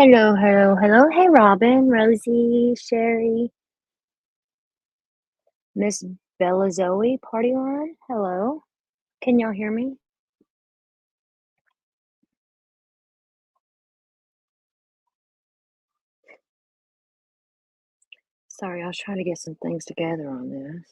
Hello, hello, hello. Hey, Robin, Rosie, Sherry, Miss Bella Zoe, party on. Hello. Can y'all hear me? Sorry, I was trying to get some things together on this.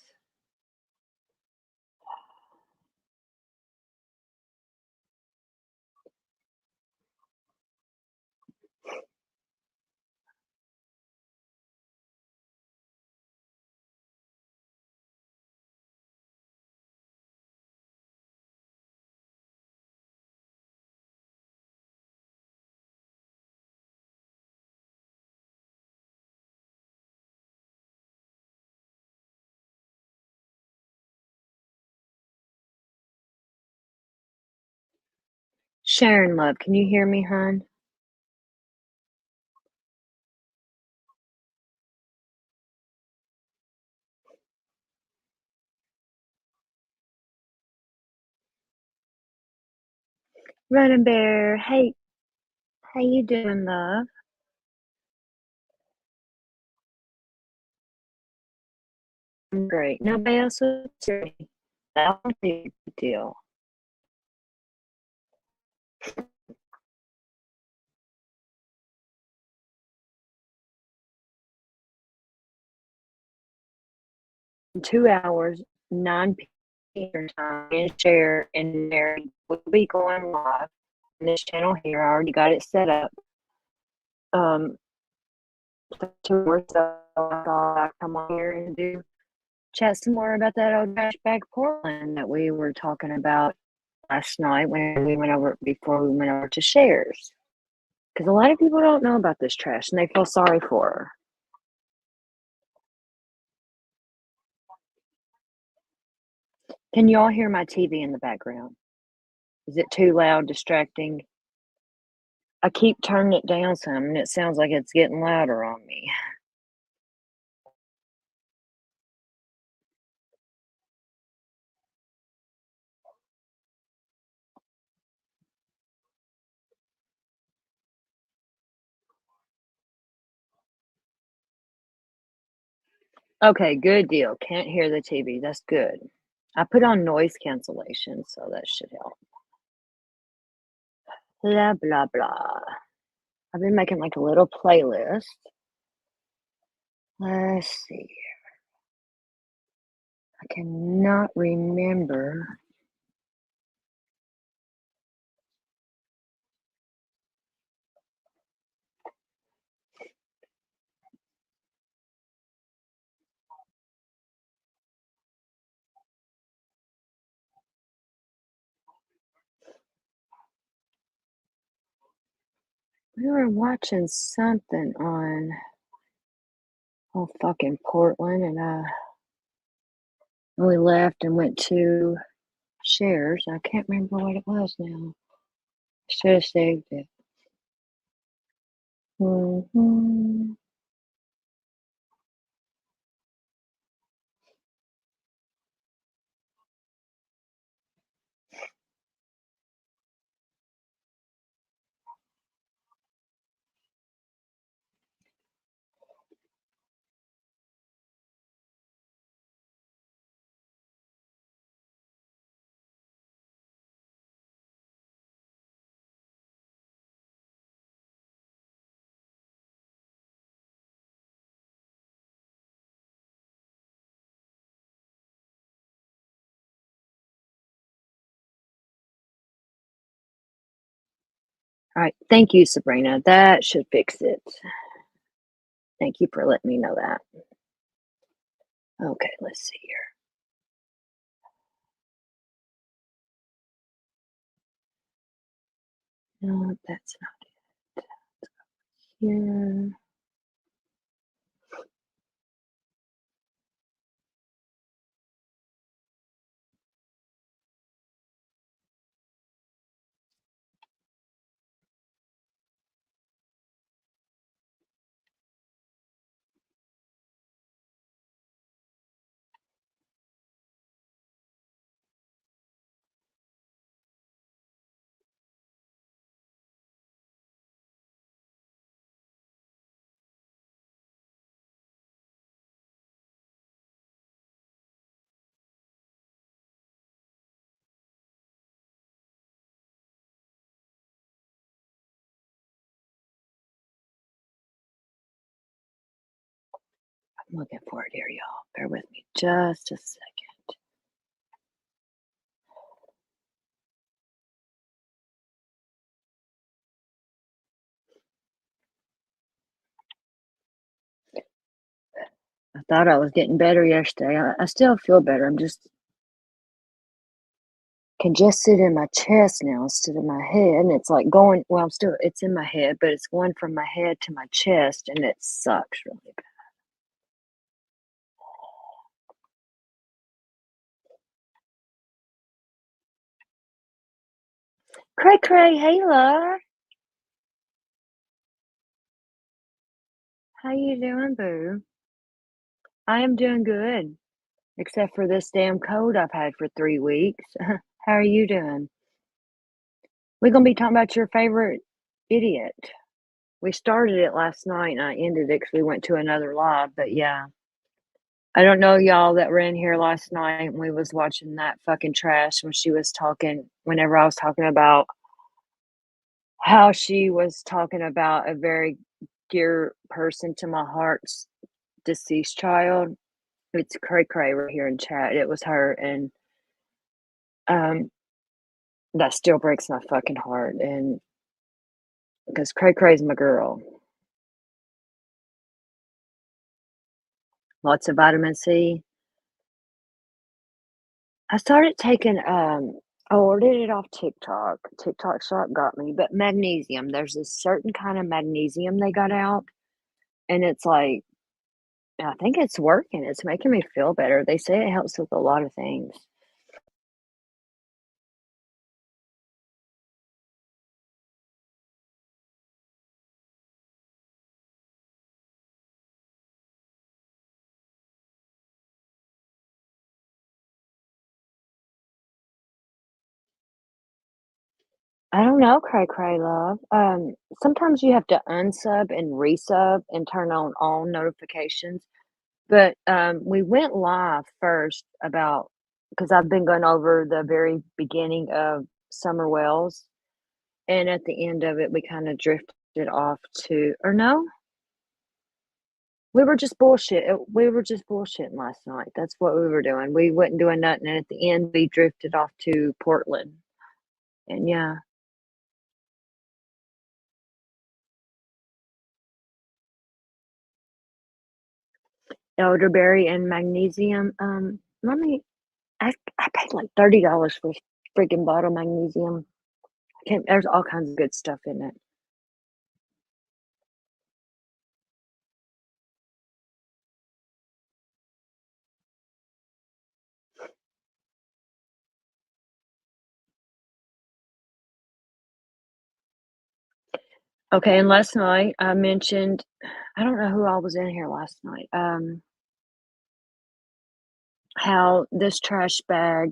Sharon Love, can you hear me, hon? Running Bear, hey, how you doing, love? I'm great. Nobody else was here. That was a big deal. In 2 hours, 9 p.m. time, and Share and Mary will be going live on this channel here. I already got it set up. Tour, so I thought I'd come on here and chat some more about that old trash bag Portland that we were talking about last night when we went over before we went over to Shares. Because a lot of people don't know about this trash and they feel sorry for her. Can you all hear my TV in the background? Is it too loud, distracting? I keep turning it down some and it sounds like it's getting louder on me. Okay, good deal. Can't hear the TV. That's good. I put on noise cancellation, so that should help. Blah, blah, blah. I've been making like a little playlist. Let's see. I cannot remember. We were watching something on fucking Portland, and we left and went to Shares. I can't remember what it was now. Should have saved it. Mm-hmm. All right. Thank you, Sabrina. That should fix it. Thank you for letting me know that. Okay, let's see here. No, that's not it. Here. I'm looking for it here, y'all. Bear with me just a second. I thought I was getting better yesterday. I still feel better. I'm just congested in my chest now instead of my head. And it's like going, well, it's in my head, but it's going from my head to my chest, and it sucks really bad. Cray Cray, hey love. How you doing, boo? I am doing good, except for this damn cold I've had for 3 weeks. How are you doing? We're gonna be talking about your favorite idiot. We started it last night and I ended it because we went to another live, but yeah. I don't know y'all that were in here last night when we was watching that fucking trash when she was talking whenever I was talking about how she was talking about a very dear person to my heart's deceased child. It's Cray Cray right here in chat. It was her, and um that still breaks my fucking heart, and because Cray Cray's my girl. Lots of vitamin C. I started taking, I ordered it off TikTok. TikTok shop got me, but magnesium. There's a certain kind of magnesium they got out, and it's like, I think it's working. It's making me feel better. They say it helps with a lot of things. I don't know, Cray Cray love. Sometimes you have to unsub and resub and turn on all notifications. But we went live first about because I've been going over the very beginning of Summer Wells, and at the end of it, we kind of drifted off to, or no, we were just bullshit. We were just bullshitting last night. That's what we were doing. We wasn't doing nothing, and at the end, we drifted off to Portland, and yeah. Elderberry and magnesium. Let me. I paid like $30 for a freaking bottle of magnesium. I can't. There's all kinds of good stuff in it. Okay, and last night I mentioned. I don't know who all was in here last night. How this trash bag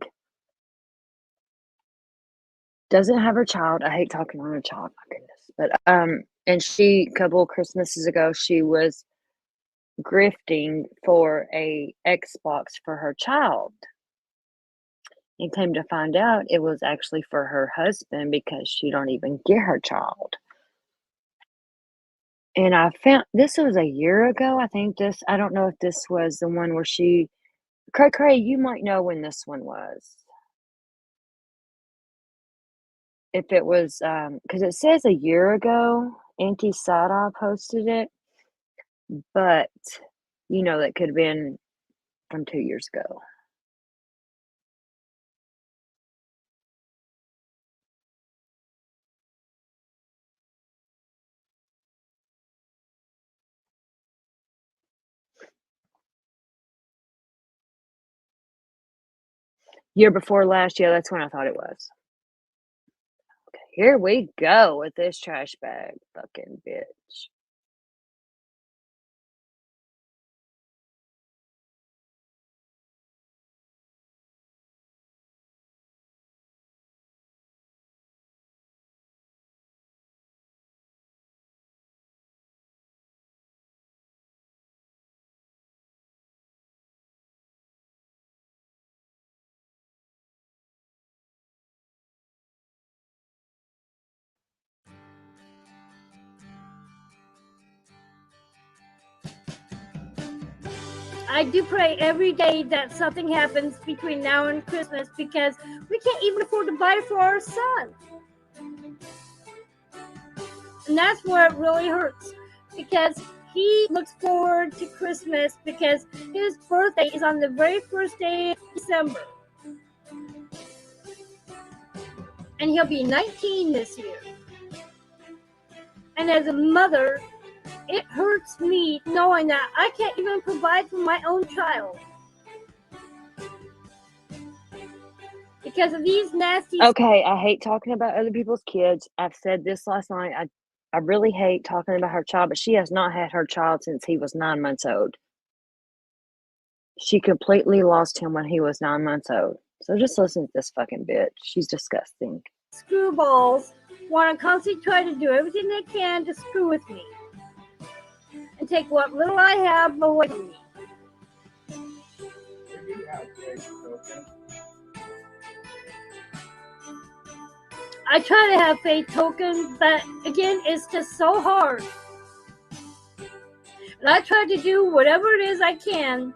doesn't have her child. I hate talking on her child. My goodness, but and she a couple of Christmases ago she was grifting for a Xbox for her child. And came to find out it was actually for her husband because she don't even get her child. And I found this was a year ago. I think I don't know if this was the one where Cray Cray, you might know when this one was. If it was, because it says a year ago, Auntie Sada posted it, but that could have been from 2 years ago. Year before last, yeah, that's when I thought it was. Okay, here we go with this trash bag, fucking bitch. I do pray every day that something happens between now and Christmas because we can't even afford to buy for our son. And that's where it really hurts because he looks forward to Christmas because his birthday is on the very first day of December. And he'll be 19 this year. And as a mother, it hurts me knowing that I can't even provide for my own child. Because of these nasty... Okay, I hate talking about other people's kids. I've said this last night. I really hate talking about her child, but she has not had her child since he was 9 months old. She completely lost him when he was 9 months old. So just listen to this fucking bitch. She's disgusting. Screwballs want to constantly try to do everything they can to screw with me and take what little I have away from me. I try to have faith tokens, but again, it's just so hard. And I try to do whatever it is I can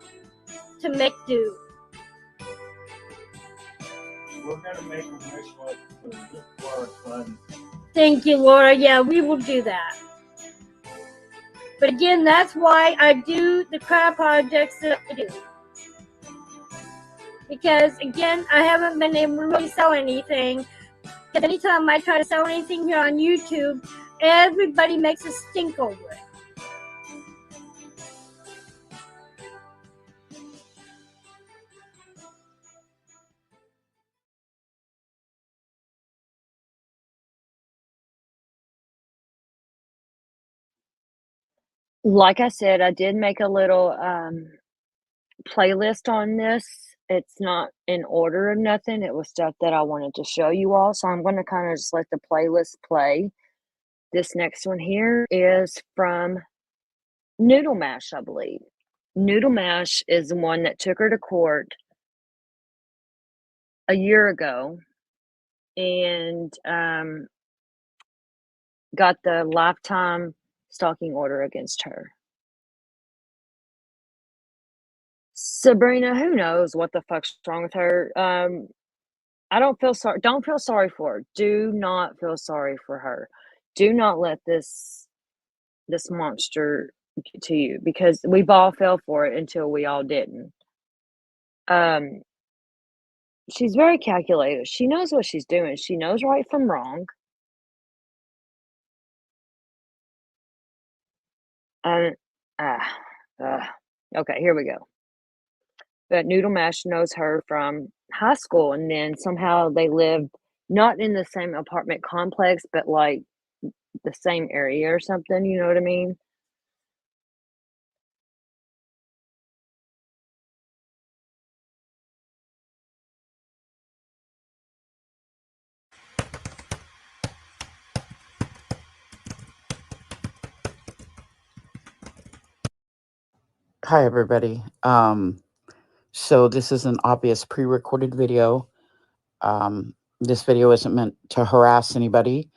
to make do. We're going to make a wish list for our son. Thank you, Laura. Yeah, we will do that. But again, that's why I do the craft projects that I do. Because again, I haven't been able to really sell anything. Because anytime I try to sell anything here on YouTube, everybody makes a stink over it. Like I said, I did make a little playlist on this. It's not in order or nothing. It was stuff that I wanted to show you all. So I'm going to kind of just let the playlist play. This next one here is from Noodle Mash, I believe. Noodle Mash is the one that took her to court a year ago and got the lifetime stalking order against her. Sabrina, who knows what the fuck's wrong with her? I don't feel sorry. Don't feel sorry for her. Do not feel sorry for her. Do not let this monster get to you because we've all fell for it until we all didn't. She's very calculated. She knows what she's doing. She knows right from wrong. And okay, here we go. But Noodle Mash knows her from high school, and then somehow they lived not in the same apartment complex, but like the same area or something. You know what I mean? Hi, everybody. So this is an obvious pre-recorded video. This video isn't meant to harass anybody.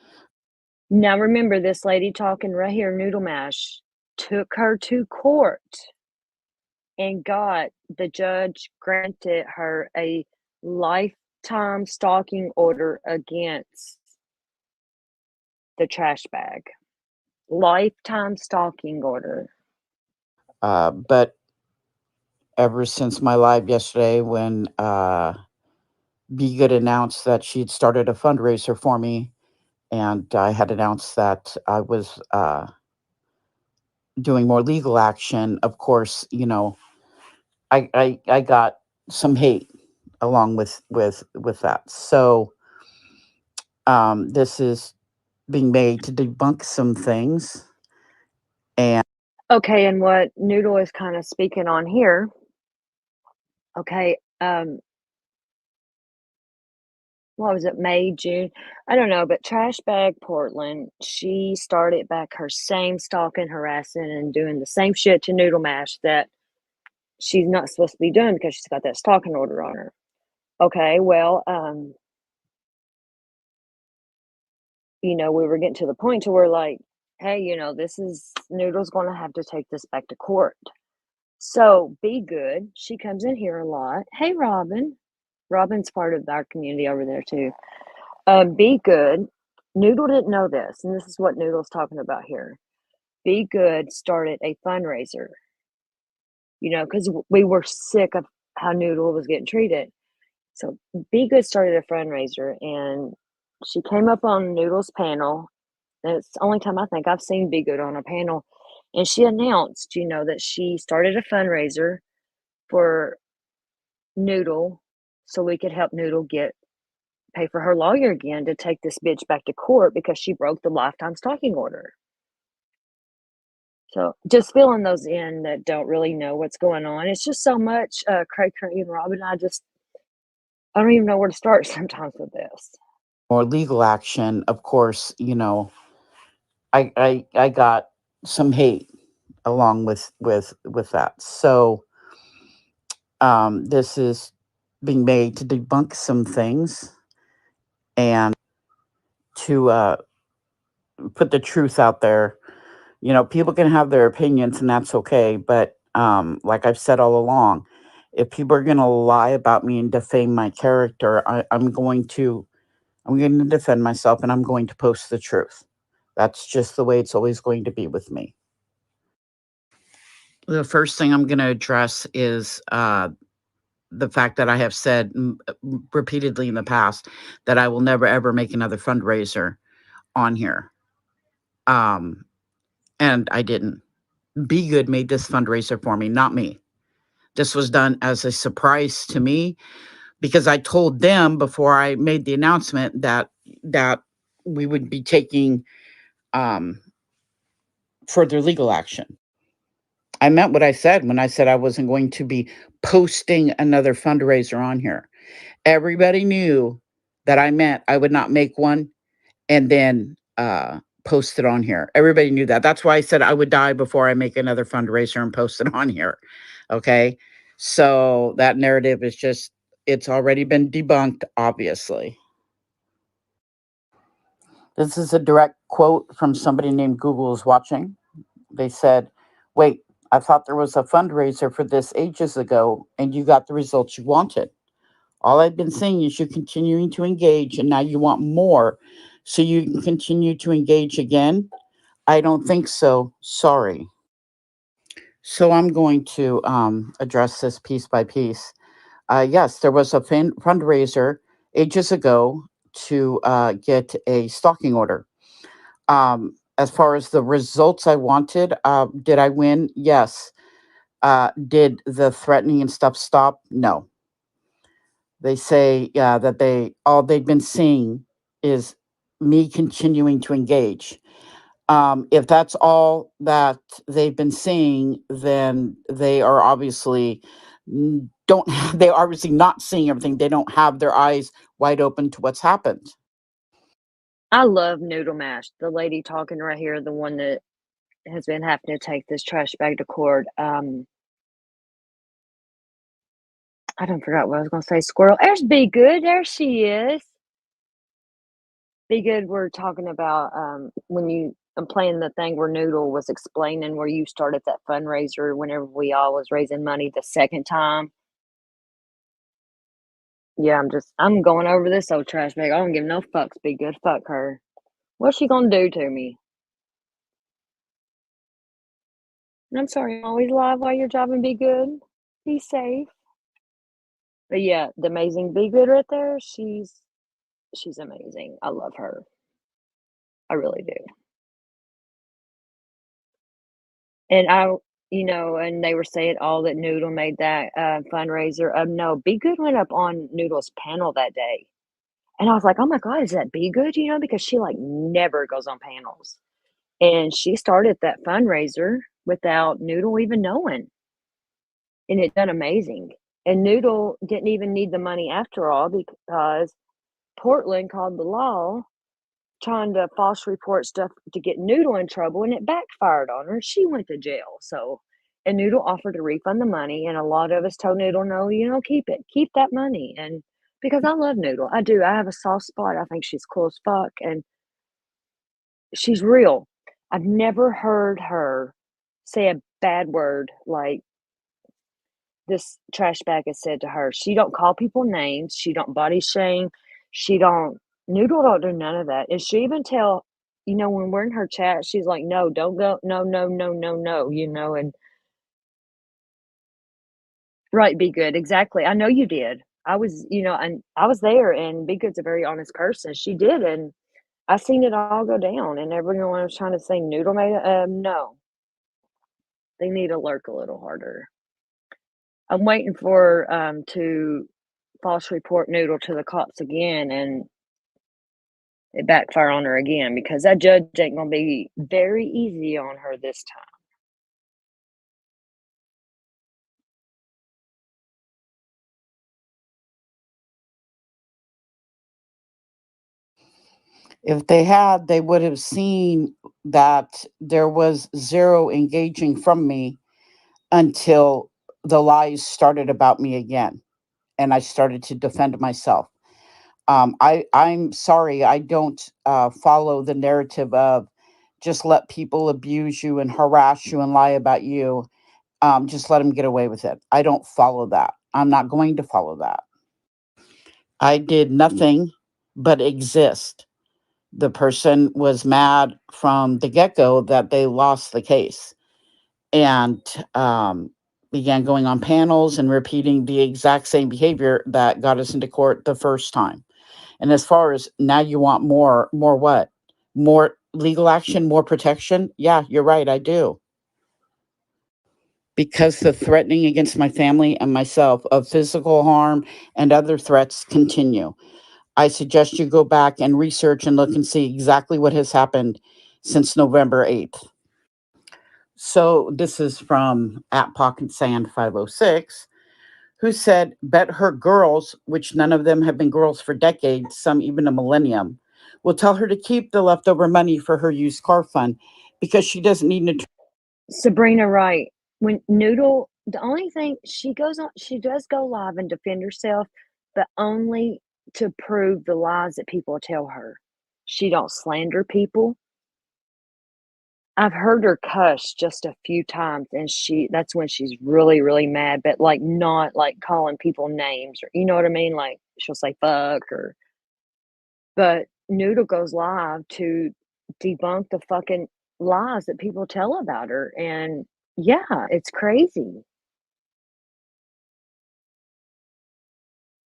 Now remember, this lady talking right here, Noodle Mash, took her to court and the judge granted her a lifetime stalking order against the trash bag. Lifetime stalking order. But ever since my live yesterday when Be Good announced that she'd started a fundraiser for me, and I had announced that I was doing more legal action, of course, you know, I got some hate along with that. So this is being made to debunk some things. And Okay, and what Noodle is kind of speaking on here, okay, what was it, May, June? I don't know, but Trash Bag Portland, she started back her same stalking, harassing, and doing the same shit to Noodle Mash that she's not supposed to be doing because she's got that stalking order on her. Okay, well, you know, we were getting to the point to where like, hey, you know, this is Noodle's going to have to take this back to court. So Be Good, she comes in here a lot. Hey, Robin. Robin's part of our community over there too. Be Good. Noodle didn't know this, and this is what Noodle's talking about here. Be Good started a fundraiser, because we were sick of how Noodle was getting treated. So Be Good started a fundraiser, and she came up on Noodle's panel. And it's the only time I think I've seen Be Good on a panel. And she announced, that she started a fundraiser for Noodle so we could help Noodle pay for her lawyer again to take this bitch back to court because she broke the lifetime stalking order. So just filling those in that don't really know what's going on. It's just so much, Craig, and Robin. I don't even know where to start sometimes with this. Or legal action, of course, I got some hate along with that. So this is being made to debunk some things and to put the truth out there. People can have their opinions and that's okay. But like I've said all along, if people are going to lie about me and defame my character, I'm going to defend myself and I'm going to post the truth. That's just the way it's always going to be with me. The first thing I'm going to address is the fact that I have said repeatedly in the past that I will never, ever make another fundraiser on here. And I didn't. Be Good made this fundraiser for me, not me. This was done as a surprise to me because I told them before I made the announcement that we would be taking further legal action. I meant what I said when I said I wasn't going to be posting another fundraiser on here. Everybody knew that I meant I would not make one and then post it on here. Everybody knew that. That's why I said I would die before I make another fundraiser and post it on here. Okay. So that narrative is it's already been debunked, obviously. This is a direct quote from somebody named Google is watching. They said, wait, I thought there was a fundraiser for this ages ago and you got the results you wanted. All I've been saying is you're continuing to engage and now you want more so you can continue to engage again. I don't think so. Sorry. So I'm going to address this piece by piece. Yes, there was a fundraiser ages ago to get a stalking order. As far as the results I wanted, did I win? Yes. Did the threatening and stuff stop? No. They say that all they've been seeing is me continuing to engage. If that's all that they've been seeing, then they are obviously they're obviously not seeing everything. They don't have their eyes wide open to what's happened. I love Noodle Mash, the lady talking right here, the one that has been having to take this trash bag to court. I don't forgot what I was going to say. Squirrel. There's Be Good. There she is. Be Good. We're talking about when I'm playing the thing where Noodle was explaining where you started that fundraiser whenever we all was raising money the second time. Yeah, I'm going over this old trash bag. I don't give no fucks. Be Good. Fuck her. What's she gonna do to me? And I'm sorry, I'm always live while you're driving. Be Good. Be safe. But yeah, the amazing Be Good right there. She's amazing. I love her. I really do. And and they were saying all that Noodle made that fundraiser. No, Be Good went up on Noodle's panel that day. And I was like, oh my God, is that Be Good? Because she like never goes on panels. And she started that fundraiser without Noodle even knowing. And it done amazing. And Noodle didn't even need the money after all because Portland called the law trying to false report stuff to get Noodle in trouble, and it backfired on her. She went to jail. And Noodle offered to refund the money, and a lot of us told Noodle, no, keep it. Keep that money. And because I love Noodle. I do. I have a soft spot. I think she's cool as fuck, and she's real. I've never heard her say a bad word like this trash bag has said to her. She don't call people names. She don't body shame. She don't Noodle don't do none of that. And she even tell, when we're in her chat, she's like, no, don't go. No, no, no, no, no, and right, Be Good. Exactly. I know you did. I was, and I was there, and Be Good's a very honest person. She did. And I seen it all go down, and everyone was trying to say Noodle made it. No, they need to lurk a little harder. I'm waiting for to false report Noodle to the cops again, and it backfire on her again because that judge ain't gonna be very easy on her this time. If they had, they would have seen that there was zero engaging from me until the lies started about me again, and I started to defend myself. I'm sorry, I don't follow the narrative of just let people abuse you and harass you and lie about you. Just let them get away with it. I don't follow that. I'm not going to follow that. I did nothing but exist. The person was mad from the get go that they lost the case, and began going on panels and repeating the exact same behavior that got us into court the first time. And as far as now, you want more what? More legal action, more protection? Yeah, you're right. I do. Because the threatening against my family and myself of physical harm and other threats continue. I suggest you go back and research and look and see exactly what has happened since November 8th. So this is from at Pocket Sand 506, who said, bet her girls, which none of them have been girls for decades, some even a millennium, will tell her to keep the leftover money for her used car fund because she doesn't need an. Sabrina Wright, when Noodle, the only thing she goes on, she does go live and defend herself, but only to prove the lies that people tell her. She don't slander people. I've heard her cuss just a few times, and that's when she's really, really mad, but like not like calling people names, or you know what I mean? Like she'll say fuck, but Noodle goes live to debunk the fucking lies that people tell about her. And yeah, it's crazy.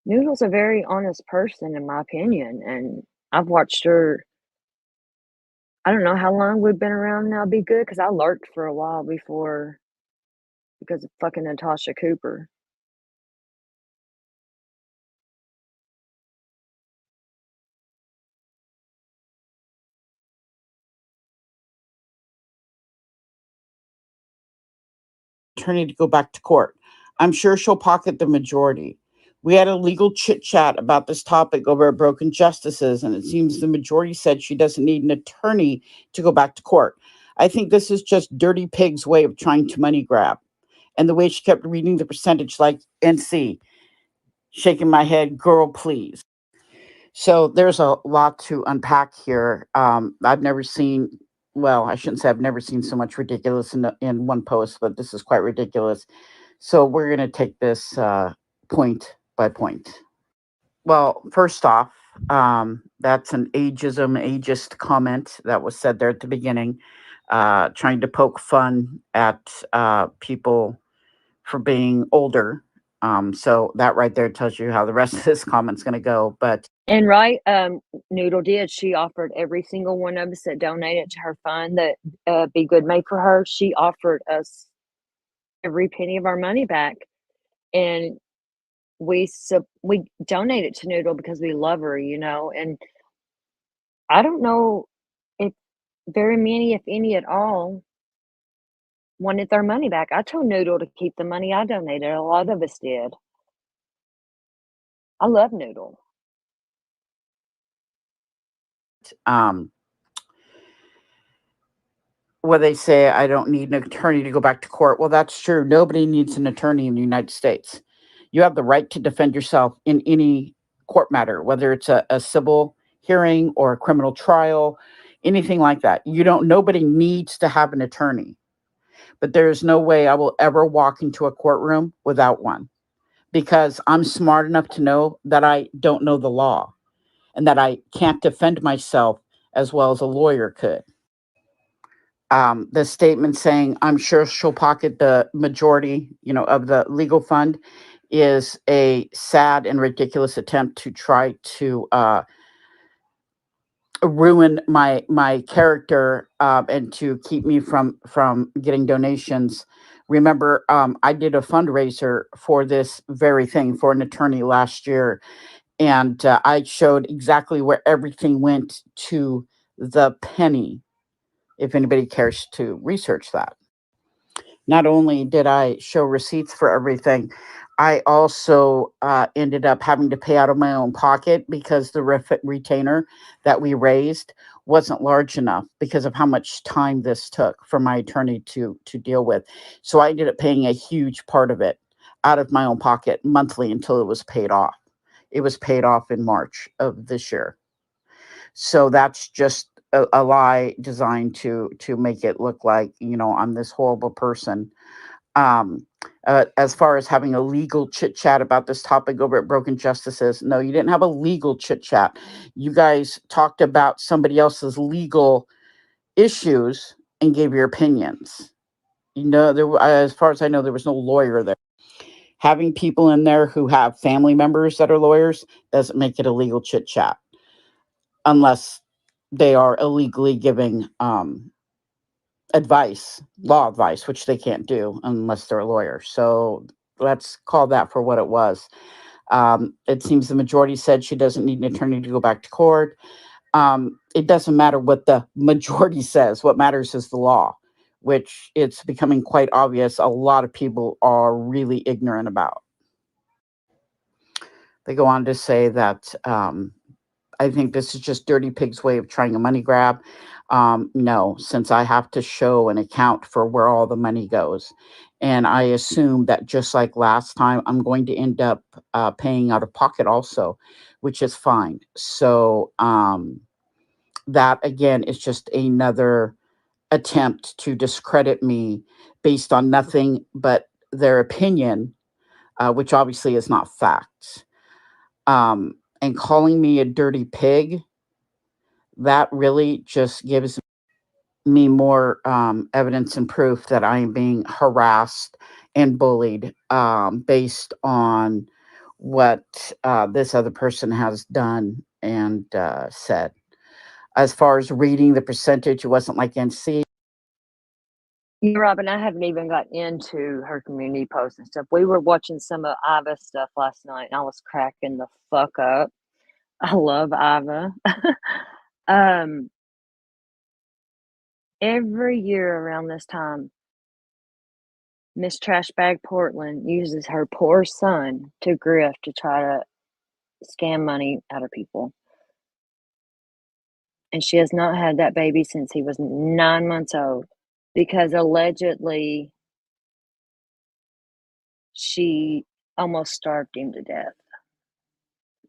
Noodle's a very honest person, in my opinion, and I've watched her. I don't know how long we've been around now. Be Good, because I lurked for a while before because of fucking Natasha Cooper. Attorney to go back to court. I'm sure she'll pocket the majority. We had a legal chit chat about this topic over at Broken Justices, and it seems the majority said she doesn't need an attorney to go back to court. I think this is just Dirty Pig's way of trying to money grab. And the way she kept reading the percentage, like NC, shaking my head, girl, please. So there's a lot to unpack here. I've never seen, well, I shouldn't say I've never seen so much ridiculous in one post, but this is quite ridiculous. So we're going to take this point by point. Well, first off, that's an ageist comment that was said there at the beginning, trying to poke fun at people for being older. So that right there tells you how the rest of this comment's going to go. But And right, Noodle did. She offered every single one of us that donated to her fund that Be Good made for her. She offered us every penny of our money back, and we donate it to Noodle because we love her, and I don't know if very many, if any at all, wanted their money back. I told Noodle to keep the money I donated. A lot of us did. I love Noodle. Where they say I don't need an attorney to go back to court. Well, that's true. Nobody needs an attorney in the United States. You have the right to defend yourself in any court matter, whether it's a civil hearing or a criminal trial, anything like that. Nobody needs to have an attorney. but there's no way I will ever walk into a courtroom without one, because I'm smart enough to know that I don't know the law and that I can't defend myself as well as a lawyer could. The statement saying, I'm sure she'll pocket the majority, of the legal fund, is a sad and ridiculous attempt to try to ruin my character, and to keep me from getting donations. Remember, I did a fundraiser for this very thing for an attorney last year, and I showed exactly where everything went to the penny, if anybody cares to research that. Not only did I show receipts for everything, I also ended up having to pay out of my own pocket because the retainer that we raised wasn't large enough because of how much time this took for my attorney to deal with. So I ended up paying a huge part of it out of my own pocket monthly until it was paid off. It was paid off in March of this year. So that's just a lie designed to make it look like, I'm this horrible person. um as far as having a legal chit chat about this topic over at Broken Justices, no, you didn't have a legal chit chat. You guys talked about somebody else's legal issues and gave your opinions. As far as I know, there was no lawyer there. Having people in there who have family members that are lawyers doesn't make it a legal chit chat, unless they are illegally giving law advice, which they can't do unless they're a lawyer. So let's call that for what it was. It seems the majority said she doesn't need an attorney to go back to court. It doesn't matter what the majority says. What matters is the law, which it's becoming quite obvious a lot of people are really ignorant about. They go on to say that I think this is just Dirty Pig's way of trying a money grab. No, since I have to show an account for where all the money goes. And I assume that just like last time, I'm going to end up paying out of pocket also, which is fine. So that again is just another attempt to discredit me based on nothing but their opinion, which obviously is not facts. And calling me a dirty pig, that really just gives me more evidence and proof that I am being harassed and bullied, based on what this other person has done and said. As far as reading the percentage, it wasn't like NC. Yeah, Robin, I haven't even got into her community posts and stuff. We were watching some of Iva's stuff last night, and I was cracking the fuck up. I love Iva. um, every year around this time, Miss Trashbag Portland uses her poor son to grift to try to scam money out of people. And she has not had that baby since he was 9 months old because allegedly she almost starved him to death.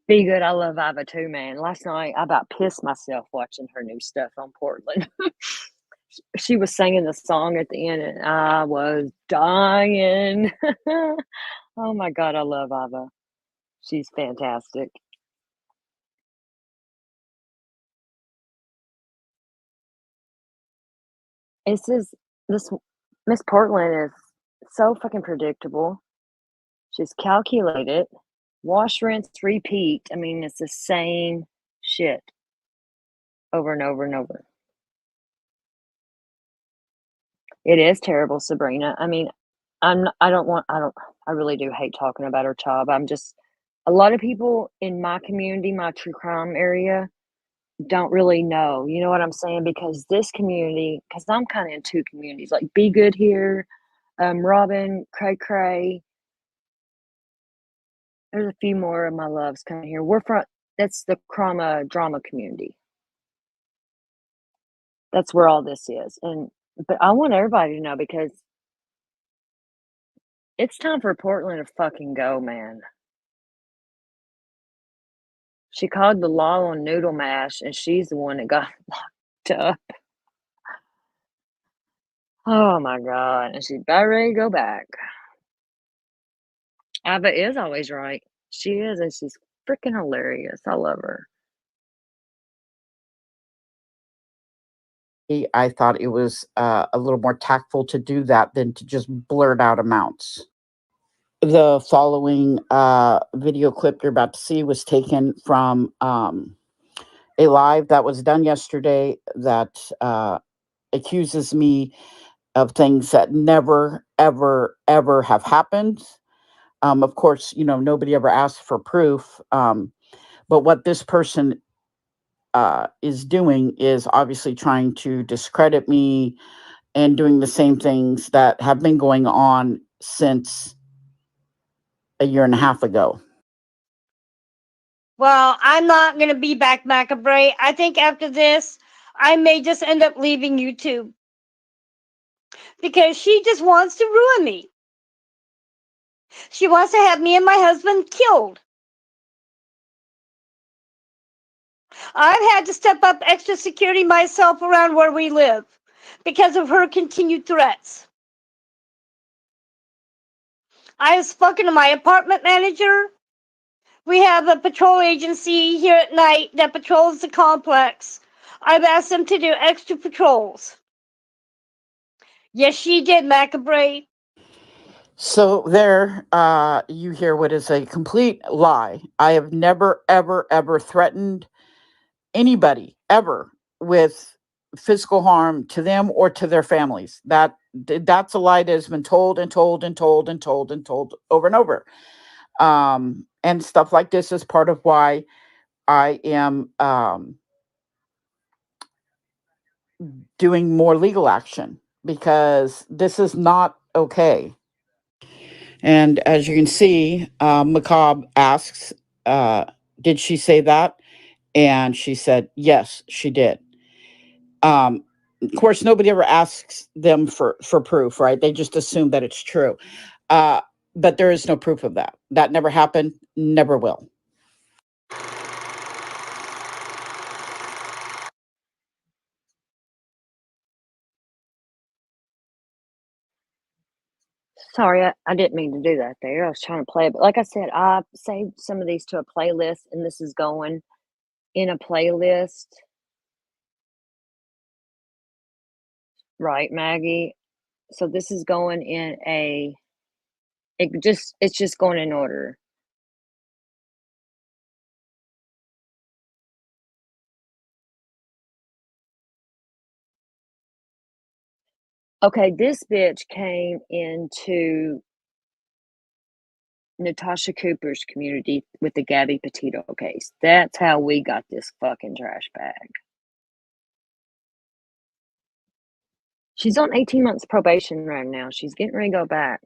Be good. I love Iva too, man. Last night I about pissed myself watching her new stuff on Portland. She was singing the song at the end, and I was dying. Oh my God, I love Iva. She's fantastic. This Miss Portland is so fucking predictable. She's calculated. Wash, rinse, repeat. I mean, it's the same shit over and over and over. It is terrible, Sabrina. I mean, I really do hate talking about her job. A lot of people in my community, my true crime area, don't really know. You know what I'm saying? Because this community, because I'm kind of in two communities, like Be Good here, Robin, Cray Cray. There's a few more of my loves coming here. That's the crama drama community. That's where all this is. But I want everybody to know because it's time for Portland to fucking go, man. She called the law on Noodle Mash, and she's the one that got locked up. Oh my God. And she's about ready to go back. Ava is always right. She is, and she's freaking hilarious. I love her. I thought it was a little more tactful to do that than to just blurt out amounts. The following video clip you're about to see was taken from a live that was done yesterday that accuses me of things that never, ever, ever have happened. Of course, nobody ever asked for proof. But what this person is doing is obviously trying to discredit me and doing the same things that have been going on since a year and a half ago. Well, I'm not going to be back, Macabre. I think after this, I may just end up leaving YouTube. Because she just wants to ruin me. She wants to have me and my husband killed. I've had to step up extra security myself around where we live because of her continued threats. I have spoken to my apartment manager. We have a patrol agency here at night that patrols the complex. I've asked them to do extra patrols. Yes, she did, Macabre. So there, you hear what is a complete lie. I have never, ever, ever threatened anybody ever with physical harm to them or to their families. That's a lie that has been told and told and told and told and told over and over. And stuff like this is part of why I am doing more legal action, because this is not okay. And as you can see, Macabre asks, did she say that? And she said, yes, she did. Of course, nobody ever asks them for proof, right? They just assume that it's true. But there is no proof of that. That never happened, never will. Sorry, I didn't mean to do that there. I was trying to play it. But like I said, I saved some of these to a playlist, and this is going in a playlist. Right, Maggie? So this is going in it's just going in order. Okay, this bitch came into Natasha Cooper's community with the Gabby Petito case. That's how we got this fucking trash bag. She's on 18 months probation right now. She's getting ready to go back.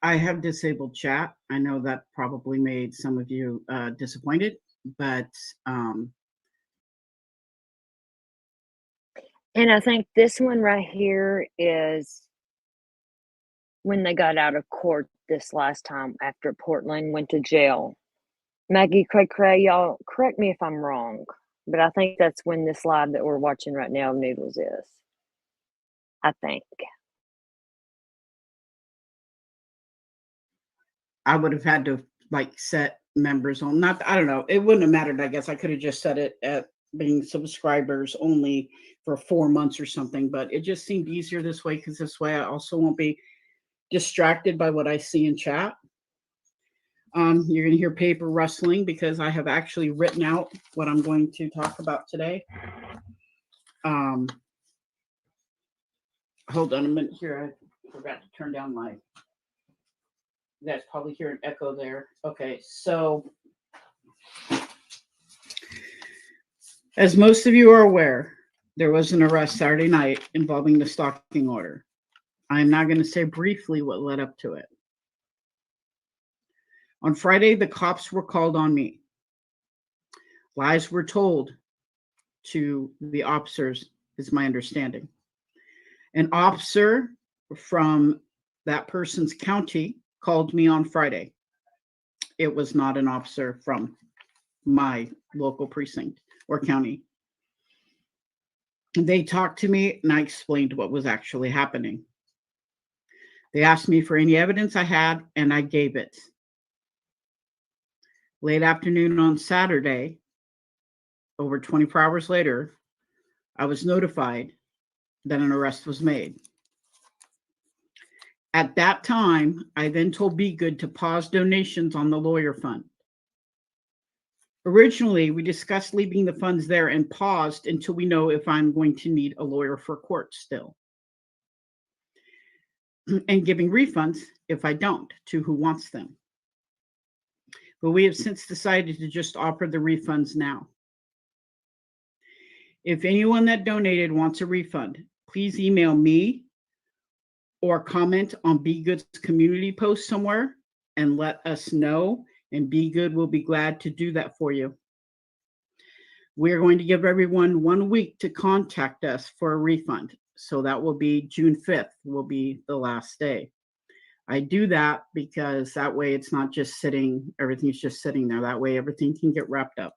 I have disabled chat. I know that probably made some of you disappointed, but and I think this one right here is when they got out of court this last time after Portland went to jail. Maggie, Cray, y'all correct me if I'm wrong, but I think that's when this live that we're watching right now, Noodles, is. I think. I would have had to set members on. Not, I don't know. It wouldn't have mattered. I guess I could have just set it at being subscribers only for 4 months or something. But it just seemed easier this way, because this way I also won't be distracted by what I see in chat. You're going to hear paper rustling because I have actually written out what I'm going to talk about today. Hold on a minute here. I forgot to turn down my... You guys probably hear an echo there. Okay, so as most of you are aware, there was an arrest Saturday night involving the stalking order. I'm now going to say briefly what led up to it. On Friday, the cops were called on me. Lies were told to the officers, is my understanding. An officer from that person's county called me on Friday. It was not an officer from my local precinct or county. They talked to me and I explained what was actually happening. They asked me for any evidence I had and I gave it. Late afternoon on Saturday, over 24 hours later, I was notified that an arrest was made. At that time, I then told Be Good to pause donations on the lawyer fund. Originally, we discussed leaving the funds there and paused until we know if I'm going to need a lawyer for court still. And giving refunds if I don't to who wants them. But we have since decided to just offer the refunds now. If anyone that donated wants a refund, please email me or comment on Be Good's community post somewhere and let us know, and Be Good will be glad to do that for you. We're going to give everyone 1 week to contact us for a refund. So that will be June 5th will be the last day. I do that because that way it's not just sitting, everything's just sitting there. That way everything can get wrapped up.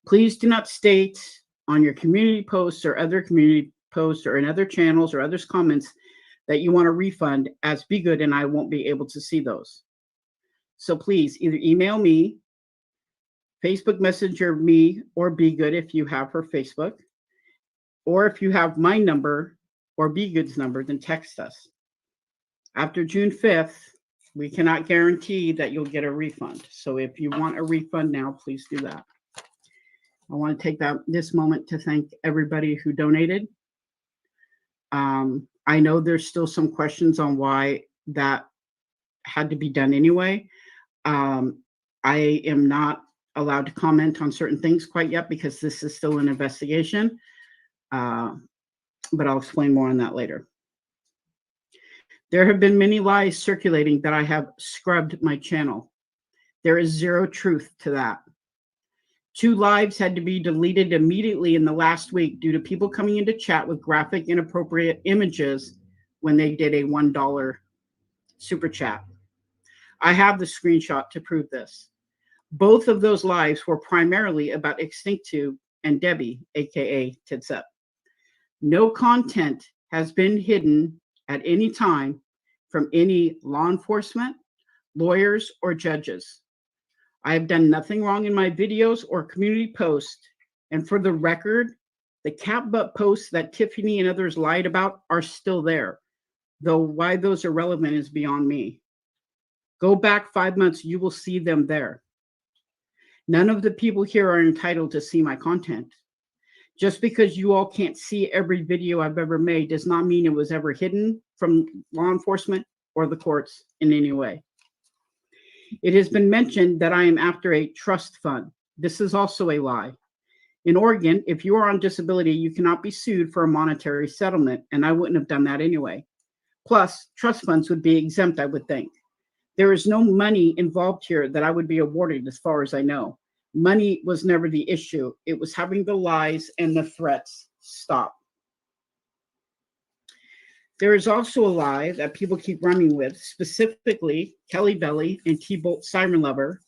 Please do not state on your community posts or other community posts or in other channels or others' comments that you want a refund, as Be Good and I won't be able to see those. So please either email me, Facebook Messenger me or Be Good if you have her Facebook, or if you have my number or Be Good's number, then text us. After June 5th, we cannot guarantee that you'll get a refund. So if you want a refund now, please do that. I want to take this moment to thank everybody who donated. I know there's still some questions on why that had to be done anyway. I am not allowed to comment on certain things quite yet because this is still an investigation, but I'll explain more on that later. There have been many lies circulating that I have scrubbed my channel. There is zero truth to that. 2 lives had to be deleted immediately in the last week due to people coming into chat with graphic, inappropriate images when they did a $1 super chat. I have the screenshot to prove this. Both of those lives were primarily about Extinctube and Debbie, aka Tits Up. No content has been hidden at any time from any law enforcement, lawyers, or judges. I have done nothing wrong in my videos or community posts. And for the record, the cat butt posts that Tiffany and others lied about are still there, though why those are relevant is beyond me. Go back 5 months, you will see them there. None of the people here are entitled to see my content. Just because you all can't see every video I've ever made does not mean it was ever hidden from law enforcement or the courts in any way. It has been mentioned that I am after a trust fund. This is also a lie. In Oregon, if you are on disability, you cannot be sued for a monetary settlement, and I wouldn't have done that anyway. Plus, trust funds would be exempt, I would think. There is no money involved here that I would be awarded as far as I know. Money was never the issue. It was having the lies and the threats stop. There is also a lie that people keep running with, specifically Kelly Belly and T-Bolt Siren Lover.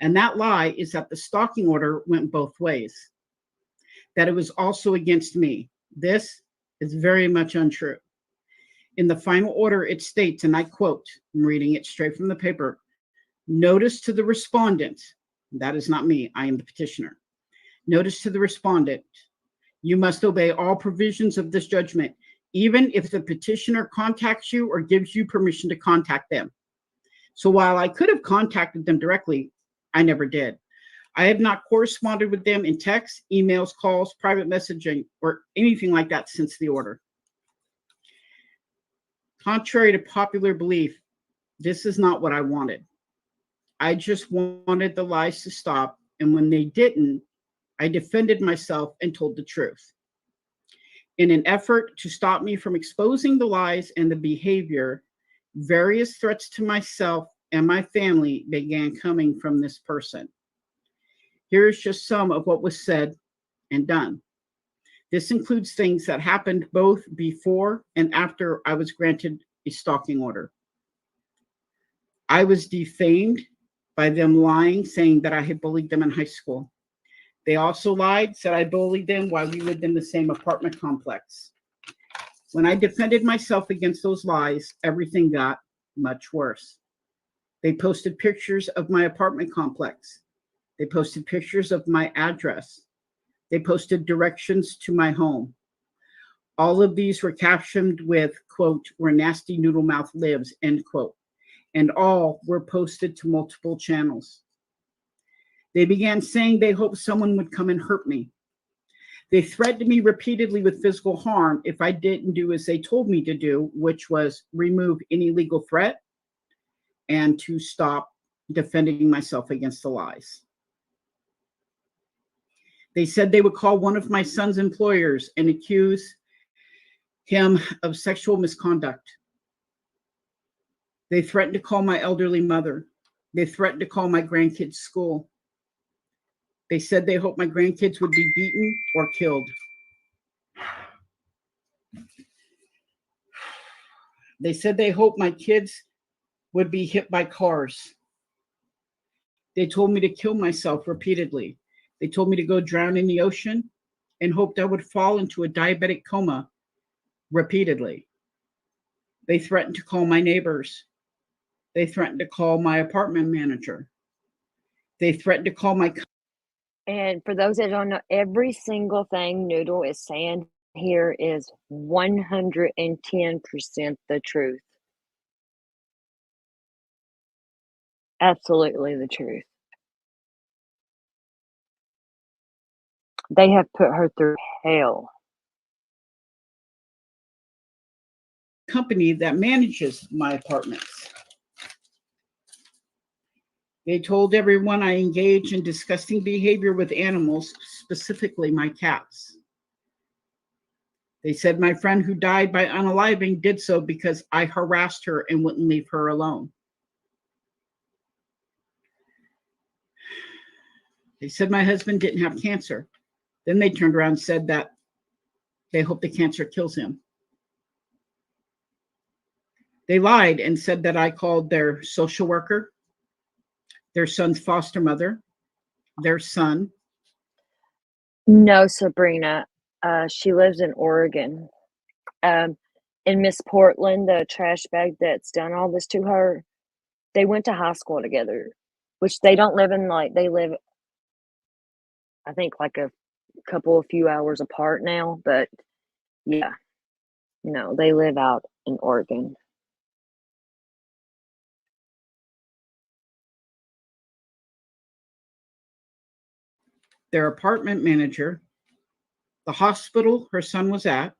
And that lie is that the stalking order went both ways, that it was also against me. This is very much untrue. In the final order, it states, and I quote, I'm reading it straight from the paper, notice to the respondent, that is not me, I am the petitioner. Notice to the respondent, you must obey all provisions of this judgment, even if the petitioner contacts you or gives you permission to contact them. So while I could have contacted them directly, I never did. I have not corresponded with them in text, emails, calls, private messaging, or anything like that since the order. Contrary to popular belief, this is not what I wanted. I just wanted the lies to stop, and when they didn't, I defended myself and told the truth. In an effort to stop me from exposing the lies and the behavior, various threats to myself and my family began coming from this person. Here's just some of what was said and done. This includes things that happened both before and after I was granted a stalking order. I was defamed by them lying, saying that I had bullied them in high school. They also lied, said I bullied them while we lived in the same apartment complex. When I defended myself against those lies, everything got much worse. They posted pictures of my apartment complex. They posted pictures of my address. They posted directions to my home. All of these were captioned with, quote, "where nasty noodle mouth lives," end quote. And all were posted to multiple channels. They began saying they hoped someone would come and hurt me. They threatened me repeatedly with physical harm if I didn't do as they told me to do, which was remove any legal threat and to stop defending myself against the lies. They said they would call one of my son's employers and accuse him of sexual misconduct. They threatened to call my elderly mother. They threatened to call my grandkids' school. They said they hoped my grandkids would be beaten or killed. They said they hoped my kids would be hit by cars. They told me to kill myself repeatedly. They told me to go drown in the ocean and hoped I would fall into a diabetic coma repeatedly. They threatened to call my neighbors. They threatened to call my apartment manager. They threatened to call my... And for those that don't know, every single thing Noodle is saying here is 110% the truth. Absolutely the truth. They have put her through hell. Company that manages my apartments. They told everyone I engage in disgusting behavior with animals, specifically my cats. They said my friend who died by unaliving did so because I harassed her and wouldn't leave her alone. They said my husband didn't have cancer. Then they turned around and said that they hope the cancer kills him. They lied and said that I called their social worker, their son's foster mother, their son. No, Sabrina. She lives in Oregon. In Miss Portland, the trash bag that's done all this to her, they went to high school together, which they don't live in, like, they live, I think, like a few hours apart now, but yeah, no, they live out in Oregon. Their apartment manager, the hospital her son was at,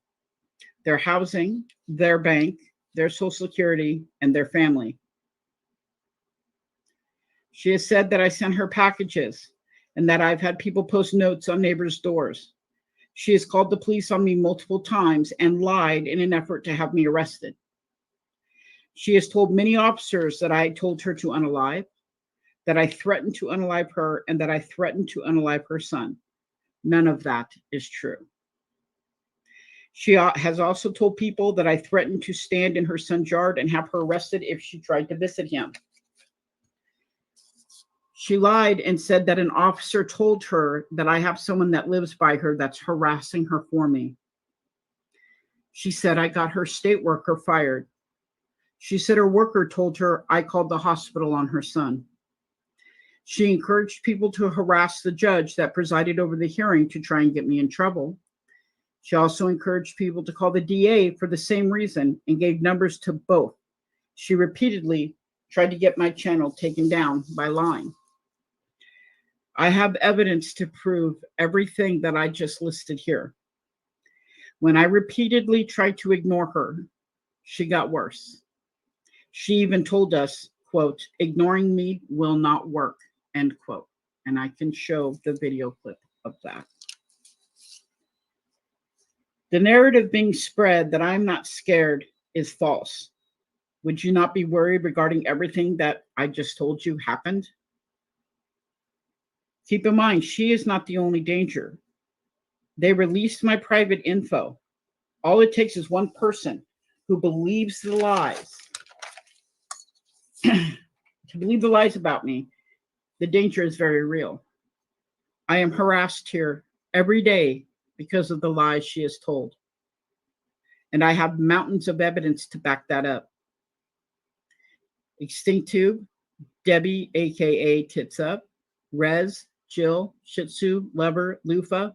their housing, their bank, their social security, and their family. She has said that I sent her packages and that I've had people post notes on neighbors' doors. She has called the police on me multiple times and lied in an effort to have me arrested. She has told many officers that I told her to unalive, that I threatened to unalive her, and that I threatened to unalive her son. None of that is true. She has also told people that I threatened to stand in her son's yard and have her arrested if she tried to visit him. She lied and said that an officer told her that I have someone that lives by her that's harassing her for me. She said I got her state worker fired. She said her worker told her I called the hospital on her son. She encouraged people to harass the judge that presided over the hearing to try and get me in trouble. She also encouraged people to call the DA for the same reason and gave numbers to both. She repeatedly tried to get my channel taken down by lying. I have evidence to prove everything that I just listed here. When I repeatedly tried to ignore her, she got worse. She even told us, quote, "ignoring me will not work," end quote. And I can show the video clip of that. The narrative being spread that I'm not scared is false. Would you not be worried regarding everything that I just told you happened? Keep in mind, she is not the only danger. They released my private info. All it takes is one person who believes the lies, to believe the lies about me, the danger is very real. I am harassed here every day because of the lies she has told. And I have mountains of evidence to back that up. Extinct Tube, Debbie, aka Tits Up, Rez, Jill, Shih Tzu, Lover, Lufa.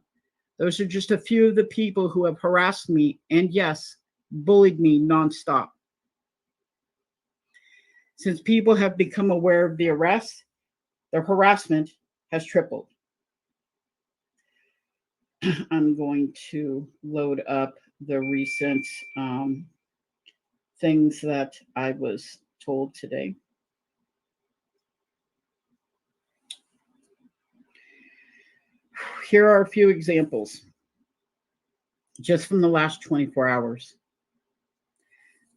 Those are just a few of the people who have harassed me and, yes, bullied me nonstop. Since people have become aware of the arrest, their harassment has tripled. I'm going to load up the recent things that I was told today. Here are a few examples just from the last 24 hours.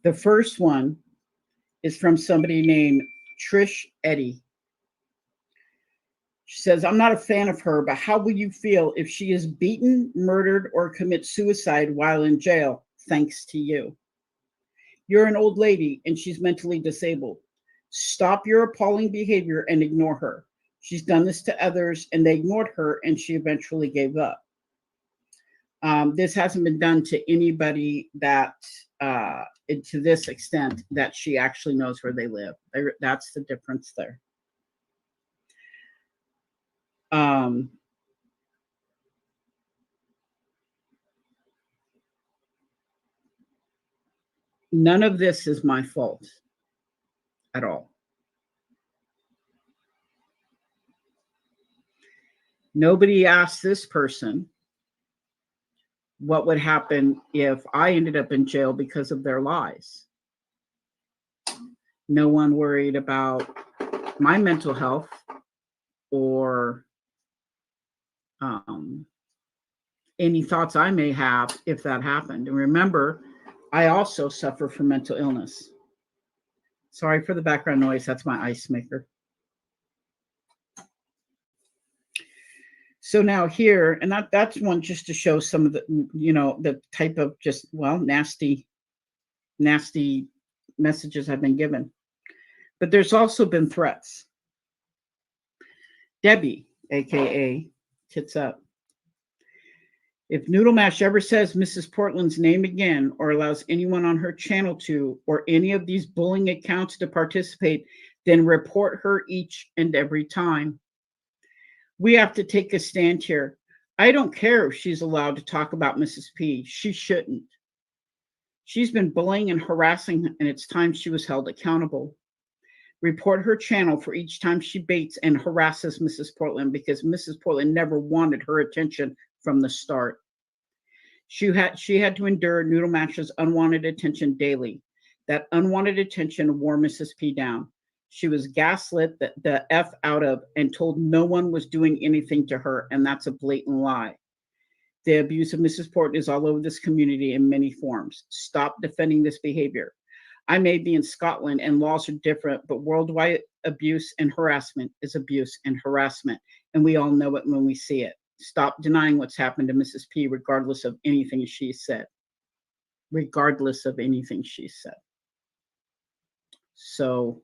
The first one is from somebody named Trish Eddy. She says, I'm not a fan of her, but how will you feel if she is beaten, murdered, or commits suicide while in jail, thanks to you? You're an old lady and she's mentally disabled. Stop your appalling behavior and ignore her. She's done this to others and they ignored her and she eventually gave up. This hasn't been done to anybody that, to this extent, that she actually knows where they live. That's the difference there. None of this is my fault at all. Nobody asked this person what would happen if I ended up in jail because of their lies. No one worried about my mental health or any thoughts I may have if that happened. And remember, I also suffer from mental illness. Sorry for the background noise. That's my ice maker. So now here, and that's one just to show some of the, the type of just, nasty messages I've been given. But there's also been threats. Debbie, aka Tits Up. If Noodle Mash ever says Mrs. Portland's name again or allows anyone on her channel to, or any of these bullying accounts to participate, then report her each and every time. We have to take a stand here. I don't care if she's allowed to talk about Mrs. P. She shouldn't. She's been bullying and harassing, and it's time she was held accountable. Report her channel for each time she baits and harasses Mrs. Portland, because Mrs. Portland never wanted her attention from the start. She had to endure Noodle Mash's unwanted attention daily. That unwanted attention wore Mrs. P down. She was gaslit the F out of and told no one was doing anything to her, and that's a blatant lie. The abuse of Mrs. Portland is all over this community in many forms. Stop defending this behavior. I may be in Scotland and laws are different, but worldwide abuse and harassment is abuse and harassment, and we all know it when we see it. Stop denying what's happened to Mrs. P, regardless of anything she said. Regardless of anything she said. So,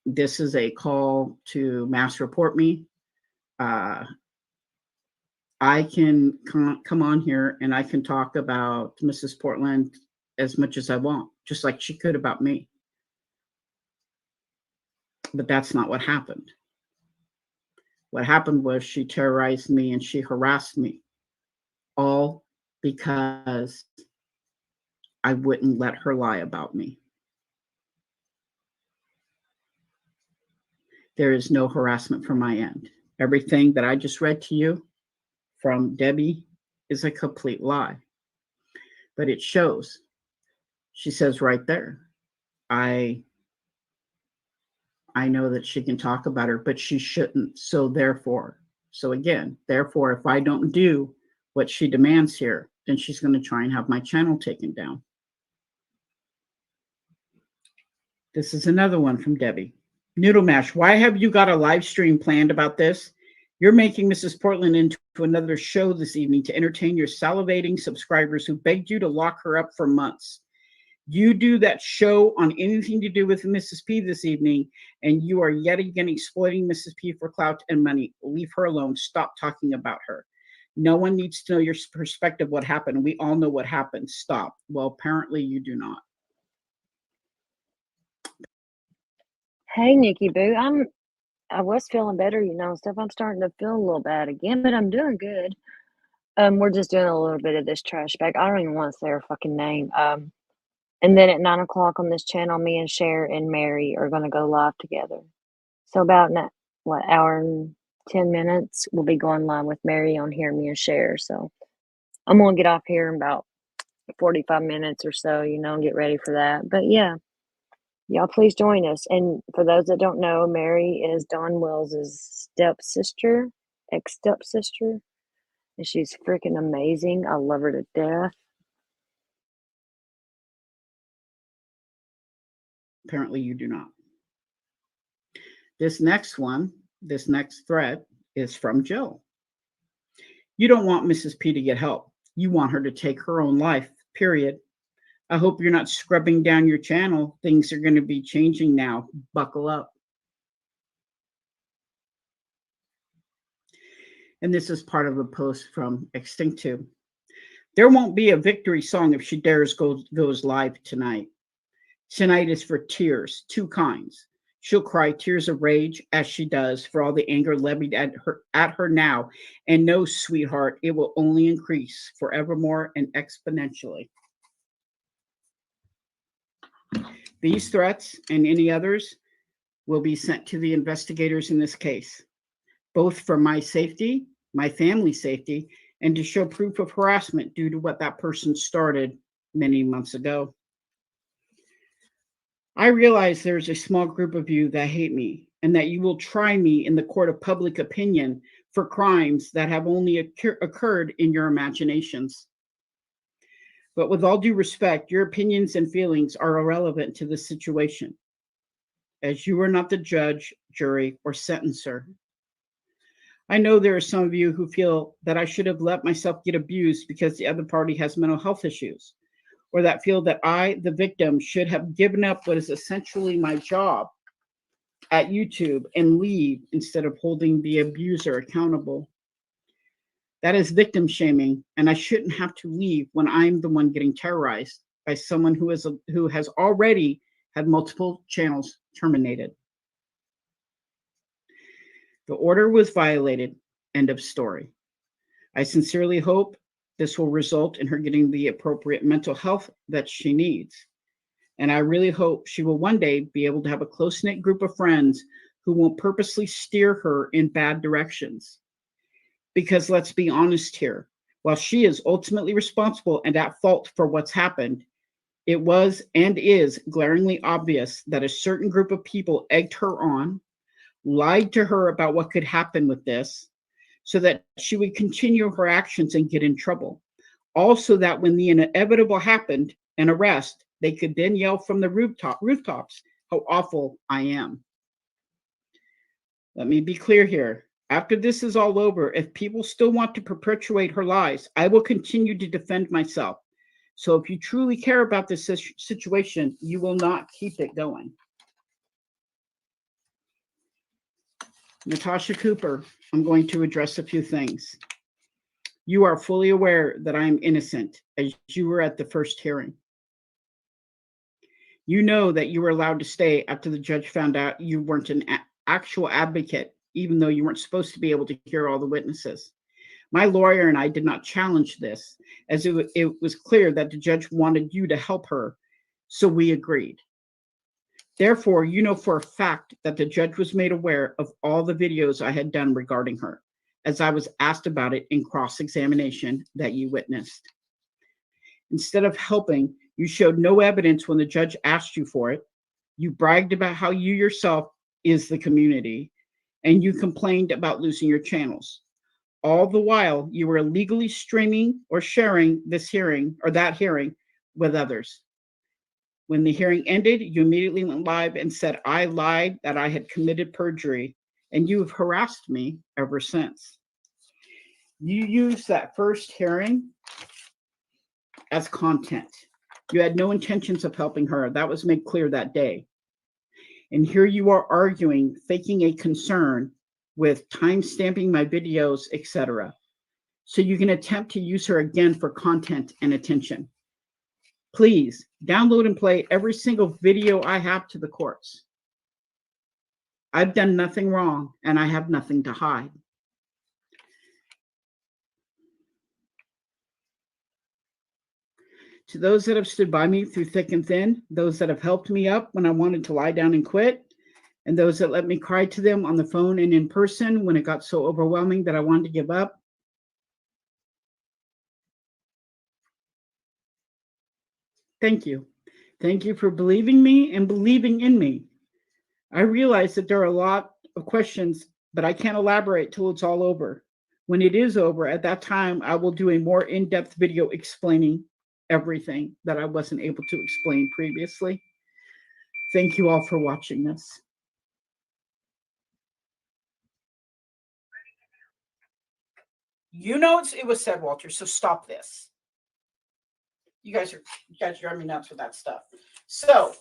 this is a call to mass report me. I can come on here and I can talk about Mrs. Portland as much as I want, just like she could about me. But that's not what happened. What happened was she terrorized me and she harassed me, all because I wouldn't let her lie about me. There is no harassment from my end. Everything that I just read to you from Debbie is a complete lie. But it shows. She says right there, I know that she can talk about her, but she shouldn't. So therefore, if I don't do what she demands here, then she's going to try and have my channel taken down. This is another one from Debbie. Noodle Mash, why have you got a live stream planned about this? You're making Mrs. Portland into another show this evening to entertain your salivating subscribers who begged you to lock her up for months. You do that show on anything to do with Mrs. P this evening, and you are yet again exploiting Mrs. P for clout and money. Leave her alone. Stop talking about her. No one needs to know your perspective what happened. We all know what happened. Stop. Well, apparently you do not. Hey, Nikki Boo. I was feeling better, and stuff. I'm starting to feel a little bad again, but I'm doing good. We're just doing a little bit of this trash bag. I don't even want to say her fucking name. And then at 9 o'clock on this channel, me and Cher and Mary are gonna go live together. So about hour and 10 minutes, we'll be going live with Mary on here, me and Cher. So I'm gonna get off here in about 45 minutes or so, and get ready for that. But yeah, y'all please join us. And for those that don't know, Mary is Don Wells's stepsister, ex-stepsister, and she's freaking amazing. I love her to death. Apparently you do not. This next thread is from Jill. You don't want Mrs. P to get help. You want her to take her own life, period. I hope you're not scrubbing down your channel. Things are going to be changing now. Buckle up. And this is part of a post from Extinctube. There won't be a victory song if she dares goes live tonight. Tonight is for tears, two kinds. She'll cry tears of rage, as she does, for all the anger levied at her now. And no, sweetheart, it will only increase forevermore and exponentially. These threats and any others will be sent to the investigators in this case, both for my safety, my family's safety, and to show proof of harassment due to what that person started many months ago. I realize there's a small group of you that hate me and that you will try me in the court of public opinion for crimes that have only occurred in your imaginations. But with all due respect, your opinions and feelings are irrelevant to the situation, as you are not the judge, jury, or sentencer. I know there are some of you who feel that I should have let myself get abused because the other party has mental health issues, or that feel that I, the victim, should have given up what is essentially my job at YouTube and leave instead of holding the abuser accountable. That is victim shaming, and I shouldn't have to leave when I'm the one getting terrorized by someone who has already had multiple channels terminated. The order was violated. End of story. I sincerely hope this will result in her getting the appropriate mental health that she needs. And I really hope she will one day be able to have a close-knit group of friends who won't purposely steer her in bad directions. Because let's be honest here, while she is ultimately responsible and at fault for what's happened, it was and is glaringly obvious that a certain group of people egged her on, lied to her about what could happen with this, so that she would continue her actions and get in trouble. Also, that when the inevitable happened, an arrest, they could then yell from the rooftops how awful I am. Let me be clear here. After this is all over, if people still want to perpetuate her lies, I will continue to defend myself. So if you truly care about this situation, you will not keep it going. Natasha Cooper, I'm going to address a few things. You are fully aware that I am innocent, as you were at the first hearing. You know that you were allowed to stay after the judge found out you weren't an actual advocate, even though you weren't supposed to be able to hear all the witnesses. My lawyer and I did not challenge this, as it was clear that the judge wanted you to help her, so we agreed. Therefore, you know for a fact that the judge was made aware of all the videos I had done regarding her, as I was asked about it in cross-examination that you witnessed. Instead of helping, you showed no evidence when the judge asked you for it. You bragged about how you yourself is the community, and you complained about losing your channels. All the while, you were illegally streaming or sharing this hearing or that hearing with others. When the hearing ended, you immediately went live and said I lied, that I had committed perjury, and you've harassed me ever since. You used that first hearing as content. You had no intentions of helping her. That was made clear that day. And here you are arguing, faking a concern with time stamping my videos, etc. So you can attempt to use her again for content and attention. Please download and play every single video I have to the courts. I've done nothing wrong and I have nothing to hide. To those that have stood by me through thick and thin, those that have helped me up when I wanted to lie down and quit, and those that let me cry to them on the phone and in person when it got so overwhelming that I wanted to give up, thank you. Thank you for believing me and believing in me. I realize that there are a lot of questions, but I can't elaborate till it's all over. When it is over, at that time, I will do a more in-depth video explaining everything that I wasn't able to explain previously. Thank you all for watching this. You know it was said, Walter, so stop this. You guys drive me nuts with that stuff. So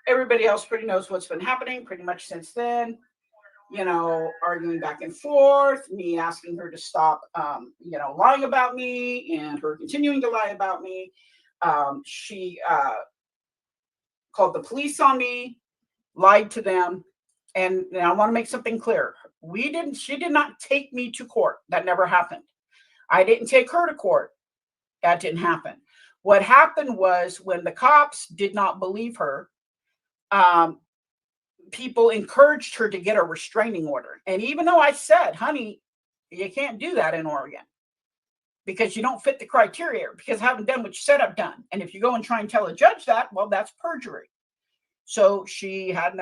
everybody else pretty knows what's been happening pretty much since then. You know, arguing back and forth, me asking her to stop, you know, lying about me and her continuing to lie about me. She called the police on me, lied to them. And I want to make something clear. She did not take me to court. That never happened. I didn't take her to court. That didn't happen. What happened was when the cops did not believe her, people encouraged her to get a restraining order. And even though I said, honey, you can't do that in Oregon because you don't fit the criteria, because I haven't done what you said I've done. And if you go and try and tell a judge that, well, that's perjury. So she had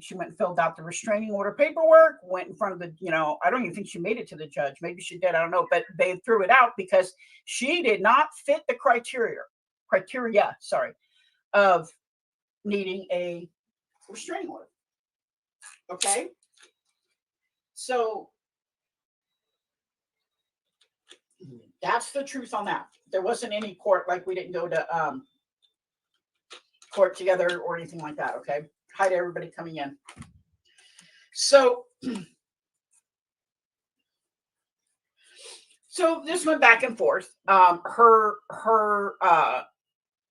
she went and filled out the restraining order paperwork, went in front of the, you know, I don't even think she made it to the judge. Maybe she did. I don't know. But they threw it out because she did not fit the criteria, of needing a restraining order. Okay. So that's the truth on that. There wasn't any court, like we didn't go to court together or anything like that. Okay. Hi to everybody coming in. So this went back and forth. Her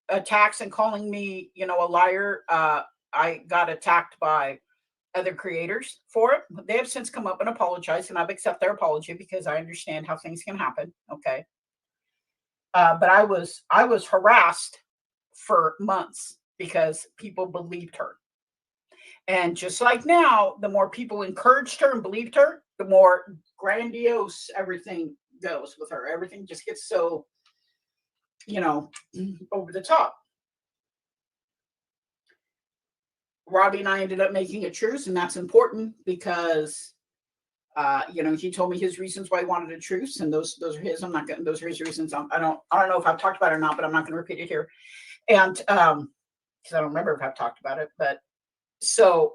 attacks and calling me, you know, a liar. I got attacked by other creators for it. They have since come up and apologized, and I've accepted their apology because I understand how things can happen. Okay. But I was harassed for months because people believed her. And just like now, the more people encouraged her and believed her, the more grandiose everything goes with her. Everything just gets so, you know, over the top. Robbie and I ended up making a truce, and that's important because, you know, he told me his reasons why he wanted a truce, and those are his. I'm not going. Those are his reasons. I don't know if I've talked about it or not, but I'm not going to repeat it here. And because I don't remember if I've talked about it, but so,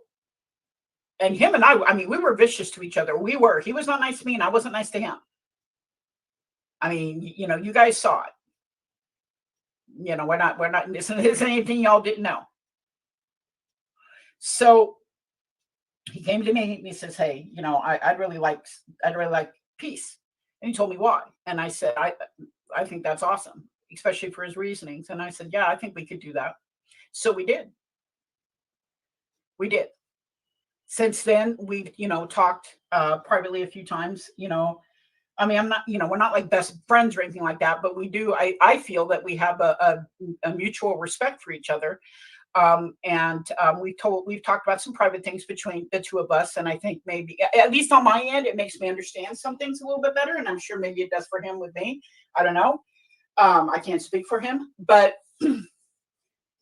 and him and I mean, we were vicious to each other. He was not nice to me and I wasn't nice to him. I mean, you know, you guys saw it. You know, we're not, this isn't anything y'all didn't know. So he came to me and he says, hey, you know, I'd really like peace. And he told me why. And I said, I think that's awesome, especially for his reasonings. And I said, yeah, I think we could do that. So we did. Since then, we've, you know, talked privately a few times, you know. I mean, I'm not, you know, we're not like best friends or anything like that, but we do. I feel that we have a mutual respect for each other. We've talked about some private things between the two of us. And I think maybe, at least on my end, it makes me understand some things a little bit better. And I'm sure maybe it does for him with me. I don't know. I can't speak for him, but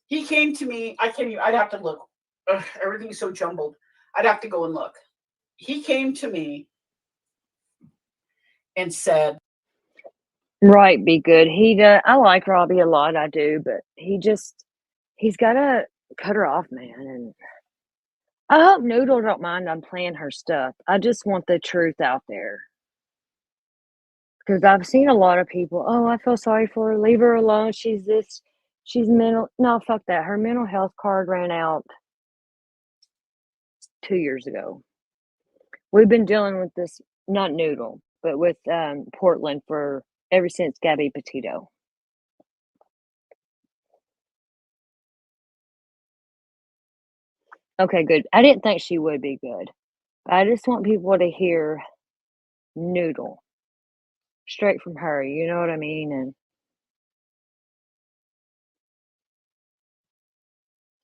he came to me. I'd have to look. Everything's so jumbled. I'd have to go and look. He came to me and said, right, be good. I like Robbie a lot. I do, but he's got a cut her off, man. And I hope Noodle don't mind I'm playing her stuff. I just want the truth out there. Because I've seen a lot of people, oh, I feel sorry for her. Leave her alone. She's this, she's mental. No, fuck that. Her mental health card ran out 2 years ago. We've been dealing with this, not Noodle, but with Portland for ever since Gabby Petito. Okay, good. I didn't think she would be good. I just want people to hear Noodle straight from her. You know what I mean? And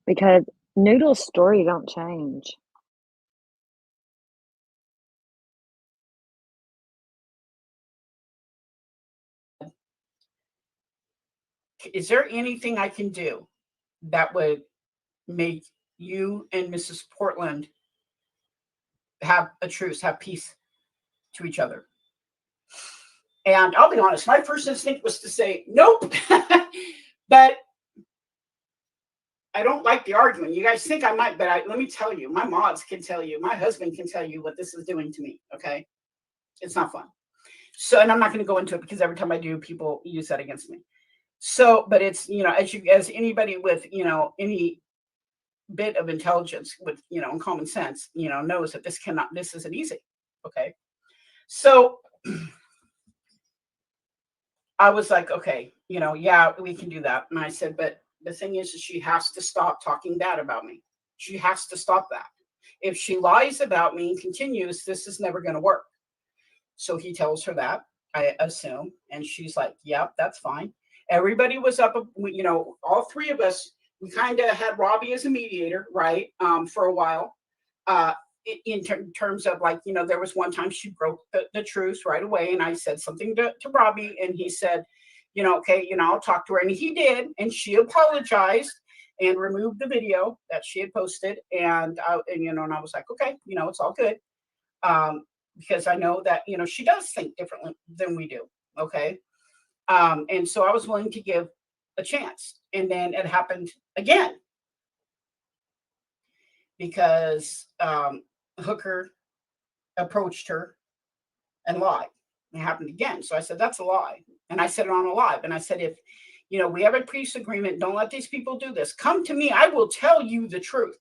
because Noodle's story don't change. Is there anything I can do that would make you and Mrs. Portland have a truce, have peace to each other? And I'll be honest, my first instinct was to say nope. But I don't like the argument. You guys think I might, but let me tell you, my mods can tell you, my husband can tell you what this is doing to me. Okay. It's not fun. So, and I'm not going to go into it because every time I do, people use that against me. So, but it's, as anybody with, any bit of intelligence with, and common sense, knows that this isn't easy. Okay. So I was like, okay, yeah, we can do that. And I said, but the thing is she has to stop talking bad about me. She has to stop that. If she lies about me and continues, this is never going to work. So he tells her that, I assume. And she's like, yep, that's fine. Everybody was up, all three of us, we kind of had Robbie as a mediator, right? For a while. In terms of there was one time she broke the truce right away. And I said something to Robbie and he said, okay, I'll talk to her. And he did. And she apologized and removed the video that she had posted. And I was like, okay, it's all good. Because I know that, she does think differently than we do. Okay. And so I was willing to give a chance. And then it happened again. Because Hooker approached her and lied. It happened again. So I said, that's a lie. And I said it on a live. And I said, if, we have a peace agreement, don't let these people do this. Come to me. I will tell you the truth.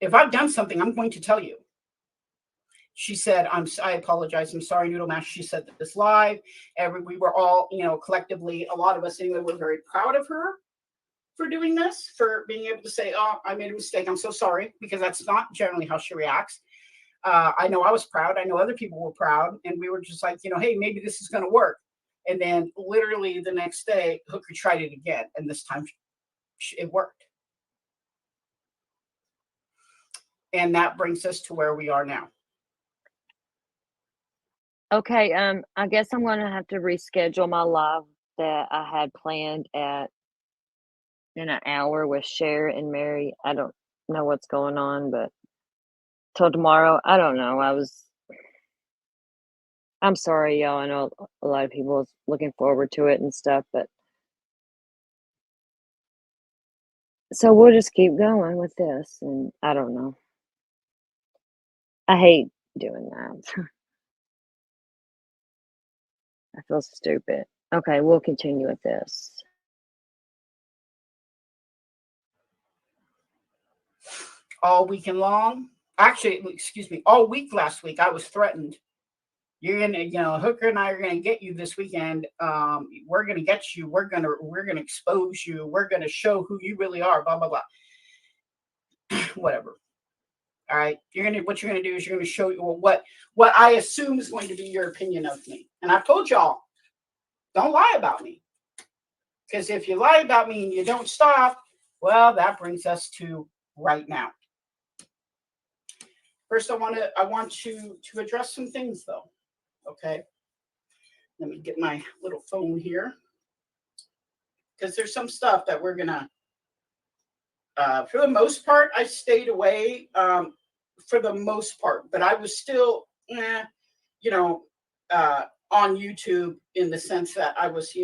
If I've done something, I'm going to tell you. She said, I apologize. I'm sorry, Noodle Mash. She said this live. We were all, collectively, a lot of us anyway, were very proud of her for doing this, for being able to say, oh, I made a mistake. I'm so sorry, because that's not generally how she reacts. I know I was proud. I know other people were proud. And we were just like, hey, maybe this is going to work. And then literally the next day, Hooker tried it again. And this time it worked. And that brings us to where we are now. Okay, I guess I'm going to have to reschedule my live that I had planned in an hour with Cher and Mary. I don't know what's going on, but till tomorrow, I don't know. I'm sorry, y'all. I know a lot of people is looking forward to it and stuff, but so we'll just keep going with this, and I don't know. I hate doing that. I feel stupid. Okay, we'll continue with this. All weekend long, actually, excuse me, all week last week, I was threatened. You're gonna, Hooker and I are gonna get you this weekend. We're gonna get you. We're gonna expose you. We're gonna show who you really are. Blah blah blah. Whatever. All right. What you're gonna do is you're gonna show you what I assume is going to be your opinion of me. And I've told y'all, don't lie about me. Because if you lie about me and you don't stop, well, that brings us to right now. First, I want to address some things though. Okay. Let me get my little phone here. Because there's some stuff that we're gonna for the most part, I stayed away for the most part, but I was still on YouTube in the sense that I was,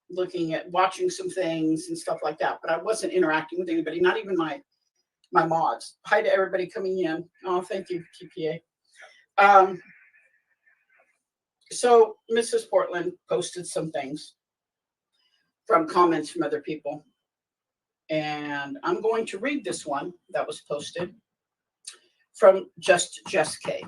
looking at watching some things and stuff like that. But I wasn't interacting with anybody, not even my mods. Hi to everybody coming in. Oh, thank you, TPA. So Mrs. Portland posted some things from comments from other people. And I'm going to read this one that was posted from Just Jess K.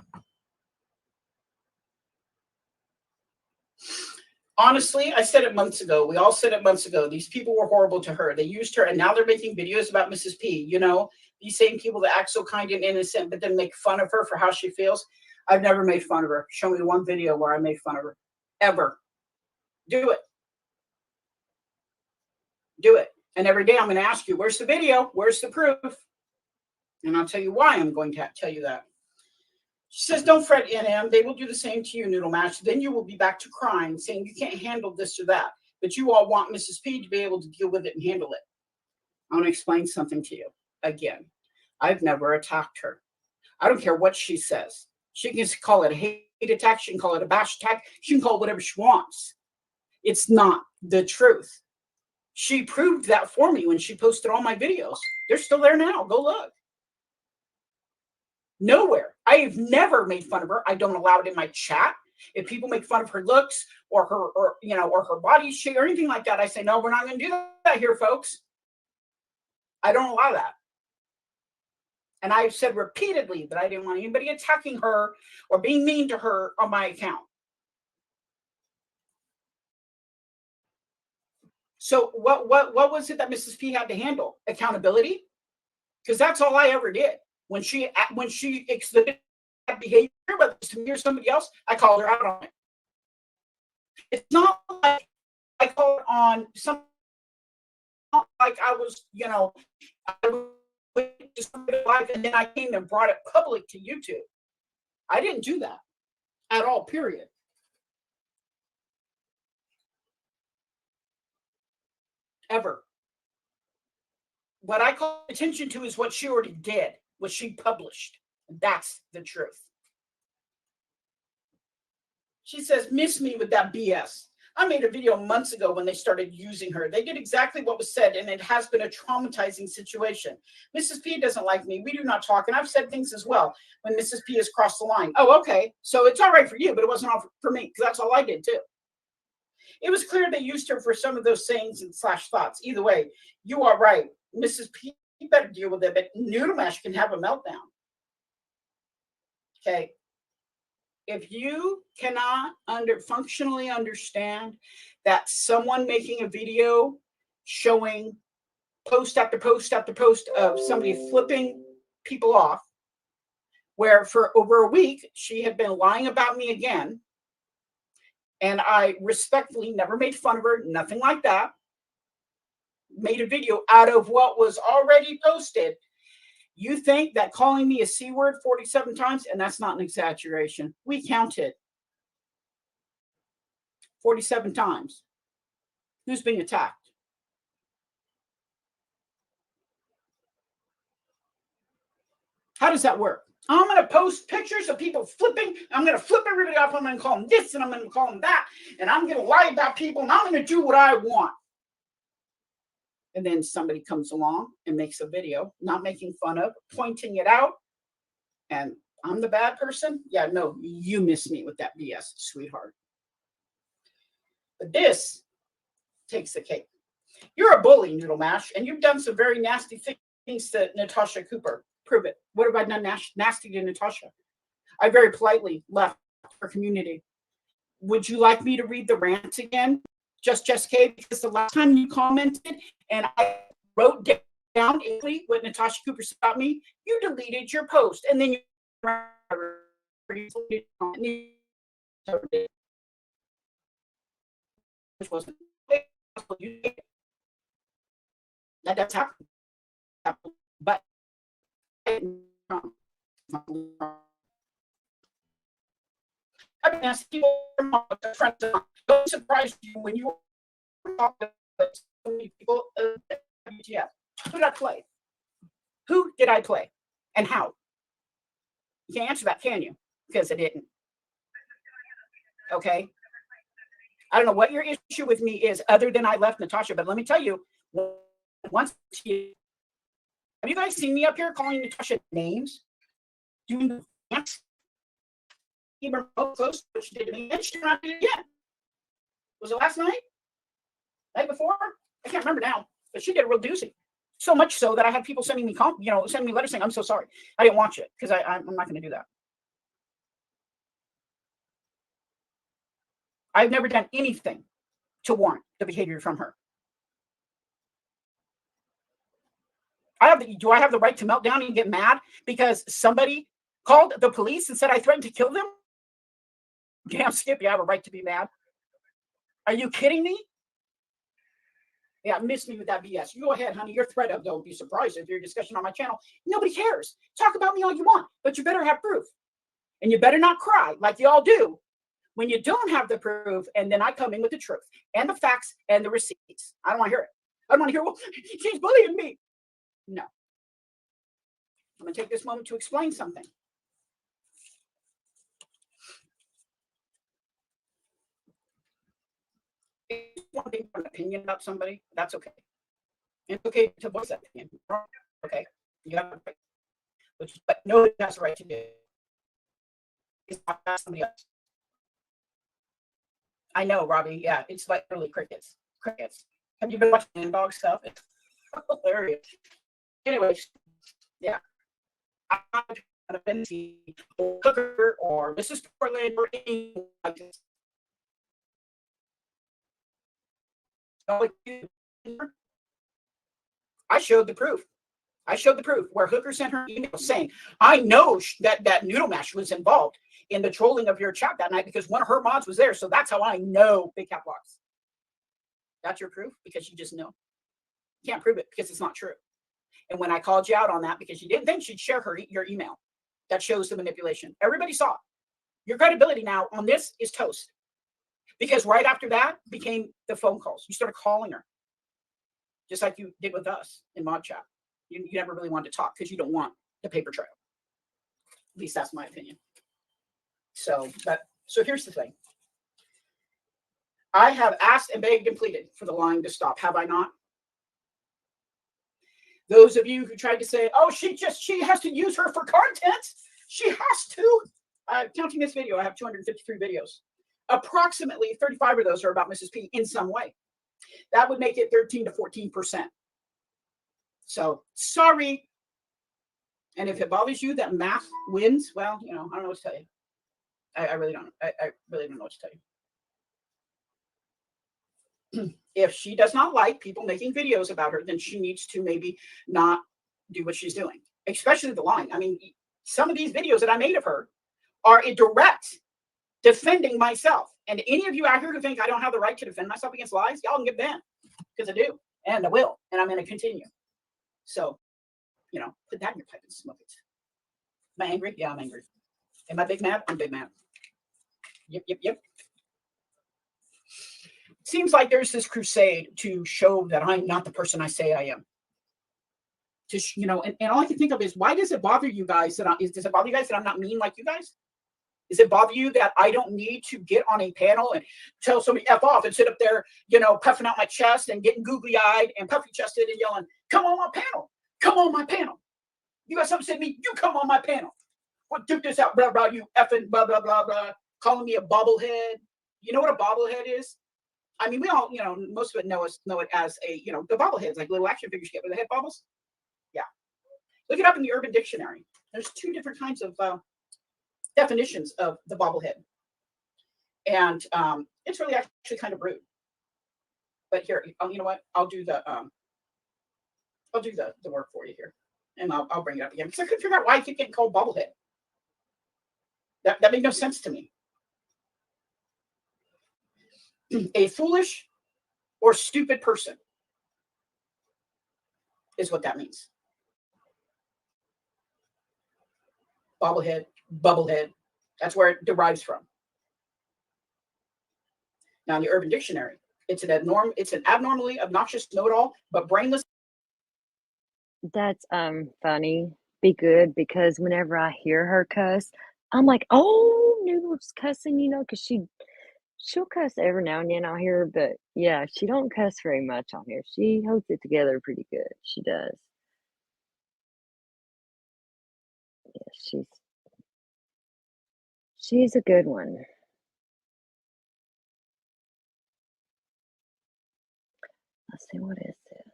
Honestly, I said it months ago. We all said it months ago. These people were horrible to her. They used her, and now they're making videos about Mrs. P. You know, these same people that act so kind and innocent, but then make fun of her for how she feels. I've never made fun of her. Show me one video where I made fun of her. Ever. Do it. Do it. And every day I'm going to ask you, where's the video? Where's the proof? And I'll tell you why I'm going to tell you that. She says, don't fret, NM. They will do the same to you, Noodle Mash. Then you will be back to crying, saying you can't handle this or that. But you all want Mrs. P to be able to deal with it and handle it. I want to explain something to you. Again, I've never attacked her. I don't care what she says. She can call it a hate attack. She can call it a bash attack. She can call it whatever she wants. It's not the truth. She proved that for me when she posted all my videos. They're still there now. Go look. Nowhere. I have never made fun of her. I don't allow it in my chat. If people make fun of her looks or her body shape or anything like that, I say, no, we're not going to do that here, folks. I don't allow that. And I've said repeatedly that I didn't want anybody attacking her or being mean to her on my account. So what was it that Mrs. P had to handle? Accountability? Because that's all I ever did. When she exhibited that behavior, whether it's to me or somebody else, I called her out on it. It's not like I called on something like I was, I went to somebody's life and then I came and brought it public to YouTube. I didn't do that at all, period. Ever. What I call attention to is what she already did, what she published. That's the truth. She says, miss me with that BS. I made a video months ago when they started using her. They did exactly what was said, and it has been a traumatizing situation. Mrs. P doesn't like me. We do not talk, and I've said things as well when Mrs. P has crossed the line. Oh, okay. So it's all right for you, but it wasn't all for me, because that's all I did, too. It was clear they used her for some of those sayings and thoughts. Either way, you are right. Mrs. P better deal with it, but Noodle Mash can have a meltdown. Okay. If you cannot functionally understand that someone making a video showing post after post after post of somebody flipping people off, where for over a week she had been lying about me again, and I respectfully never made fun of her, nothing like that, made a video out of what was already posted. You think that calling me a C word 47 times, and that's not an exaggeration. We counted 47 times. Who's being attacked? How does that work? I'm going to post pictures of people flipping. I'm going to flip everybody off. I'm going to call them this, and I'm going to call them that. And I'm going to lie about people, and I'm going to do what I want. And then somebody comes along and makes a video, not making fun of, pointing it out. And I'm the bad person? Yeah, no, you miss me with that BS, sweetheart. But this takes the cake. You're a bully, Noodle Mash, and you've done some very nasty things to Natasha Cooper. Prove it. What have I done nasty to Natasha? I very politely left her community. Would you like me to read the rant again? Just K, because the last time you commented and I wrote down what Natasha Cooper said about me, you deleted your post, and then you wasn't that's happened. But I've been asking friends, don't surprise you when you talk to so many people. WTF. Who did I play? Who did I play? And how? You can't answer that, can you? Because I didn't. Okay. I don't know what your issue with me is other than I left Natasha, but let me tell you, once she, have you guys seen me up here calling Natasha names? Doing the dance? Even close, but she did to me, and she not did it again. Was it last night? Night before? I can't remember now, but she did a real doozy. So much so that I had people sending me, sending me letters saying, "I'm so sorry, I didn't watch it," because I'm not going to do that. I've never done anything to warrant the behavior from her. Do I have the right to melt down and get mad because somebody called the police and said I threatened to kill them? Damn, Skip, you have a right to be mad. Are you kidding me? Yeah, miss me with that BS. You go ahead, honey. Your threat of, don't be surprised if your discussion on my channel. Nobody cares. Talk about me all you want, but you better have proof. And you better not cry like you all do when you don't have the proof, and then I come in with the truth and the facts and the receipts. I don't want to hear it. I don't want to hear, well, she's bullying me. No. I'm going to take this moment to explain something. If you want to have an opinion about somebody, that's okay. It's okay to voice that opinion. Okay. You have a right. But nobody has the right to do it. It's not somebody else. I know, Robbie. Yeah, it's like literally crickets. Crickets. Have you been watching dog stuff? It's hilarious. Anyways, yeah. I'm not going to Hooker or Mrs. Portland or anything like this. I showed the proof. I showed the proof where Hooker sent her email saying, I know that Noodle Mash was involved in the trolling of your chat that night because one of her mods was there. So that's how I know Big Cat Blocks. That's your proof because you just know. You can't prove it because it's not true. And when I called you out on that because you didn't think she'd share your email, that shows the manipulation. Everybody saw it. Your credibility now on this is toast. Because right after that became the phone calls. You started calling her. Just like you did with us in mod chat. You never really wanted to talk because you don't want the paper trail. At least that's my opinion. So here's the thing. I have asked and begged and pleaded for the lying to stop. Have I not? Those of you who tried to say, oh, she has to use her for content. She has to. Counting this video, I have 253 videos. Approximately 35 of those are about Mrs. P in some way. That would make it 13 to 14%. So sorry. And if it bothers you that math wins, well, I don't know what to tell you. I really don't. I really don't know what to tell you. If she does not like people making videos about her, then she needs to maybe not do what she's doing, especially the lying. I mean, some of these videos that I made of her are a direct defending myself. And any of you out here who think I don't have the right to defend myself against lies, y'all can get banned because I do. And I will. And I'm going to continue. So, put that in your pipe and smoke it. Am I angry? Yeah, I'm angry. Am I big mad? I'm big mad. Yep. Seems like there's this crusade to show that I'm not the person I say I am. And all I can think of is, why does it bother you guys does it bother you guys that I'm not mean like you guys? Does it bother you that I don't need to get on a panel and tell somebody F off and sit up there, puffing out my chest and getting googly-eyed and puffy-chested and yelling, come on my panel. Come on my panel. You got something to say to me? You come on my panel. Well, duke this out, blah, blah, you effing blah, blah, blah, blah, calling me a bobblehead. You know what a bobblehead is? I mean, we all, most of it know it as the bobbleheads, like little action figures you get with the head bobbles. Yeah. Look it up in the Urban Dictionary. There's two different kinds of definitions of the bobblehead. And it's really actually kind of rude. But here, you know what? I'll do the work for you here. And I'll bring it up again. Because I couldn't figure out why I keep getting called bobblehead. That made no sense to me. A foolish or stupid person is what that means. Bobblehead, bubblehead. That's where it derives from. Now, in the Urban Dictionary, it's an abnormally obnoxious know-it-all, but brainless. That's funny. Be good, because whenever I hear her cuss, I'm like, oh, Noodle's cussing, because she She'll cuss every now and then out here, but yeah, she don't cuss very much on here. She holds it together pretty good. She does. Yeah, she's a good one. Let's see, what is this?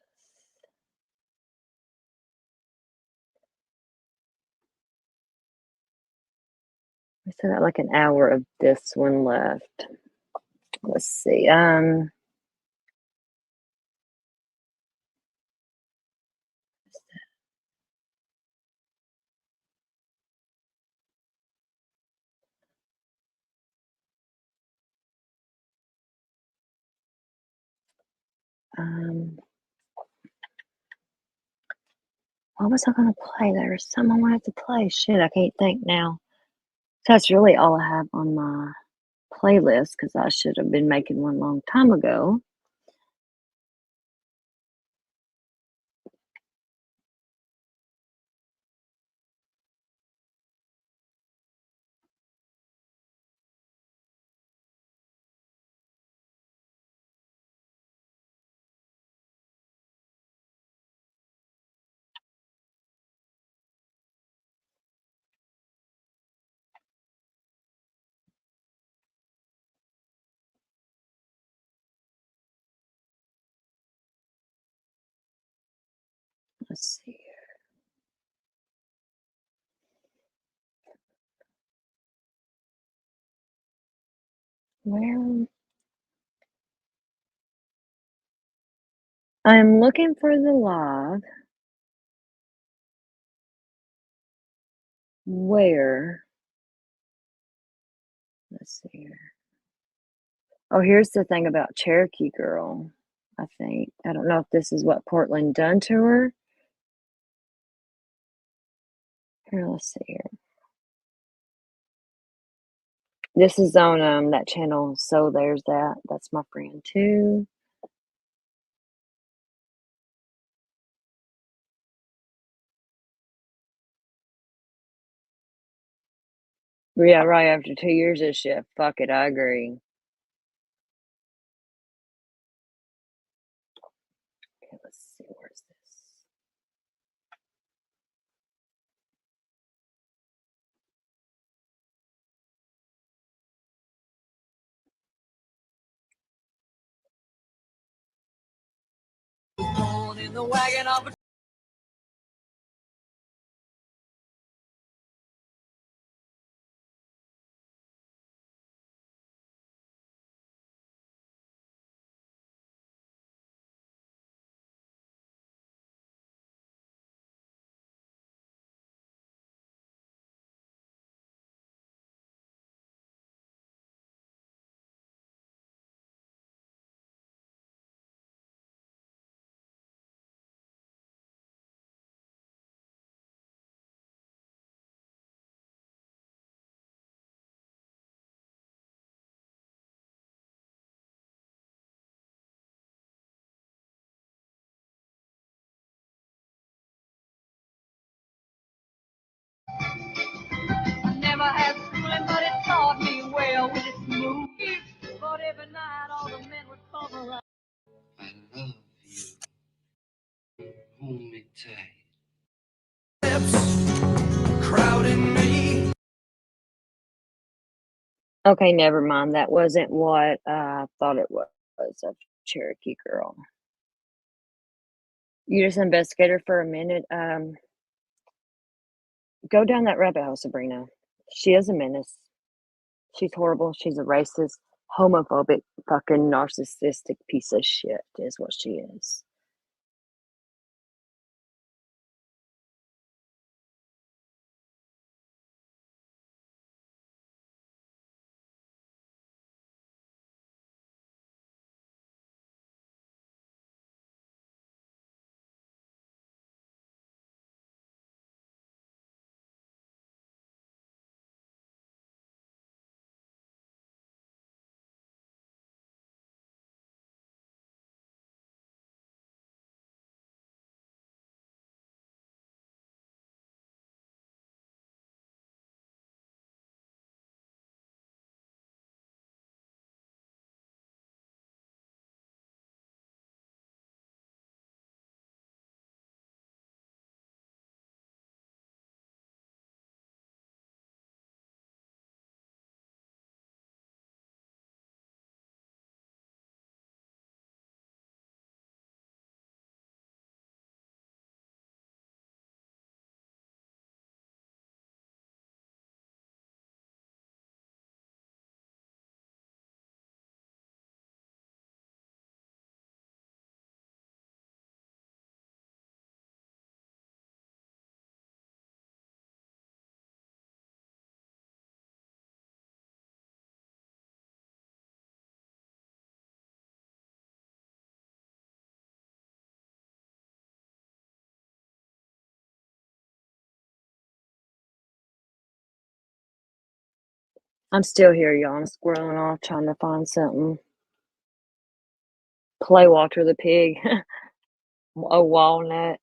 We still got like an hour of this one left. Let's see. What was I gonna play? There was something I wanted to play. Shit, I can't think now. So that's really all I have on my playlist because I should have been making one long time ago. Let's see. Where I'm looking for the live. Where? Let's see here. Oh, here's the thing about Cherokee Girl, I think. I don't know if this is what Portland done to her. Here, let's see here. This is on that channel, so there's that. That's my friend too. Yeah, right after 2 years of shit. Fuck it, I agree. Okay, let's see, where's this? In the wagon of a never had schooling, but it taught me well with its moves. But every night all the men would come around. I love you. Hold me tight. Crowding me. Okay, never mind. That wasn't what I thought it was. A Cherokee Girl. You just investigate her for a minute. Go down that rabbit hole, Sabrina. She is a menace. She's horrible. She's a racist, homophobic, fucking narcissistic piece of shit, is what she is. I'm still here, y'all. I'm squirreling off trying to find something. Play Walter the pig. A walnut.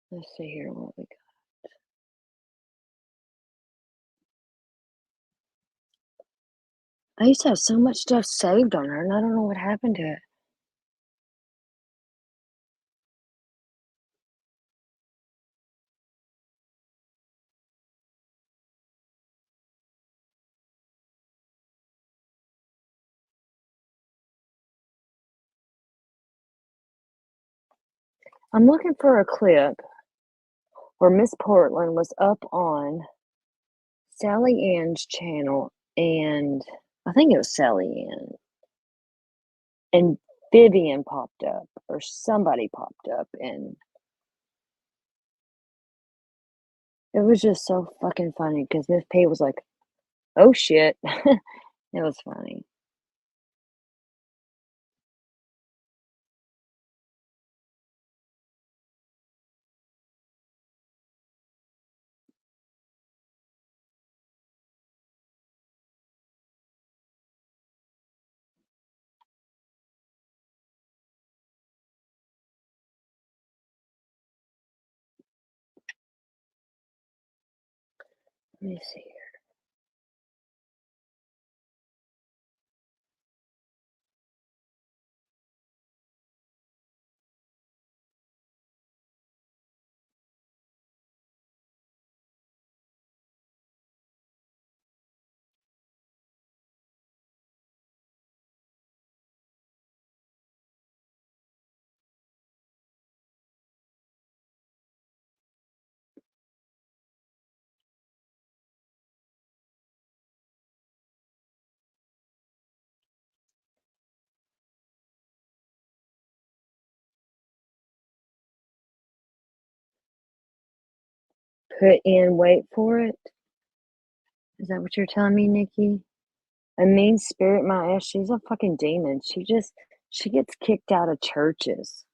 Let's see here what we got. I used to have so much stuff saved on her, and I don't know what happened to it. I'm looking for a clip where Miss Portland was up on Sally Ann's channel, and I think it was Sally Ann, and Vivian popped up, or somebody popped up, and it was just so fucking funny because Miss P was like, oh shit. It was funny. Let me see here. Put in, wait for it. Is that what you're telling me, Nikki? A mean spirit, my ass. She's a fucking demon. She gets kicked out of churches.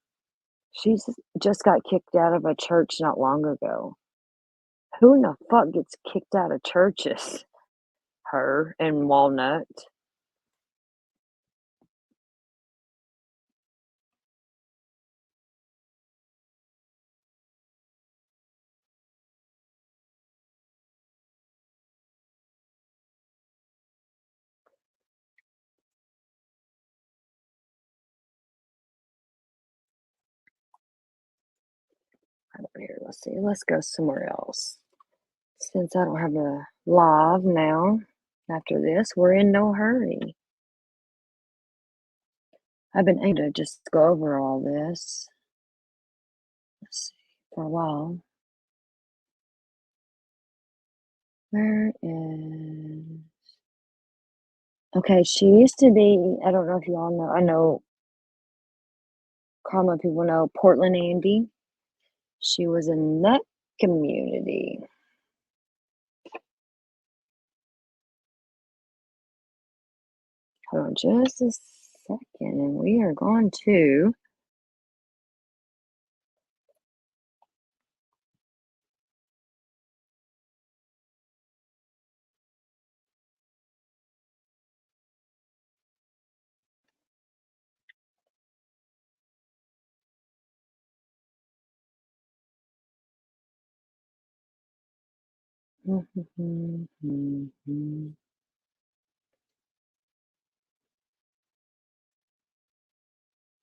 She's just got kicked out of a church not long ago. Who in the fuck gets kicked out of churches? Her and Walnut. Here, let's see. Let's go somewhere else. Since I don't have a live now, after this, we're in no hurry. I've been able to just go over all this. Let's see, for a while. Where is. Okay, she used to be, I don't know if you all know, I know Karma people know Portland Andy. She was in that community. Hold on just a second, and we are going to.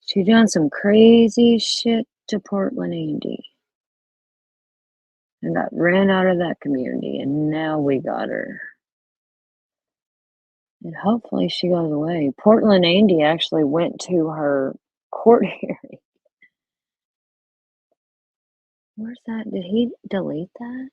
She done some crazy shit to Portland Andy and got ran out of that community, and now we got her. And hopefully she goes away. Portland Andy actually went to her court hearing. Where's that? Did he delete that?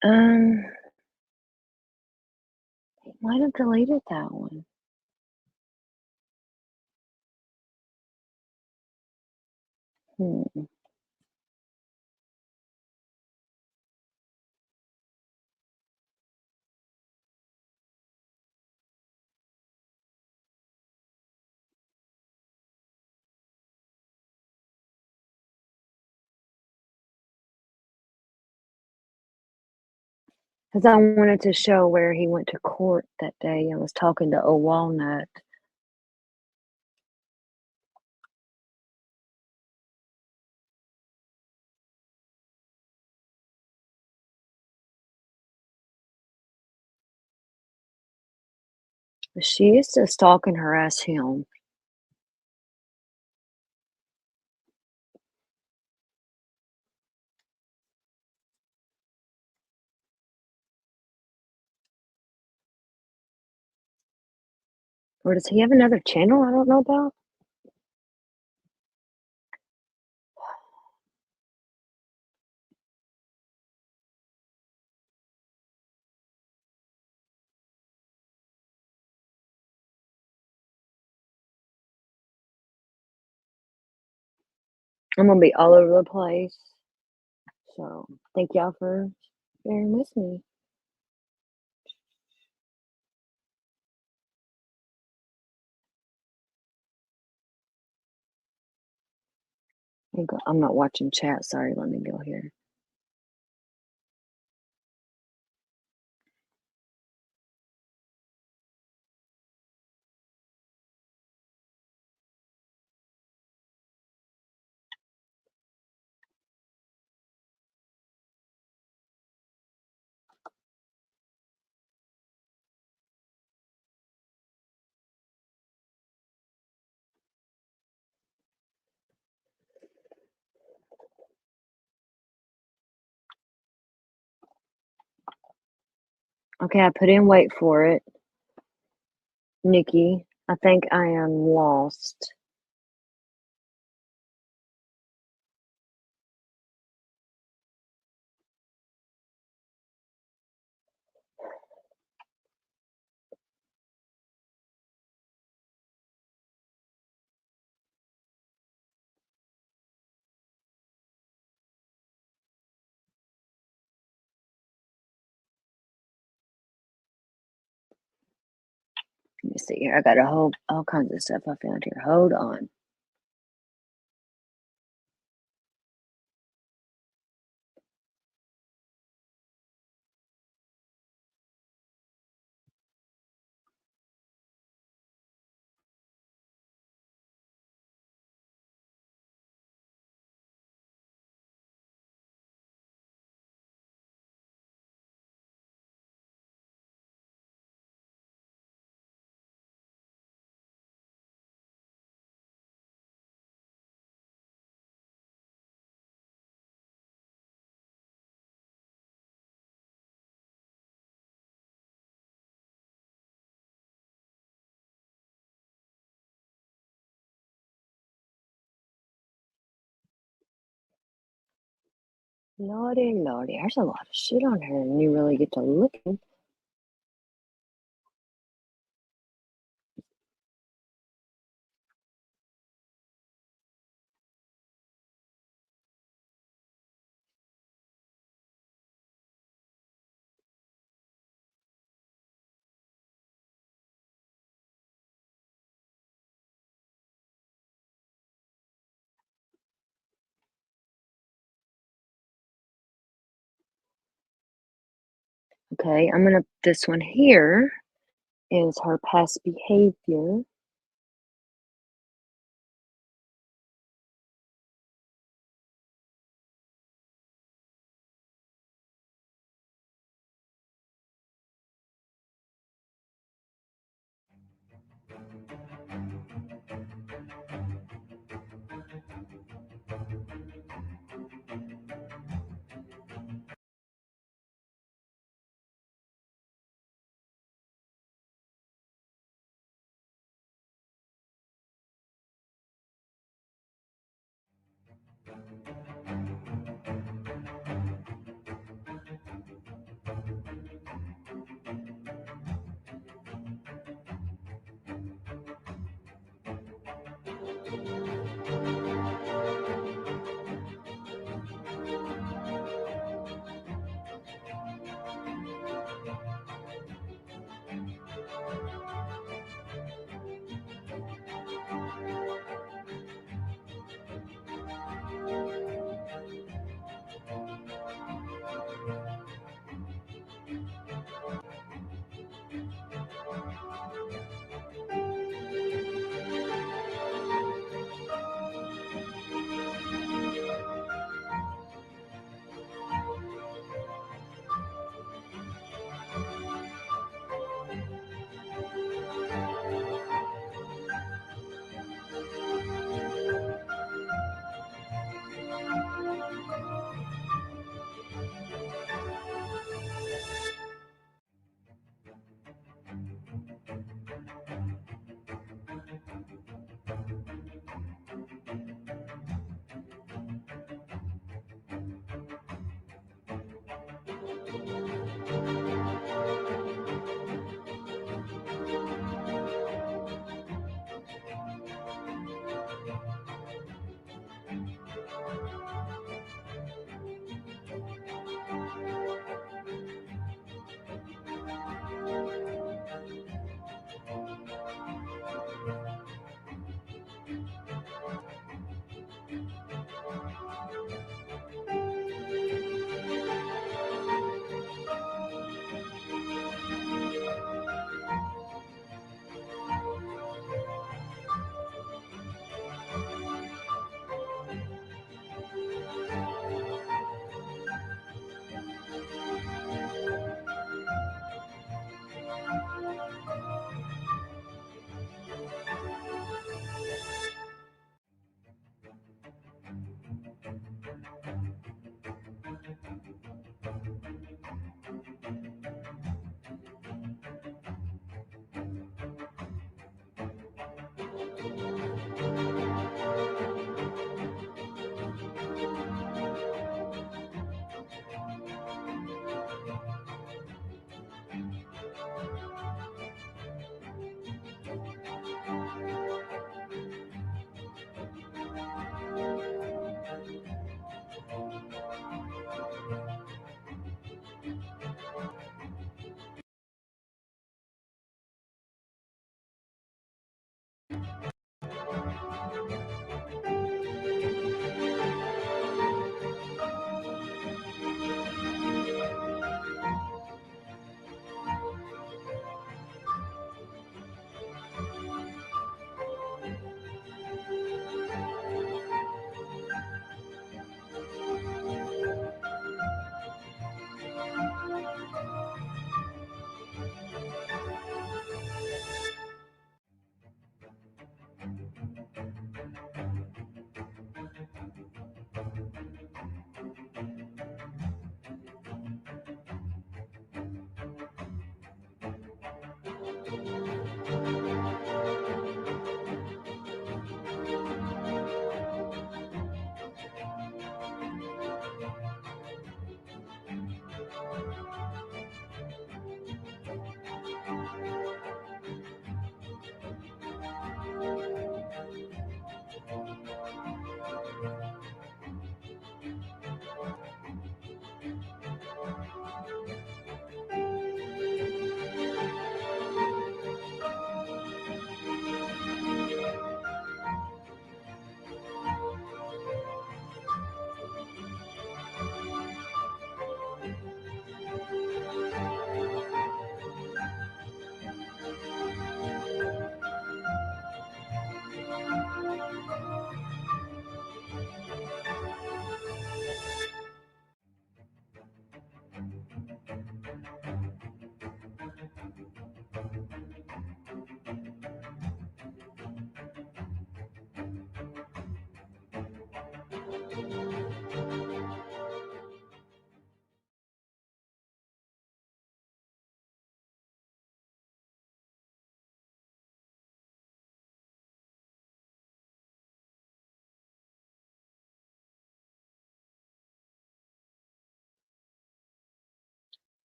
He might have deleted that one. Because I wanted to show where he went to court that day and was talking to old Walnut. She used to stalk and harass him. Or does he have another channel I don't know about? I'm gonna be all over the place. So thank y'all for bearing with me. I'm not watching chat. Sorry, let me go here. Okay, I put in wait for it. Nikki, I think I am lost. Let me see here. I got all kinds of stuff I found here. Hold on. Lordy, lordy, there's a lot of shit on here, and you really get to looking. Okay, this one here is her past behavior.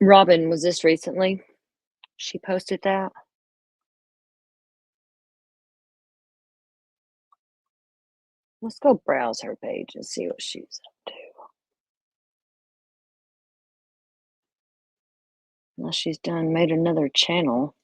Robin, was this recently? She posted that? Let's go browse her page and see what she's up to. Unless she's made another channel.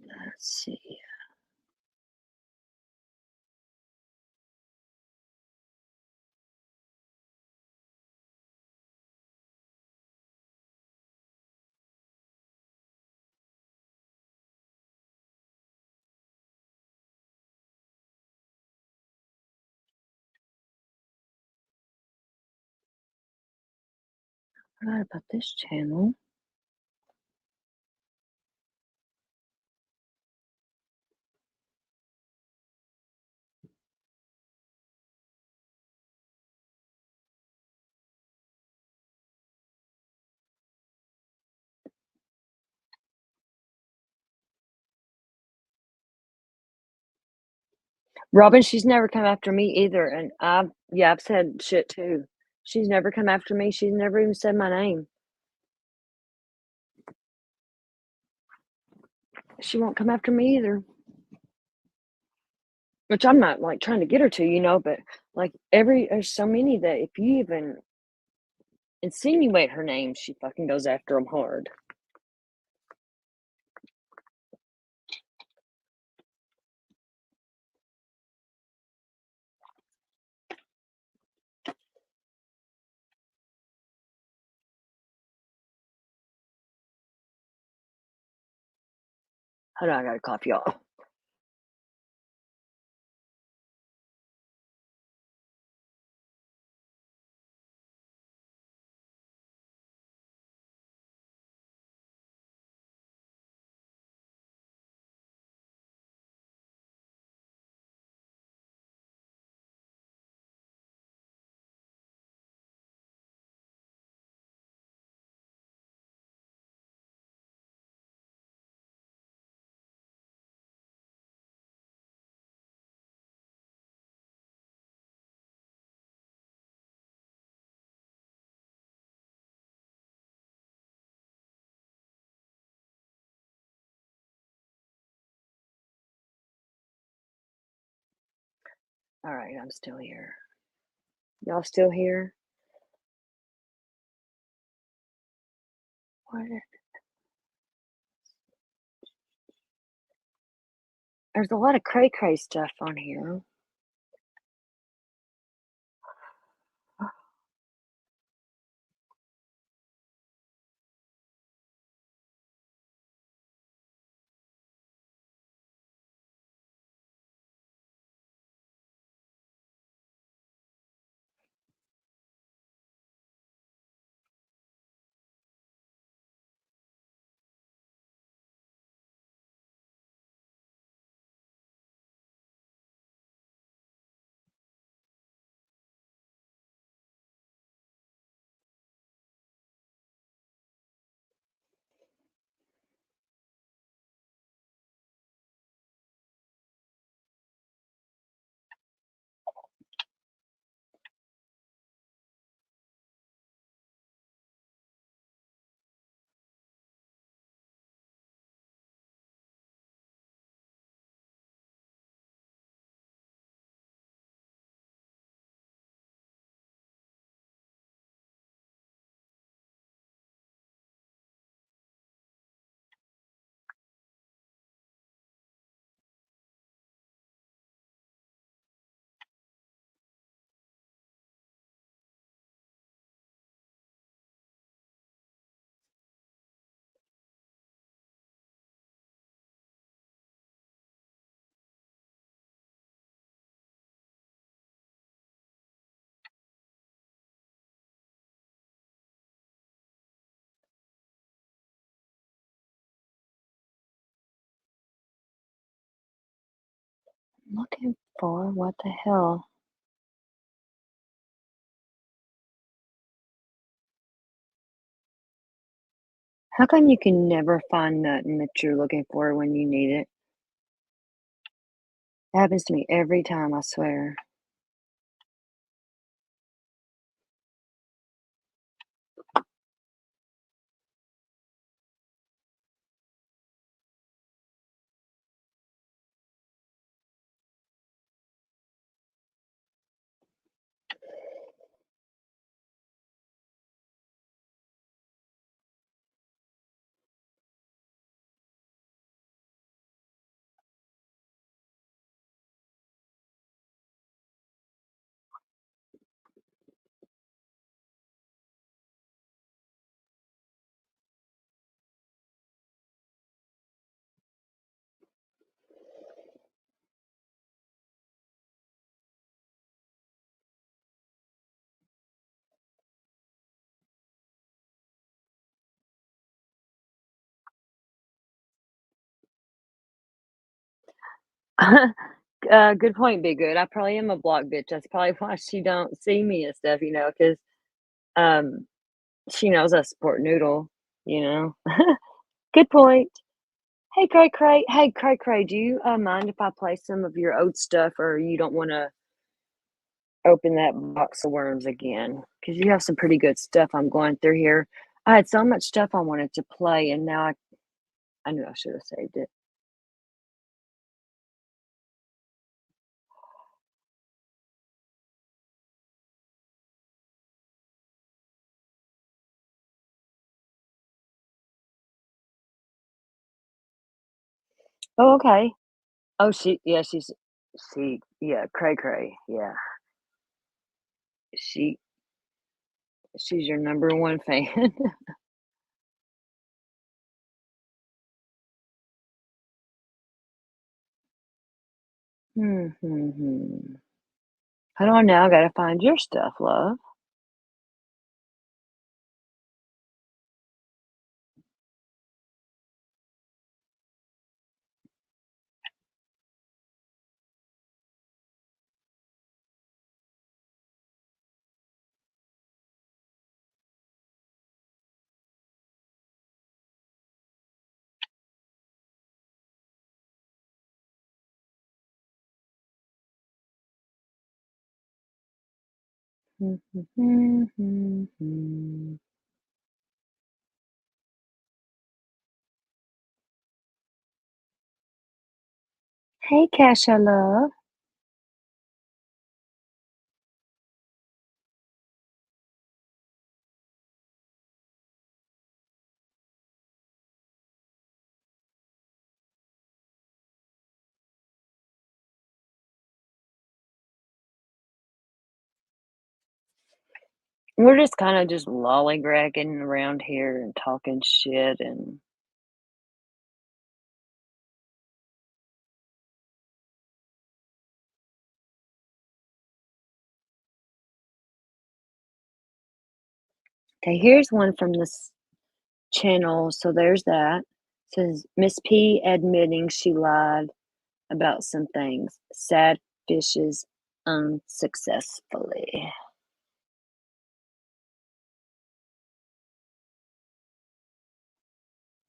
Let's see. Forgot about this channel. Robin, she's never come after me either, and I've said shit too. She's never come after me. She's never even said my name. She won't come after me either. Which I'm not like trying to get her to, but like there's so many that if you even insinuate her name, she fucking goes after them hard. Hold on, I gotta cough, y'all. All right, I'm still here. Y'all still here? What? There's a lot of cray stuff on here. I'm looking for what the hell? How come you can never find nothing that you're looking for when you need it? It happens to me every time, I swear. Good point, Be Good. I probably am a block bitch. That's probably why she don't see me and stuff, because um, she knows I support Noodle, you know? Good point. Hey, Cray Cray. Hey, Cray Cray, do you mind if I play some of your old stuff, or you don't want to open that box of worms again? Because you have some pretty good stuff I'm going through here. I had so much stuff I wanted to play, and now I knew I should have saved it. Oh, okay. Oh, yeah, Cray Cray, yeah. She she's your number one fan. Hmm. Hold on now, I gotta find your stuff, love. Hey, Kasha, love. We're just kind of just lollygagging around here and talking shit and okay, here's one from this channel. So there's that. It says Miss P admitting she lied about some things. Sad fishes unsuccessfully.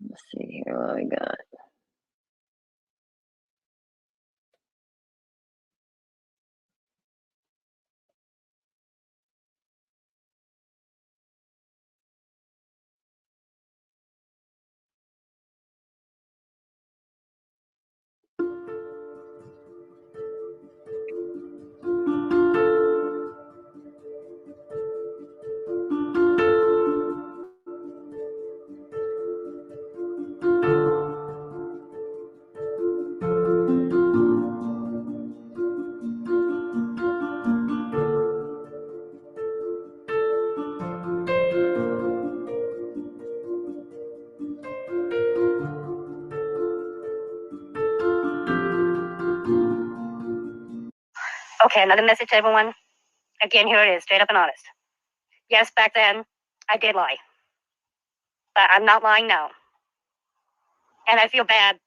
Let's see here what we got. Okay, another message to everyone. Again, here it is, straight up and honest. Yes, back then, I did lie. But I'm not lying now. And I feel bad,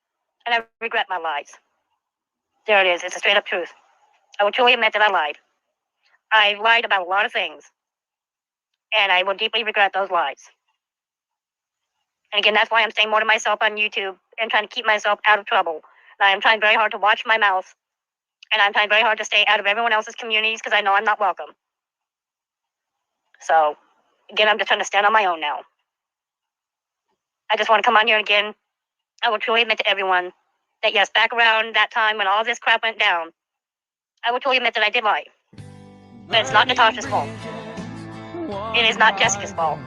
and I regret my lies. There it is, it's a straight up truth. I will truly admit that I lied. I lied about a lot of things, and I will deeply regret those lies. And again, that's why I'm staying more to myself on YouTube and trying to keep myself out of trouble. And I am trying very hard to watch my mouth, and I'm trying very hard to stay out of everyone else's communities because I know I'm not welcome. So, again, I'm just trying to stand on my own now. I just want to come on here again. I will truly admit to everyone that yes, back around that time when all this crap went down, I will truly admit that I did lie. But it's not Natasha's fault. It is not Jessica's fault.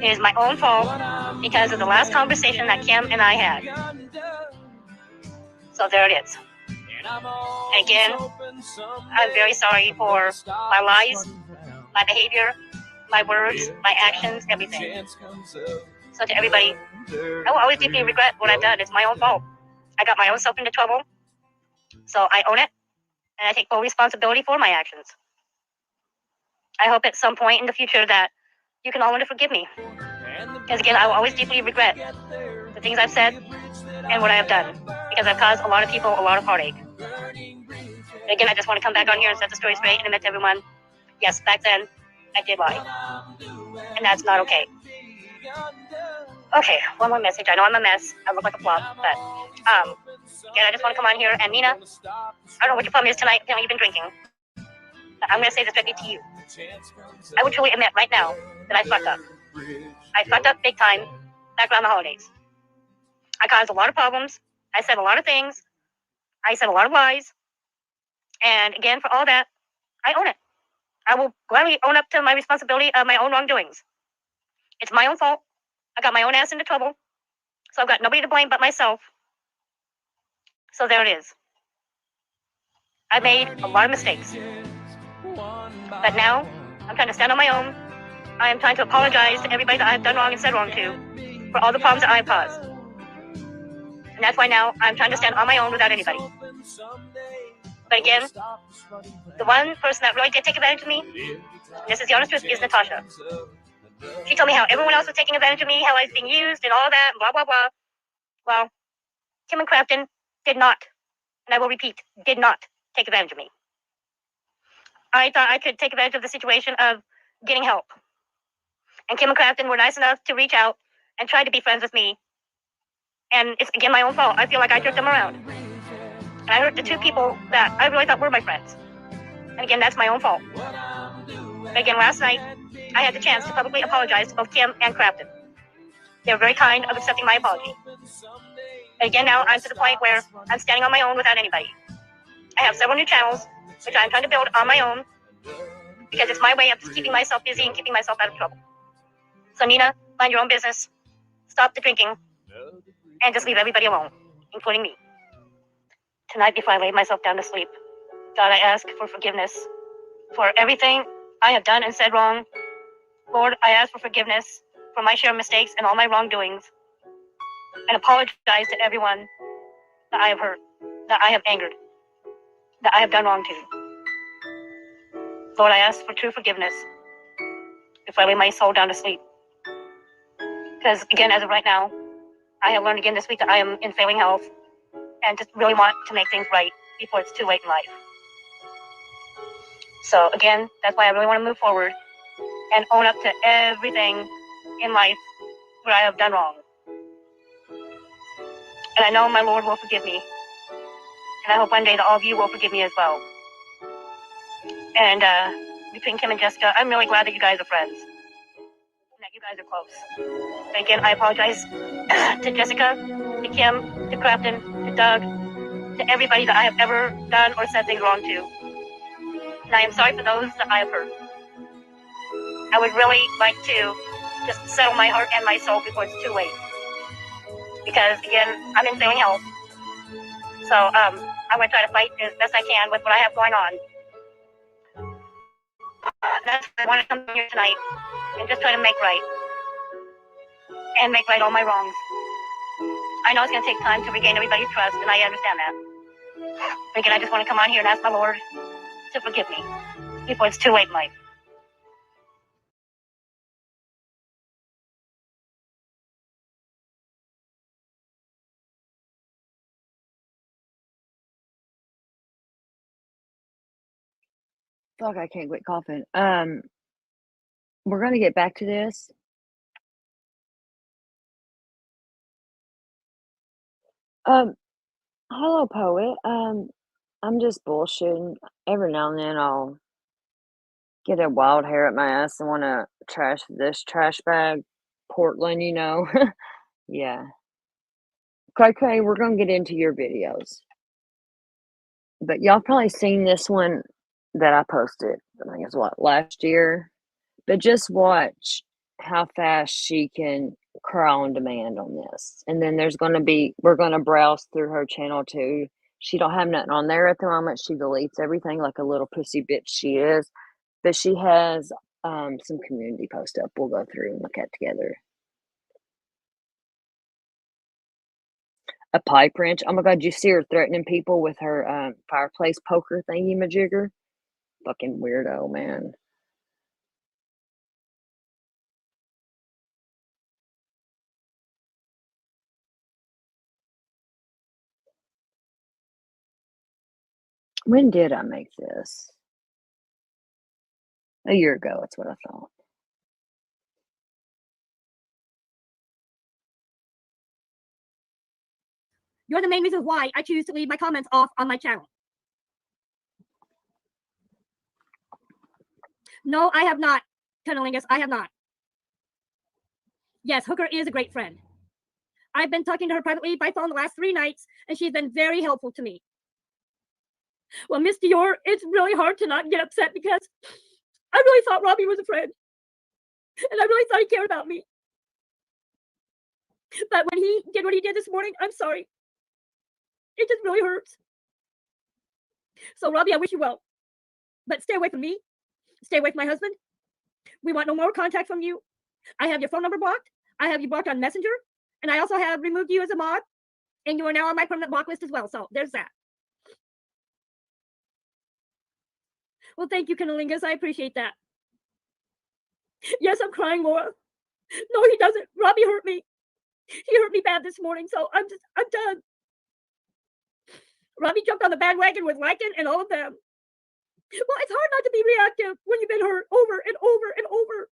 It is my own fault because of the last conversation that Kim and I had. So there it is. And again, I'm very sorry for my lies, my behavior, my words, my actions, everything. So to everybody, I will always deeply regret what I've done. It's my own fault. I got my own self into trouble. So I own it, and I take full responsibility for my actions. I hope at some point in the future that you can all learn to forgive me. Because again, I will always deeply regret the things I've said and what I have done. Because because I've caused a lot of people a lot of heartache. Again, I just want to come back on here and set the story straight and admit to everyone, yes, back then, I did lie. And that's not okay. Okay, one more message. I know I'm a mess. I look like a flop, but, again, I just want to come on here. And Nina, I don't know what your problem is tonight. You know, you've been drinking. But I'm going to say this directly to you. I would truly admit right now that I fucked up. I fucked up big time back around the holidays. I caused a lot of problems. I said a lot of things. I said a lot of lies. And again, for all that, I own it. I will gladly own up to my responsibility of my own wrongdoings. It's my own fault. I got my own ass into trouble. So I've got nobody to blame but myself. So there it is. I made a lot of mistakes. But now, I'm trying to stand on my own. I am trying to apologize to everybody that I've done wrong and said wrong to for all the problems that I've caused. And that's why now I'm trying to stand on my own without anybody. But again, the one person that really did take advantage of me, this is the honest truth, is Natasha. She told me how everyone else was taking advantage of me, how I was being used and all that, blah, blah, blah. Well, Kim and Crafton did not, and I will repeat, did not take advantage of me. I thought I could take advantage of the situation of getting help. And Kim and Crafton were nice enough to reach out and try to be friends with me. And it's, again, my own fault. I feel like I jerked them around. And I hurt the two people that I really thought were my friends. And again, that's my own fault. But again, last night, I had the chance to publicly apologize to both Kim and Crafton. They were very kind of accepting my apology. And again, now I'm to the point where I'm standing on my own without anybody. I have several new channels, which I'm trying to build on my own, because it's my way of just keeping myself busy and keeping myself out of trouble. So Nina, mind your own business, stop the drinking, and just leave everybody alone, including me. Tonight, before I lay myself down to sleep, God, I ask for forgiveness for everything I have done and said wrong. Lord, I ask for forgiveness for my share of mistakes and all my wrongdoings, and apologize to everyone that I have hurt, that I have angered, that I have done wrong to. Lord, I ask for true forgiveness before I lay my soul down to sleep. Because, again, as of right now, I have learned again this week that I am in failing health and just really want to make things right before it's too late in life. So, again, that's why I really want to move forward and own up to everything in life where I have done wrong. And I know my Lord will forgive me. And I hope one day that all of you will forgive me as well. And between Kim and Jessica, I'm really glad that you guys are friends. And that you guys are close. And again, I apologize to Jessica, to Kim, to Crafton, to Doug, to everybody that I have ever done or said things wrong to. And I am sorry for those that I have hurt. I would really like to just settle my heart and my soul before it's too late. Because, again, I'm in failing health. So I'm going to try to fight as best I can with what I have going on. That's why I want to come here tonight and just try to make right. And make right all my wrongs. I know it's going to take time to regain everybody's trust, and I understand that. But again, I just want to come on here and ask my Lord to forgive me before it's too late in life. Fuck, I can't quit coughing. We're gonna get back to this. Hello, poet. I'm just bullshitting. Every now and then I'll get a wild hair at my ass and want to trash this trash bag, Portland. Yeah. Okay, we're gonna get into your videos, but y'all probably seen this one that I posted. I think it's last year. But just watch how fast she can cry on demand on this. And then we're gonna browse through her channel too. She don't have nothing on there at the moment. She deletes everything like a little pussy bitch she is. But she has some community post up we'll go through and look at together. A pipe wrench. Oh my god, you see her threatening people with her fireplace poker thingy majigger? Fucking weirdo, man. When did I make this? A year ago, that's what I thought. You're the main reason why I choose to leave my comments off on my channel. No, I have not, Cunnilingus. I have not. Yes, Hooker is a great friend. I've been talking to her privately by phone the last 3 nights, and she's been very helpful to me. Well, Miss Dior, it's really hard to not get upset because I really thought Robbie was a friend. And I really thought he cared about me. But when he did what he did this morning, I'm sorry. It just really hurts. So, Robbie, I wish you well. But stay away from me. Stay away from my husband. We want no more contact from you. I have your phone number blocked. I have you blocked on Messenger. And I also have removed you as a mod. And you are now on my permanent block list as well. So there's that. Well, thank you, Cunnilingus. I appreciate that. Yes, I'm crying, Laura. No, he doesn't. Robbie hurt me. He hurt me bad this morning, so I'm done. Robbie jumped on the bandwagon with Lycan and all of them. Well, it's hard not to be reactive when you've been hurt over and over and over.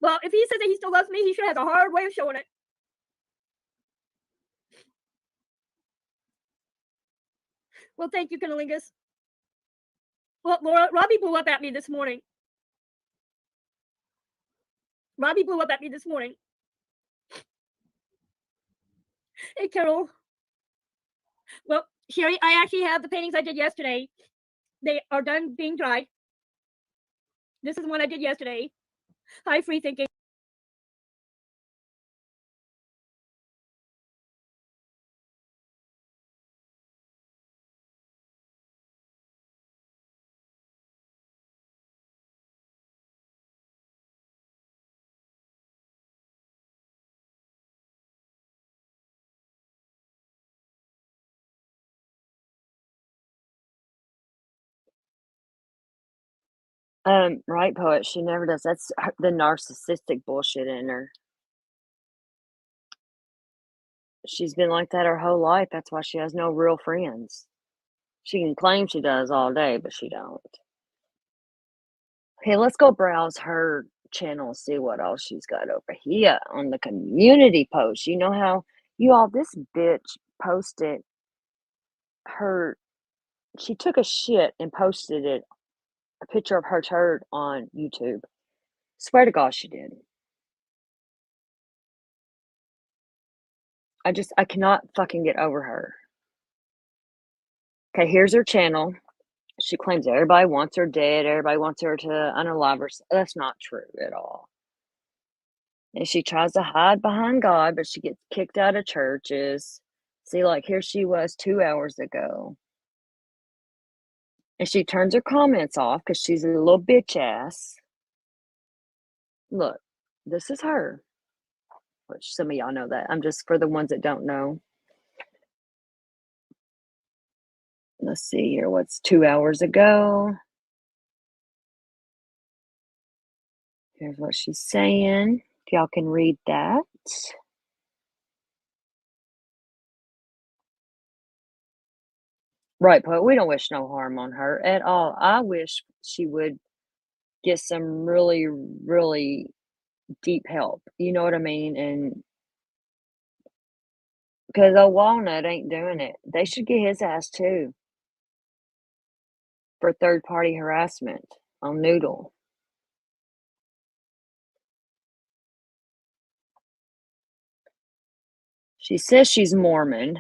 Well, if he says that he still loves me, he sure has a hard way of showing it. Well, thank you, Cunnilingus. Well, Laura, Robbie blew up at me this morning. Robbie blew up at me this morning. Hey, Carol. Well, Sherry, I actually have the paintings I did yesterday. They are done being dried. This is the one I did yesterday. Hi, Free Thinking. Right, Poet. She never does. That's the narcissistic bullshit in her. She's been like that her whole life. That's why she has no real friends. She can claim she does all day, but she don't. Okay, let's go browse her channel, see what else she's got over here on the community post. You know how this bitch posted she took a shit and posted a picture of her turd on YouTube. Swear to God she did. I cannot fucking get over her. Okay, here's her channel. She claims everybody wants her dead, everybody wants her to unalive her. That's not true at all. And she tries to hide behind God, but she gets kicked out of churches. See, like here she was 2 hours ago. And she turns her comments off because she's a little bitch ass. Look, this is her. Which some of y'all know that. I'm just for the ones that don't know. Let's see here. What's 2 hours ago? Here's what she's saying. If y'all can read that. Right, but we don't wish no harm on her at all. I wish she would get some really, really deep help. You know what I mean? And because old Walnut ain't doing it. They should get his ass too for third party harassment on Noodle. She says she's Mormon.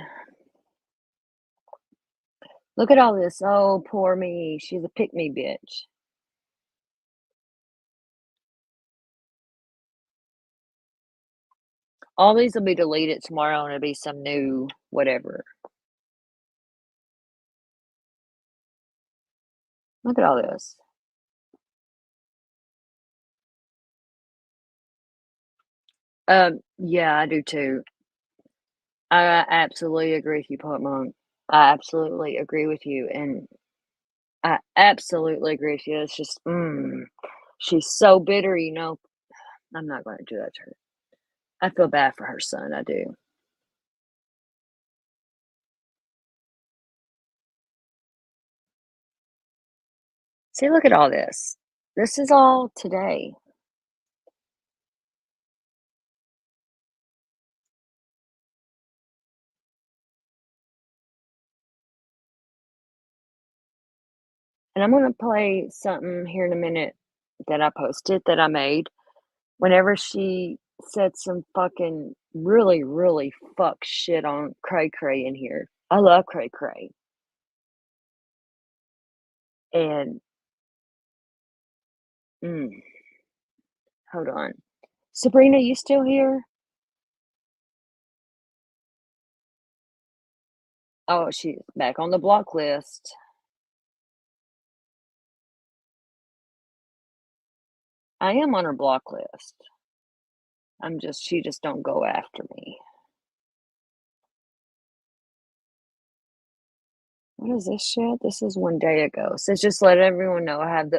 Look at all this. Oh, poor me. She's a pick-me bitch. All these will be deleted tomorrow and it'll be some new whatever. Look at all this. Yeah, I do too. I absolutely agree with you, Poet Monk. I absolutely agree with you. And I absolutely agree with you. It's just, she's so bitter, you know. I'm not going to do that to her. I feel bad for her son. I do. See, look at all this. This is all today. And I'm going to play something here in a minute that I posted that I made whenever she said some fucking really, really fuck shit on Cray Cray in here. I love Cray Cray. And, hold on. Sabrina, you still here? Oh, she's back on the block list. I am on her block list. She just don't go after me. What is this shit? This is 1 day ago. So just let everyone know I have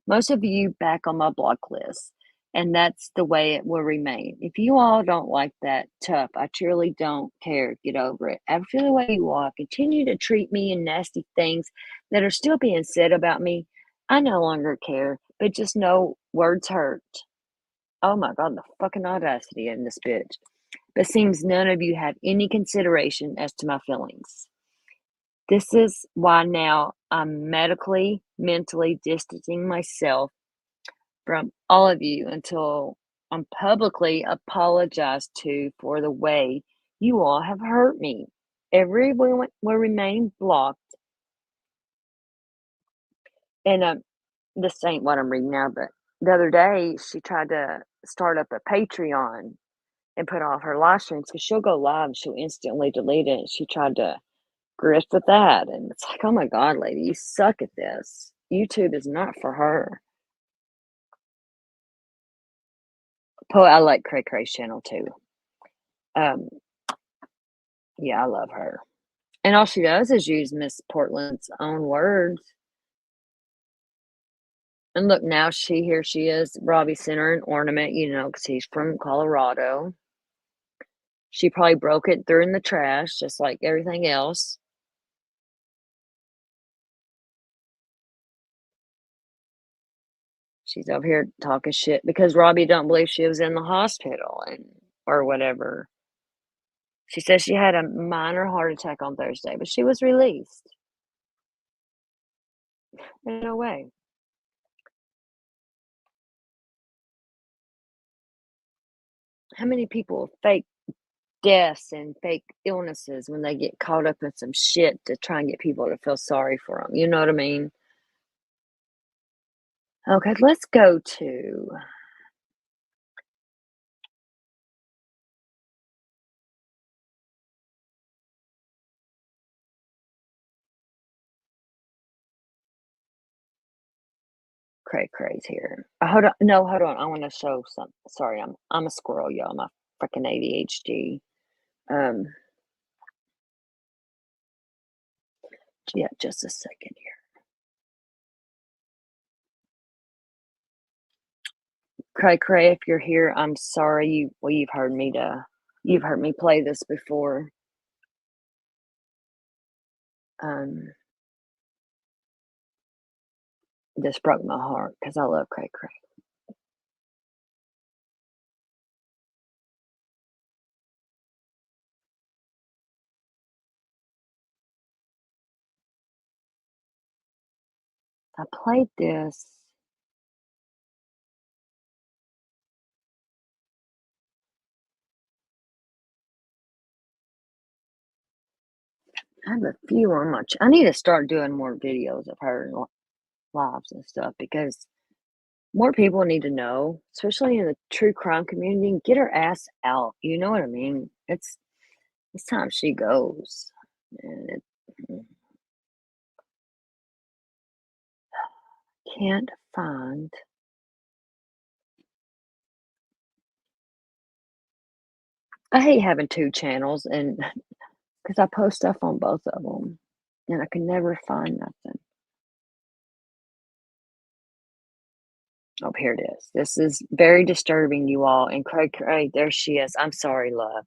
most of you back on my block list. And that's the way it will remain. If you all don't like that, tough. I truly don't care. Get over it. After the way you all continue to treat me and nasty things that are still being said about me, I no longer care. But just know words hurt. Oh my God, the fucking audacity in this bitch. But seems none of you have any consideration as to my feelings. This is why now I'm mentally distancing myself from all of you until I'm publicly apologized to for the way you all have hurt me. Everyone will remain blocked. And this ain't what I'm reading now, but the other day she tried to start up a Patreon and put off her live streams because she'll go live and she'll instantly delete it. She tried to grift with that, and it's like, oh my God, lady, you suck at this. YouTube is not for her. I like Cray Cray's channel too. Yeah, I love her. And all she does is use Miss Portland's own words. And look, now here she is, Robbie sent her an ornament, because he's from Colorado. She probably broke it, threw in the trash, just like everything else. She's over here talking shit because Robbie don't believe she was in the hospital or whatever. She says she had a minor heart attack on Thursday, but she was released. No way. How many people fake deaths and fake illnesses when they get caught up in some shit to try and get people to feel sorry for them? You know what I mean? Okay, let's go to Cray Cray's here. Hold on. No, hold on. I want to show some. Sorry, I'm a squirrel, y'all. My freaking ADHD. Yeah, just a second here. Cray Cray, if you're here, I'm sorry. You've heard me play this before. This broke my heart because I love Cray Cray. I played this. I have a few on my. I need to start doing more videos of her lives and stuff because more people need to know, especially in the true crime community. Get her ass out. You know what I mean? It's time she goes. And can't find. I hate having two channels and because I post stuff on both of them and I can never find nothing. Oh, here it is. This is very disturbing, you all. And Cray Cray, there she is. I'm sorry, love.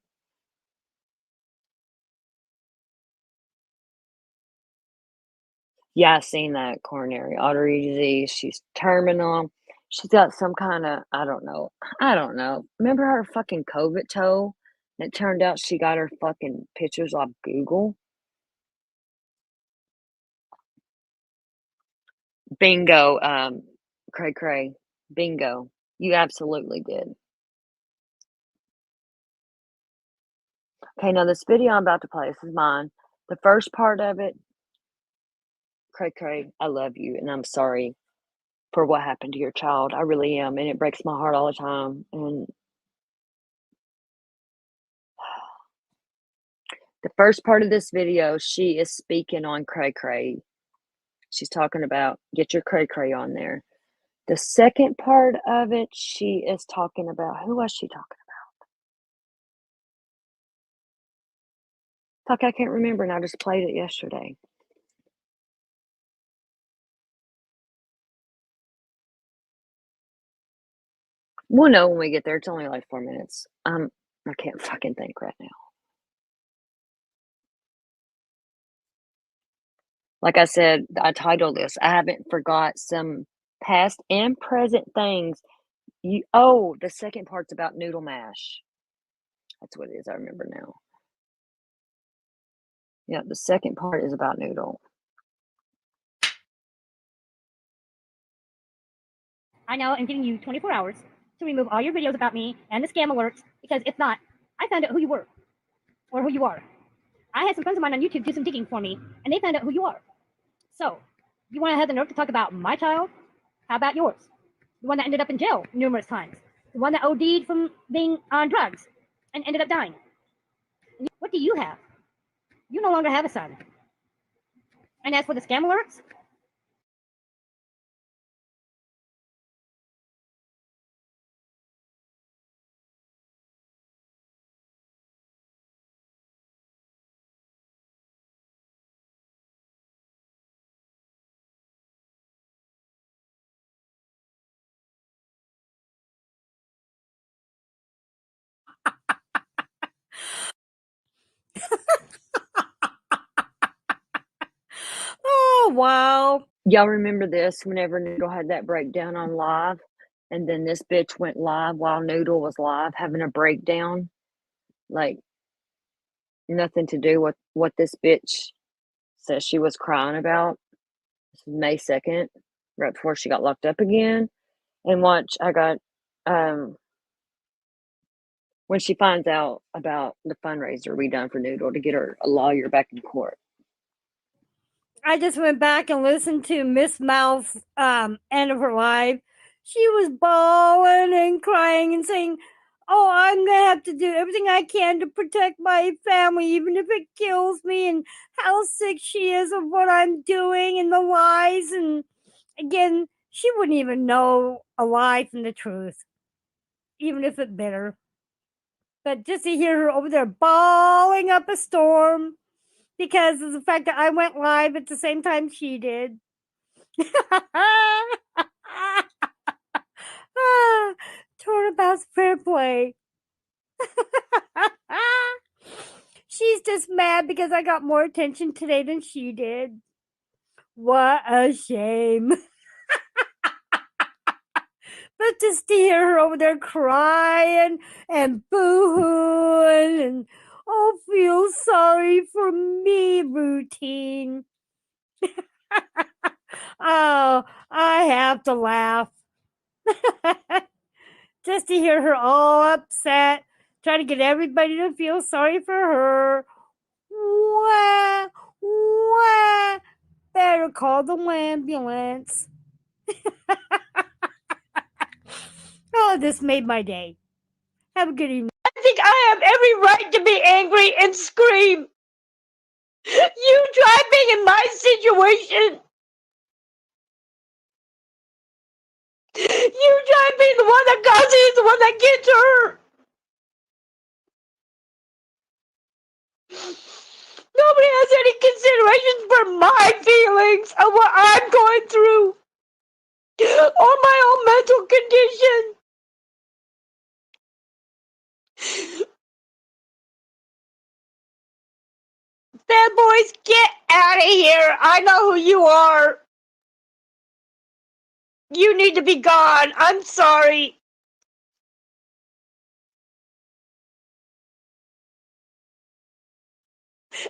Yeah, I seen that coronary artery disease. She's terminal. She's got some kind of, I don't know. I don't know. Remember her fucking COVID toe? It turned out she got her fucking pictures off Google. Bingo, Cray Cray. Bingo. You absolutely did. Okay, now this video I'm about to play, this is mine. The first part of it, Cray Cray, I love you, and I'm sorry for what happened to your child. I really am, and it breaks my heart all the time. And the first part of this video, she is speaking on Cray Cray. She's talking about get your Cray Cray on there. The second part of it, she is talking about, who was she talking about? Fuck, I can't remember, and I just played it yesterday. We'll know when we get there. It's only like 4 minutes. I can't fucking think right now. Like I said, I titled this, I haven't forgot some past and present things. The second part's about noodle mash. That's what it is. I remember now. Yeah, the second part is about noodle. I now am giving you 24 hours to remove all your videos about me and the scam alerts, because if not, I found out who you were or who you are. I had some friends of mine on YouTube do some digging for me, and they found out who you are. So, you want to have the nerve to talk about my child? How about yours? The one that ended up in jail numerous times. The one that OD'd from being on drugs and ended up dying. What do you have? You no longer have a son. And as for the scam alerts, oh wow. Y'all remember this whenever Noodle had that breakdown on live? And then this bitch went live while Noodle was live having a breakdown. Like, nothing to do with what this bitch says she was crying about. This is May 2nd, right before she got locked up again. And watch, I got, when she finds out about the fundraiser we done for Noodle to get her a lawyer back in court. I just went back and listened to Miss Mouth's end of her live. She was bawling and crying and saying, "Oh, I'm gonna have to do everything I can to protect my family, even if it kills me," and how sick she is of what I'm doing and the lies. And again, she wouldn't even know a lie from the truth, even if it bit her. But just to hear her over there bawling up a storm because of the fact that I went live at the same time she did. Turnabout's fair play. She's just mad because I got more attention today than she did. What a shame. But just to hear her over there crying and boo-hooing and oh, feel sorry for me routine. Oh, I have to laugh. Just to hear her all upset, trying to get everybody to feel sorry for her. Wah, wah. Better call the ambulance. Oh, this made my day. Have a good evening. I think I have every right to be angry and scream. You try being in my situation. You try being the one that causes it, the one that gets hurt. Nobody has any consideration for my feelings of what I'm going through or my own mental condition. Bad boys, get out of here. I know who you are. You need to be gone. I'm sorry.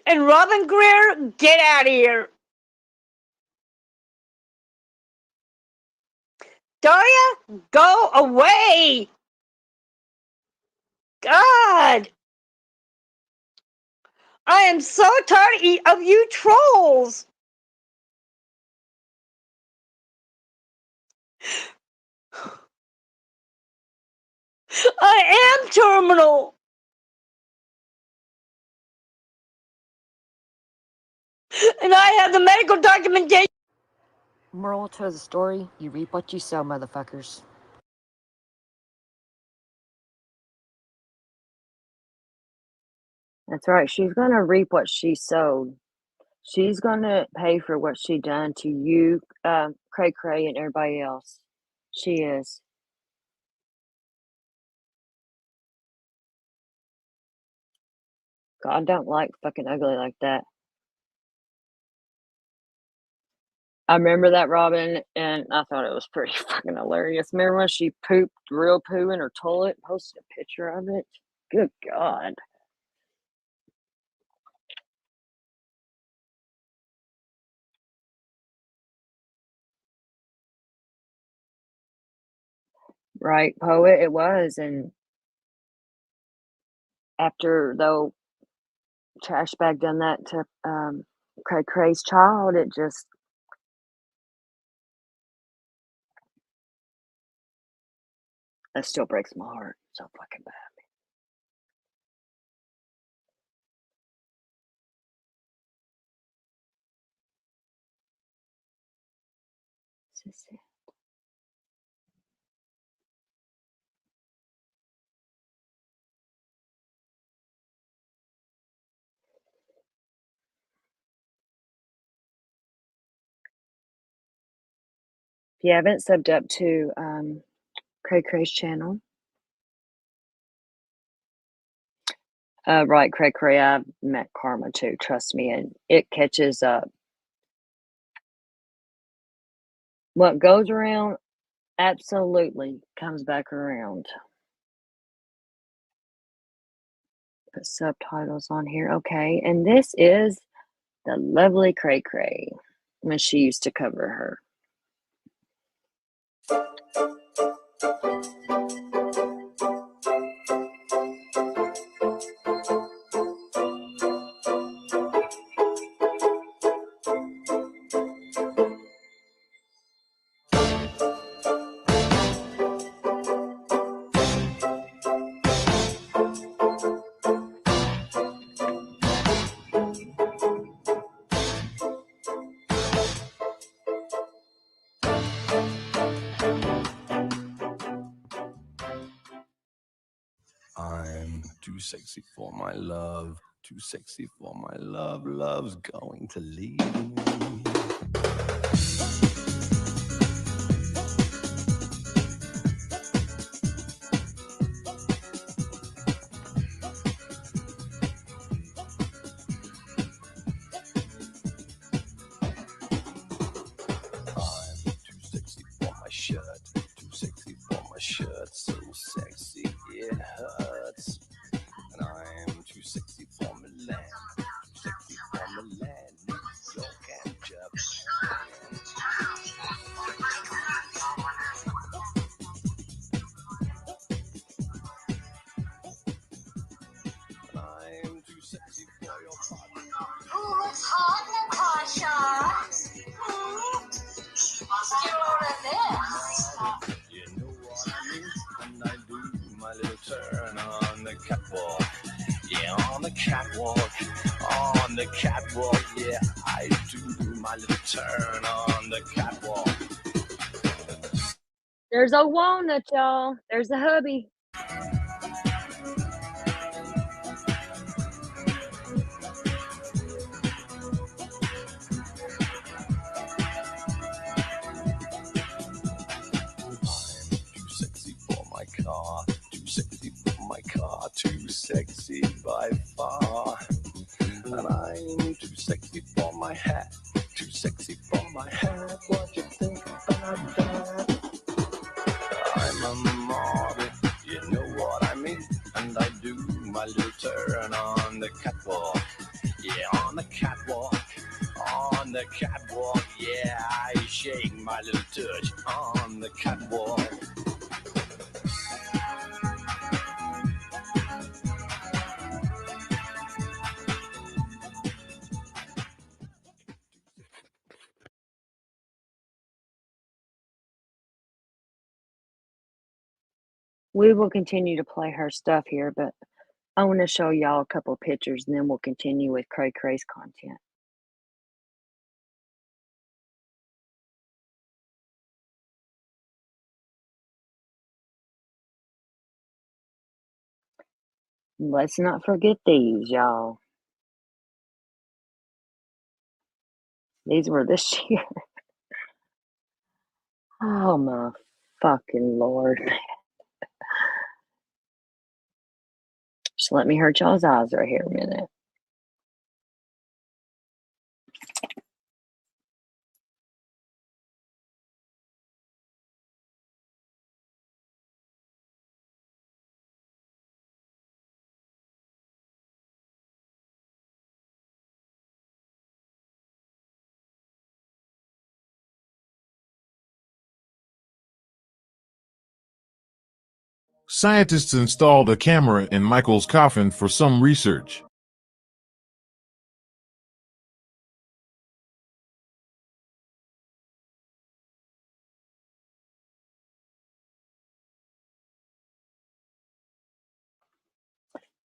And Robin Greer, get out of here. Daria, go away. God. I am so tired of you trolls. I am terminal. And I have the medical documentation. Moral to the story, you reap what you sow, motherfuckers. That's right. She's gonna reap what she sowed. She's gonna pay for what she done to you, Cray Cray, and everybody else. She is. God don't like fucking ugly like that. I remember that, Robin, and I thought it was pretty fucking hilarious. Remember when she pooped real poo in her toilet? Posted a picture of it. Good God. Right, Poet, it was. And after, though, Trash Bag done that to Cray Cray's child, it just... That still breaks my heart so fucking bad. It's just... If you haven't subbed up to Cray Cray's channel, right, Cray Cray, I've met Karma too, trust me, and it catches up. What goes around absolutely comes back around. Put subtitles on here, okay, and this is the lovely Cray Cray when she used to cover her. I'm too sexy for my love, too sexy for my love, love's going to leave me. I'm too sexy for my shirt, too sexy for my shirt, so sexy it hurts. And I'm too sexy for Milan, too sexy for Milan, New York and Japan. And I'm too sexy for your body. Ooh, it's hot, Natasha. You know what I mean? And I do my little turn on the catwalk. Yeah, on the catwalk. On the catwalk. Yeah, I do my little turn on the catwalk. There's a walnut, y'all. There's a hubby. Car, too sexy for my car, too sexy by far. And I'm too sexy sexy for my hat. Too sexy for my hat. What you think about that? I'm a model, you know what I mean. And I do my little turn on the catwalk. Yeah, on the catwalk. On the catwalk, yeah, I shake my little touch on the catwalk. We will continue to play her stuff here, but I want to show y'all a couple pictures and then we'll continue with Cray Cray's content. Let's not forget these, y'all. These were this year. Oh my fucking Lord. Just let me hurt y'all's eyes right here a minute. Scientists installed a camera in Michael's coffin for some research.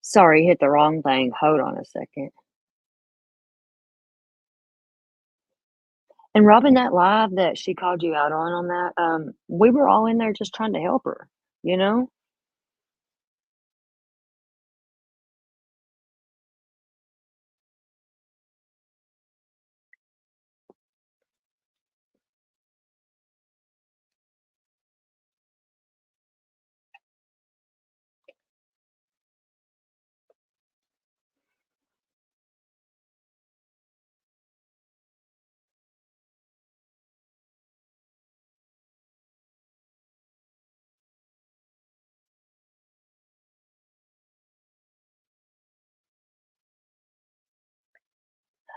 Sorry, hit the wrong thing. Hold on a second. And Robin, that live that she called you out on that, we were all in there just trying to help her, you know?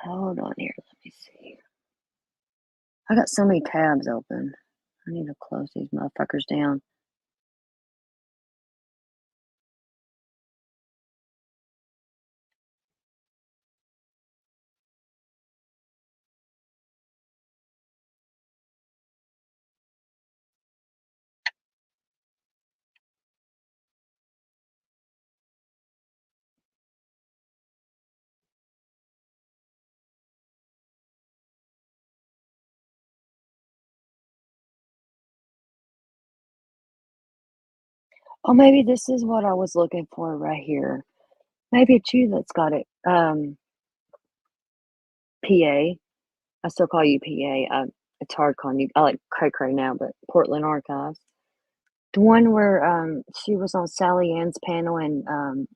Hold on here. Let me see. I got so many tabs open. I need to close these motherfuckers down. Oh, maybe this is what I was looking for right here. Maybe it's you that's got it. PA. I still call you PA. It's hard calling you. I like Cray Cray now, but Portland Archives. The one where she was on Sally Ann's panel and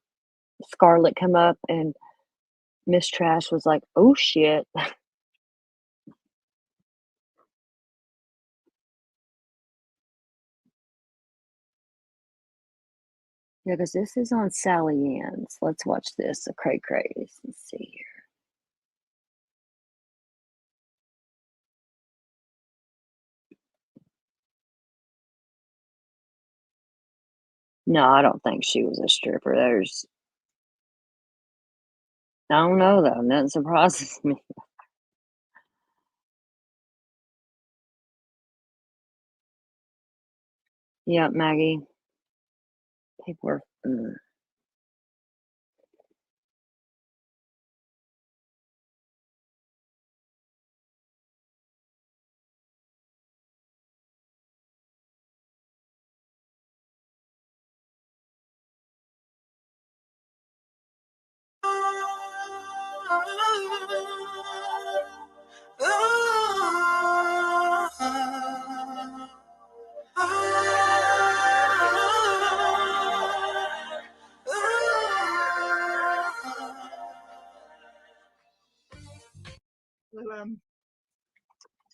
Scarlett come up and Miss Trash was like, "Oh shit." Yeah, because this is on Sally Ann's. Let's watch this. The Cray Crays. Let's see here. No, I don't think she was a stripper. I don't know though. Nothing surprises me. Yeah, Maggie. People are.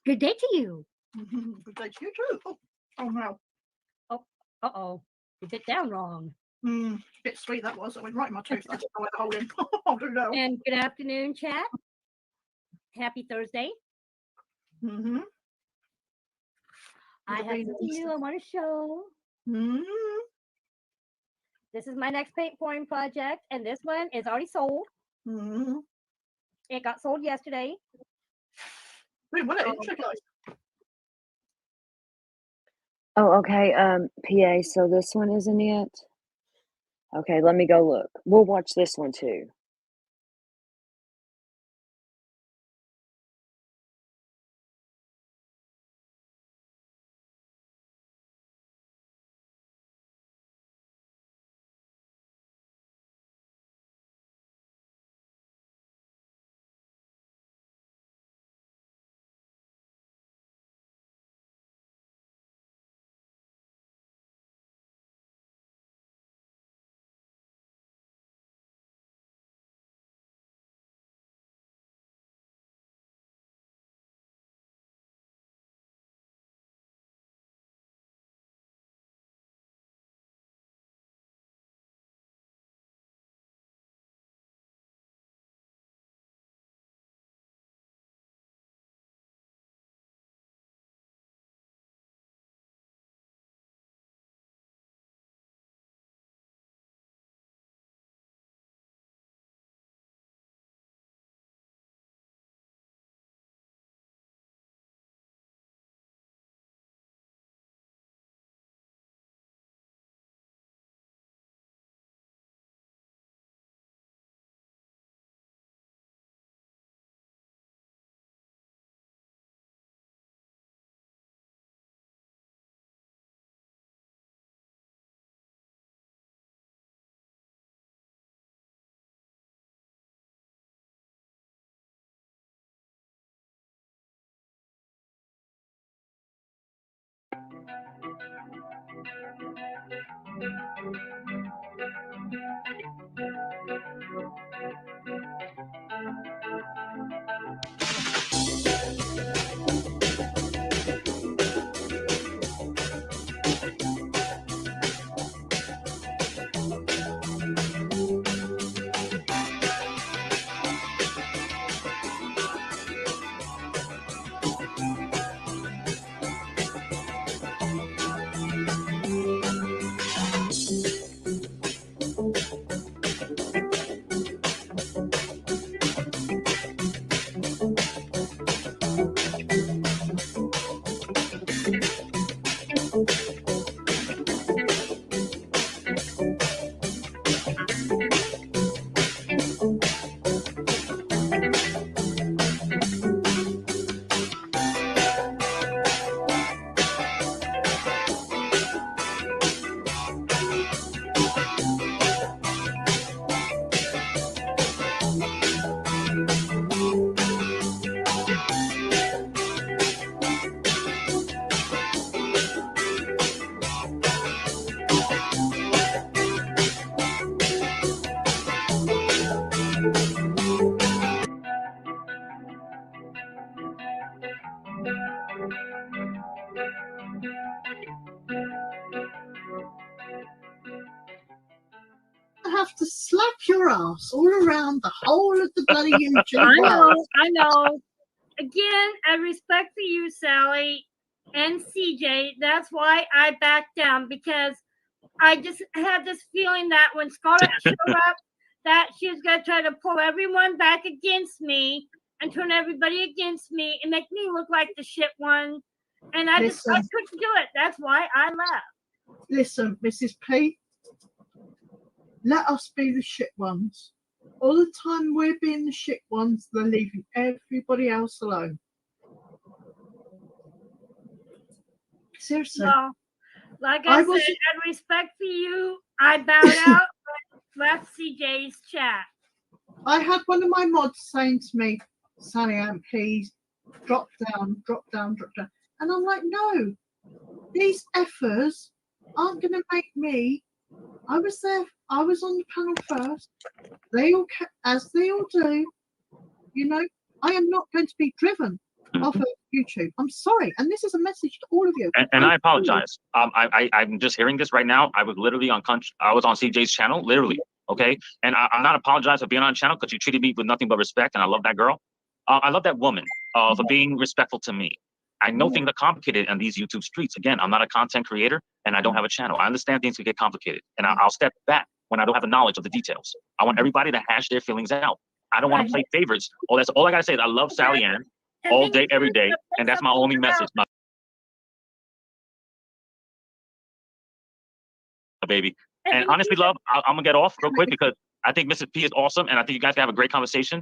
Good day to you. Good day to you too. Oh no. Uh-oh. You bit down wrong. Bit sweet that was. It went right in my tooth. That's why I hold in. Oh no. And good afternoon, chat. Happy Thursday. I have something new I want to show. This is my next paint pouring project, and this one is already sold. It got sold yesterday. Wait, what an intro, guys. Oh, okay. PA, so this one isn't it? Okay, let me go look. We'll watch this one too. I have to slap your ass all around the whole of the bloody YouTube world. I know. Again, I respect for you, Sally and CJ. That's why I backed down, because I just had this feeling that when Scarlett showed up, that she was going to try to pull everyone back against me and turn everybody against me and make me look like the shit one. And I couldn't do it. That's why I left. Listen, Mrs. P, let us be the shit ones. All the time we're being the shit ones, they're leaving everybody else alone. Seriously. Well, like I said, out of respect for you, I bowed out and left CJ's chat. I had one of my mods saying to me, Sally Ann, please drop down. And I'm like, no, these effers aren't going to make me. I was there, I was on the panel first. They all, as they all do, you know, I am not going to be driven off of YouTube. I'm sorry. And this is a message to all of you. And I apologize. I'm just hearing this right now. I was literally on I was on CJ's channel, literally. Okay. And I'm not apologizing for being on the channel because you treated me with nothing but respect. And I love that girl. I love that woman for being respectful to me. I know things are complicated on these YouTube streets. Again, I'm not a content creator and I don't have a channel. I understand things can get complicated and I'll step back when I don't have the knowledge of the details. I want everybody to hash their feelings out. I don't want to play favorites. Oh, that's all I gotta say is I love Sally Ann all day, every day, and that's my only message, my baby. And honestly, love, I'm gonna get off real quick because I think Mrs. P is awesome, and I think you guys can have a great conversation.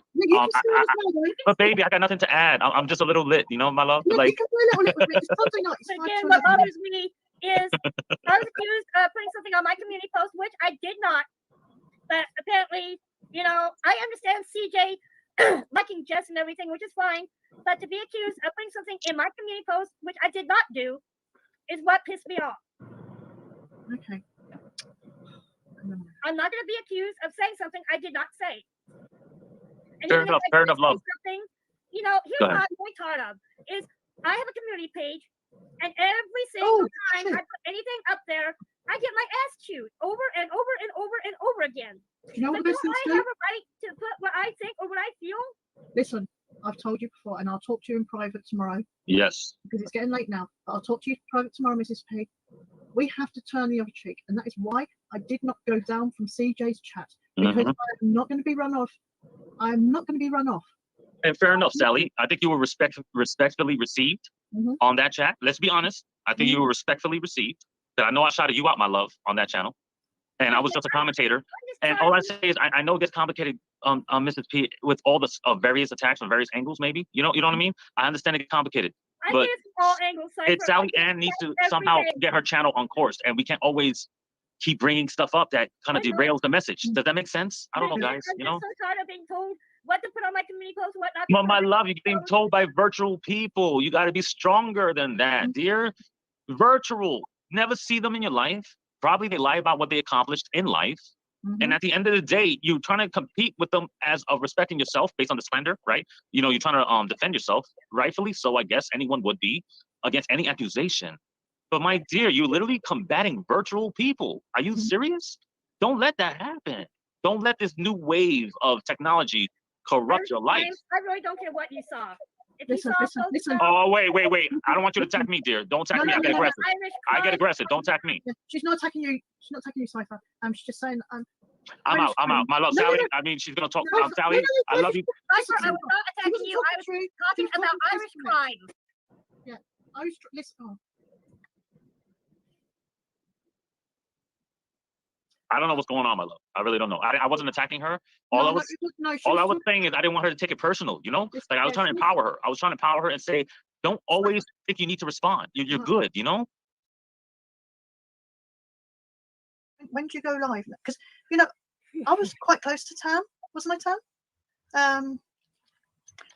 But baby, I got nothing to add. I'm just a little lit, you know, my love. But, like, again, what bothers me is I was accused of putting something on my community post, which I did not. But apparently, you know, I understand CJ liking Jess and everything, which is fine. But to be accused of putting something in my community post, which I did not do, is what pissed me off. Okay. I'm not going to be accused of saying something I did not say. And fair enough, love. You know, here's what I'm really tired of is I have a community page, and every single time I put anything up there, I get my ass chewed over and over and over and over again. You know what do this I is? have a right to put what I think or what I feel? Listen, I've told you before, and I'll talk to you in private tomorrow. Yes. Because it's getting late now. But I'll talk to you in private tomorrow, Mrs. P. We have to turn the other cheek, and that is why I did not go down from CJ's chat, because I'm not going to be run off. I'm not going to be run off. And fair enough, Sally. I think you were respectfully received on that chat. Let's be honest. I think you were respectfully received. I know I shouted you out, my love, on that channel, and I was just a commentator. And all I say is, I know it gets complicated, Mrs. P, with all the various attacks from various angles. Maybe you know what I mean. I understand it gets complicated, but Sally Ann needs to somehow get her channel on course, and we can't always keep bringing stuff up that kind of derails the message. Does that make sense? I don't know, guys. You know. I'm so tired of being told what to put on my community post, what not. Well, my love, you're getting told by virtual people. You got to be stronger than that, dear. Virtual. Never see them in your life. Probably they lie about what they accomplished in life. And at the end of the day, you're trying to compete with them as of respecting yourself based on the slander, right? You know, you're trying to defend yourself, rightfully so. I guess anyone would be against any accusation. But my dear, you're literally combating virtual people. Are you serious? Don't let that happen. Don't let this new wave of technology corrupt your life. I really don't care what you saw. Listen. Oh, wait. I don't want you to attack me, dear. Don't attack me. I get aggressive. I get aggressive. Don't attack me. She's not attacking you. She's not attacking you, Cypher. She's just saying, I'm out. My love, Sally. I mean, she's gonna talk. Sally, I love you. Cypher, I was not attacking you. I was talking about Irish crime. Yeah, Irish. Listen. I don't know what's going on, my love. I really don't know. I wasn't attacking her. All I was saying is I didn't want her to take it personal, you know? Like I was trying to empower her. I was trying to empower her and say, don't always think you need to respond. You're good, you know? When did you go live? Because, you know, I was quite close to Tam. Wasn't I, Tam?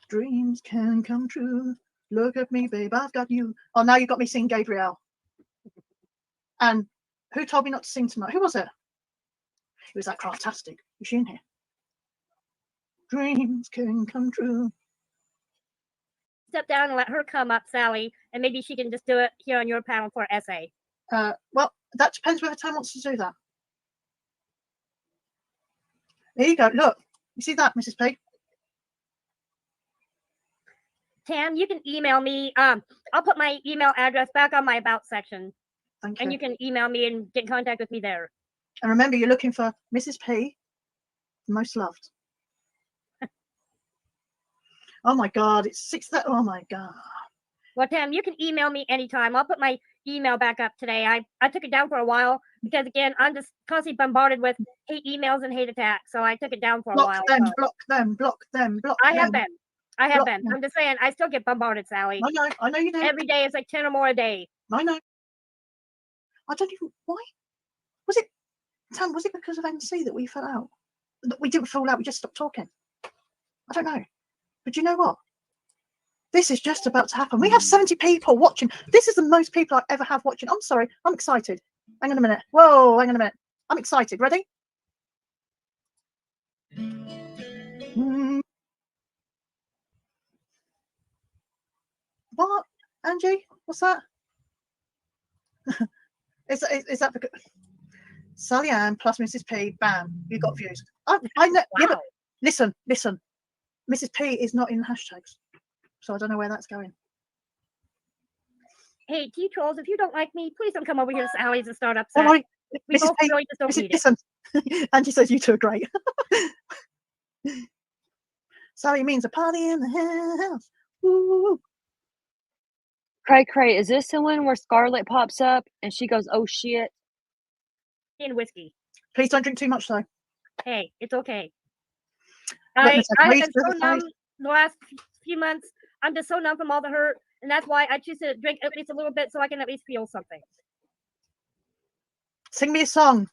Dreams can come true. Look at me, babe. I've got you. Oh, now you got me singing Gabrielle. And who told me not to sing tonight? Who was it? It was that Craftastic. Is she in here? Dreams can come true. Step down and let her come up, Sally, and maybe she can just do it here on your panel for an essay. Well, that depends whether Tam wants to do that. There you go. Look, you see that, Mrs. P? Tam, you can email me. I'll put my email address back on my About section. Thank you. And you can email me and get in contact with me there. And remember, you're looking for Mrs. P, most loved. Oh my God, it's 6. Oh my God. Well, Tam, you can email me anytime. I'll put my email back up today. I took it down for a while because, again, I'm just constantly bombarded with hate emails and hate attacks. So I took it down for a while. Block them. I have been. I'm just saying, I still get bombarded, Sally. I know you do. Every day is like 10 or more a day. I know. I don't even, why? Was it, Tam, was it because of NC that we fell out? That we didn't fall out, we just stopped talking? I don't know. But you know what? This is just about to happen. We have 70 people watching. This is the most people I ever have watching. I'm sorry. I'm excited. Hang on a minute. Whoa, hang on a minute. I'm excited. Ready? Angie? What's that? is that because Sally Ann plus Mrs. P? Bam, you got views. I know. Wow. Yeah, but listen. Mrs. P is not in hashtags, so I don't know where that's going. Hey, T trolls, if you don't like me, please don't come over here to Sally's and start Don't upset. worry, We Mrs. both P. really just don't need it. Listen, Angie says you two are great. Sally means a party in the house. Woo. Cray, is this the one where Scarlett pops up and she goes, "Oh shit"? In whiskey. Please don't drink too much, though. Hey, it's okay. Wait a I second, have wait, been so wait, numb the last few months. I'm just so numb from all the hurt, and that's why I choose to drink at least a little bit so I can at least feel something. Sing me a song.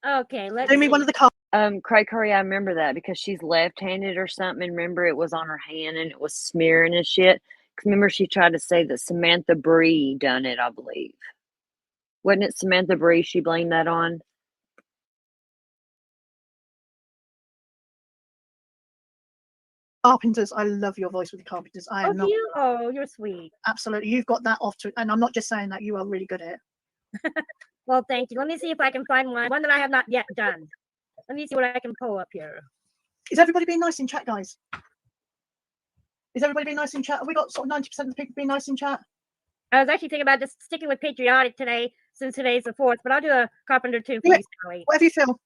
Okay, let's Do me see. one of the cards. Cray, I remember that because she's left-handed or something. And remember, it was on her hand and it was smearing and shit. 'Cause remember, she tried to say that Samantha Bree done it. I believe, wasn't it Samantha Bree? She blamed that on. Carpenters, I love your voice with the Carpenters. I Oh, am not. you? Oh, you're sweet. Absolutely, you've got that off to, and I'm not just saying that. You are really good at it. Well, thank you. Let me see if I can find one that I have not yet done. Let me see what I can pull up here. Is everybody being nice in chat, guys? Is everybody being nice in chat? Have we got sort of 90% of the people being nice in chat? I was actually thinking about just sticking with patriotic today since today's the 4th, but I'll do a Carpenter too for Do you, it. Sally. Whatever you feel.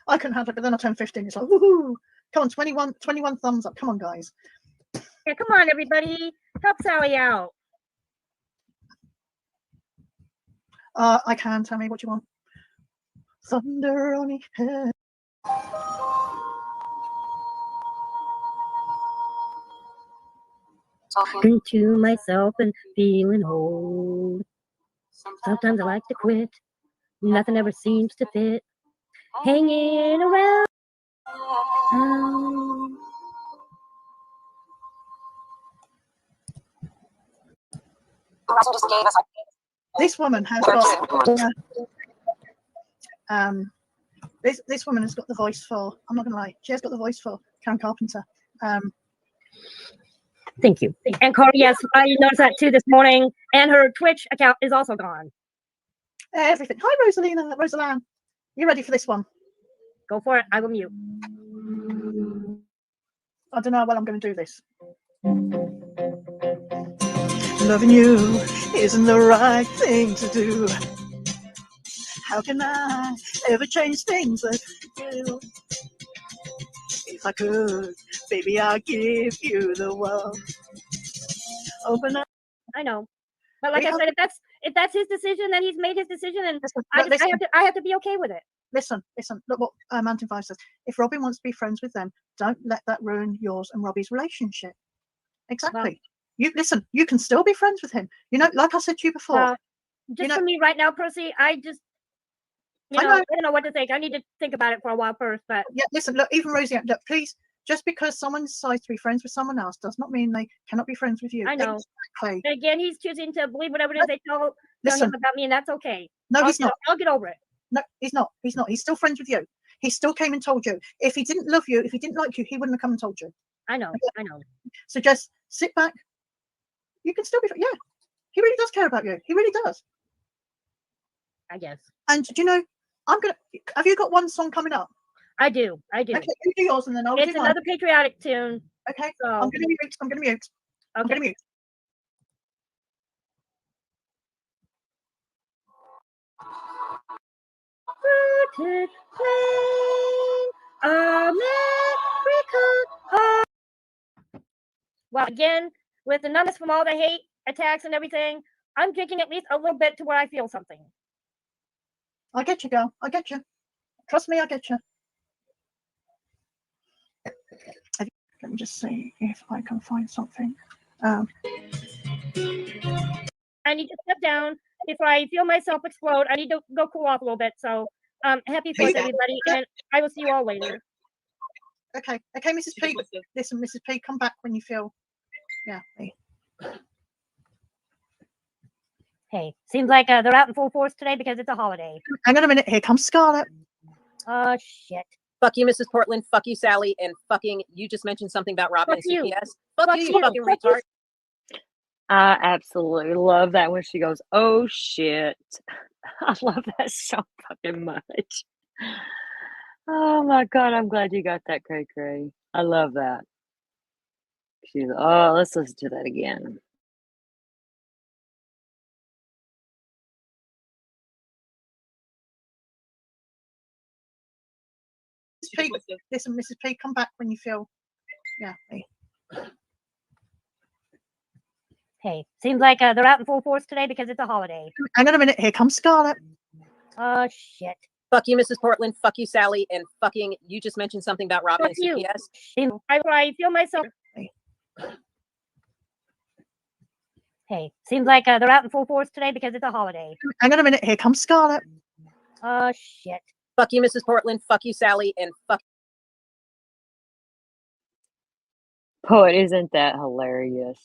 I couldn't handle it, but then I turned 15. It's like, woohoo! Come on, 21 thumbs up. Come on, guys. Yeah, come on, everybody. Help Sally out. I can. Tell me what you want. Thunder on your head. Talking to myself and feeling old. Sometimes I like to quit. Nothing ever seems to fit. Hanging around. This woman has got this woman has got the voice for, I'm not gonna lie, she has got the voice for Karen Carpenter. Thank you. And Carl, yes, I noticed that too this morning. And her Twitch account is also gone. Everything. Hi, Rosaline. You ready for this one? Go for it. I will mute. I don't know how well I'm going to do this. Loving you isn't the right thing to do. How can I ever change things that you do? If I could, baby, I'll give you the world. Open up. I know, but like I said, if that's his decision, then he's made his decision, and I have to be okay with it. Listen. Look what Mountain 5 says. If Robin wants to be friends with them, don't let that ruin yours and Robbie's relationship. Exactly. Well, you listen. You can still be friends with him. You know, like I said to you before. Just for me right now, Percy, I just, I don't know what to think. I need to think about it for a while first. But yeah, listen. Look, even Rosie, look, please. Just because someone decides to be friends with someone else does not mean they cannot be friends with you. I know. Exactly. And again, he's choosing to believe whatever it is they tell him about me, and that's okay. No, he's not. I'll get over it. No, he's not. He's not. He's still friends with you. He still came and told you. If he didn't love you, if he didn't like you, he wouldn't have come and told you. I know. Okay? I know. So just sit back. You can still be. Yeah, he really does care about you. He really does. I guess. And do you know, have you got one song coming up? I do. Okay, you do yours and then I'll do mine. It's another patriotic tune. Okay, so. I'm going to mute. Okay. I'm going to mute. Rooted plain America. Well, again, with the numbness from all the hate attacks and everything, I'm drinking at least a little bit to where I feel something. I get you, girl. I get you. Trust me, I get you. Let me just see if I can find something. I need to step down before I feel myself explode. I need to go cool off a little bit. So, happy 4th, everybody, and I will see you all later. Okay, Mrs. P. Listen, Mrs. P, come back when you feel. Yeah. Hey, seems like they're out in full force today because it's a holiday. Hang on a minute. Here comes Scarlett. Oh shit. Fuck you, Mrs. Portland. Fuck you, Sally. And fucking, you just mentioned something about Robin Fuck and you. CPS. Fuck you, you fucking Fuck you. retard. I absolutely love that when she goes, "Oh shit." I love that so fucking much. Oh my god, I'm glad you got that, Cray Cray. I love that. She's oh, let's listen to that again. P, listen, Mrs. P, come back when you feel. Yeah. Hey, seems like they're out in full force today because it's a holiday. Hang on a minute. Here comes Scarlett. Oh shit. Fuck you, Mrs. Portland. Fuck you, Sally. And fucking, you just mentioned something about Robin Fuck and you. CPS. I feel myself. Hey, seems like they're out in full force today because it's a holiday. Hang on a minute. Here comes Scarlett. Oh shit. Fuck you, Mrs. Portland. Fuck you, Sally. And fuck. Poet, isn't that hilarious?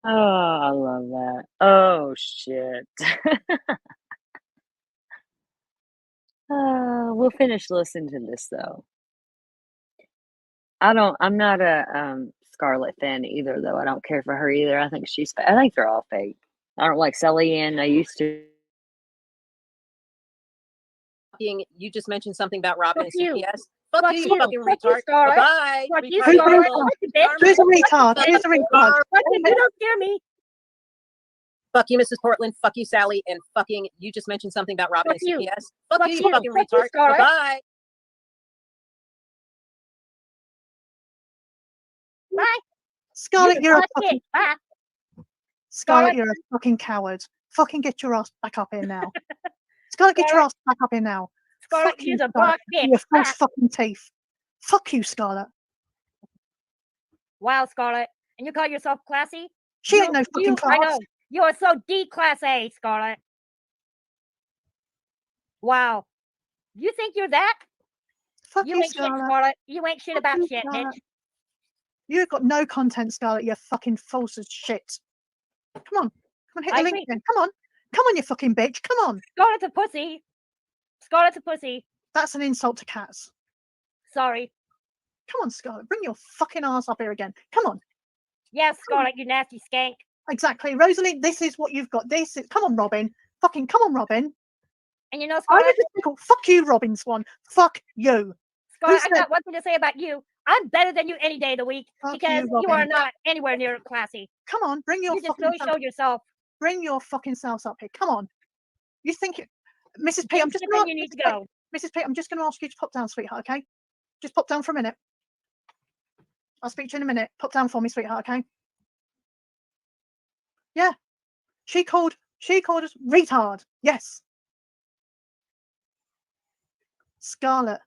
Oh, I love that. Oh shit. We'll finish listening to this though. I'm not a Scarlett fan either though. I don't care for her either. I think I think they're all fake. I don't like Sally Ann. I used to. Fucking, you just mentioned something about Robin Fuck and you. CPS. Fuck Fuck you, you. fucking Fuck you, retard. Scarlett. Bye. Fuck you, Who's a Scarlett. retard? Fuck you, bitch. Who's a retard? Who's a retard? Fuck you. You don't scare me. Fuck you, Mrs. Portland. Fuck you, Sally. And fucking, you just mentioned something about Robin Fuck you. and CPS. Fuck Fuck you, you. fucking Fuck you, retard. Scarlett. Bye. Bye. Scarlett, you're a Fuck fucking. it. Bye. Scarlett, you're a fucking coward. Fucking get your ass back up here now. Scarlett, get your ass back up here now. Scarlett, Fuck you, she's a Scarlett. black bitch. Your false Ah. fucking teeth. Fuck you, Scarlett. Wow, Scarlett. And you call yourself classy? She ain't no fucking I know. class. You are so D class A, Scarlett. Wow. You think you're that? Fuck You you, ain't shit, Scarlett. Scarlett. You ain't shit Fuck about you, shit, Scarlett. bitch. You've got no content, Scarlett. You're fucking false as shit. Come on. Come on, hit the I link think- again. Come on. Come on, you fucking bitch. Come on. Scarlett's a pussy. Scarlett's a pussy. That's an insult to cats. Sorry. Come on, Scarlett. Bring your fucking ass up here again. Come on. Yes, Scarlett, you nasty skank. Exactly. Rosalie, this is what you've got. This is. Come on, Robin. Fucking come on, Robin. And you know, I'm Scarlett, a difficult. Fuck you, Robin Swan. Fuck you. Scarlett, I said- got one thing to say about you. I'm better than you any day of the week Fuck because you, you are Robin. not anywhere near classy. Come on, bring your You just fucking really self, showed yourself. bring your fucking selves up here. Come on. You think it, Mrs. P, I'm just Then gonna you need to Mrs. P, go. Mrs. P, I'm just gonna ask you to pop down, sweetheart, okay? Just pop down for a minute. I'll speak to you in a minute. Pop down for me, sweetheart, okay? Yeah. She called us retard. Yes. Scarlett.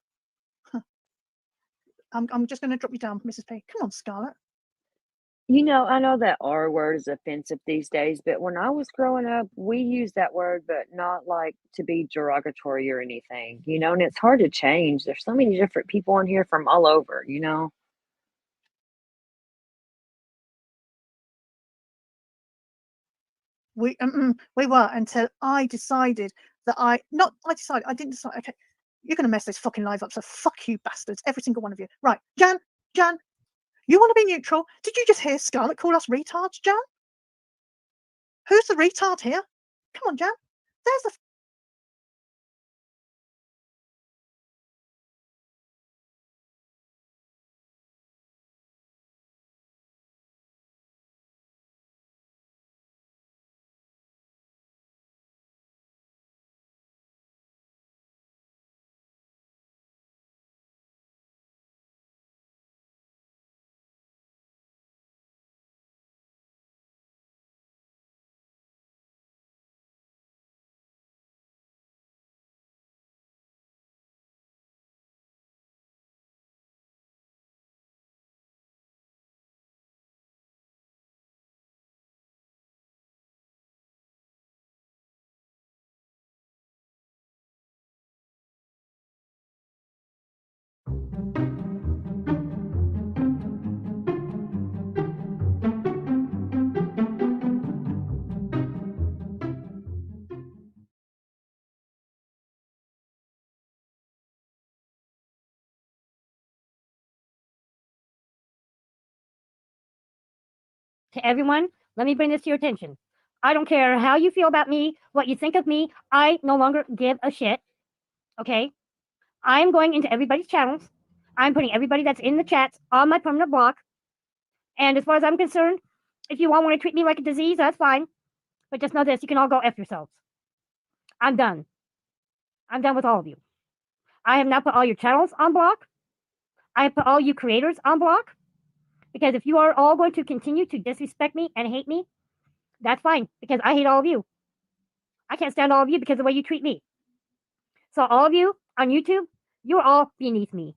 I'm just gonna drop you down, Mrs. P. Come on, Scarlett. You know, I know that R word is offensive these days, but when I was growing up, we used that word, but not like to be derogatory or anything, you know, and it's hard to change. There's so many different people on here from all over, you know. We were until I decided that I didn't decide. Okay, you're gonna mess this fucking live up, so fuck you, bastards, every single one of you. Right, Jan, you want to be neutral? Did you just hear Scarlett call us retards, Jan? Who's the retard here? Come on, Jan. There's the To everyone, let me bring this to your attention. I don't care how you feel about me, what you think of me. I no longer give a shit. Okay? I'm going into everybody's channels. I'm putting everybody that's in the chats on my permanent block. And as far as I'm concerned, if you all want to treat me like a disease, that's fine. But just know this, you can all go F yourselves. I'm done. I'm done with all of you. I have now put all your channels on block. I have put all you creators on block. Because if you are all going to continue to disrespect me and hate me, that's fine. Because I hate all of you. I can't stand all of you because of the way you treat me. So all of you on YouTube, you're all beneath me.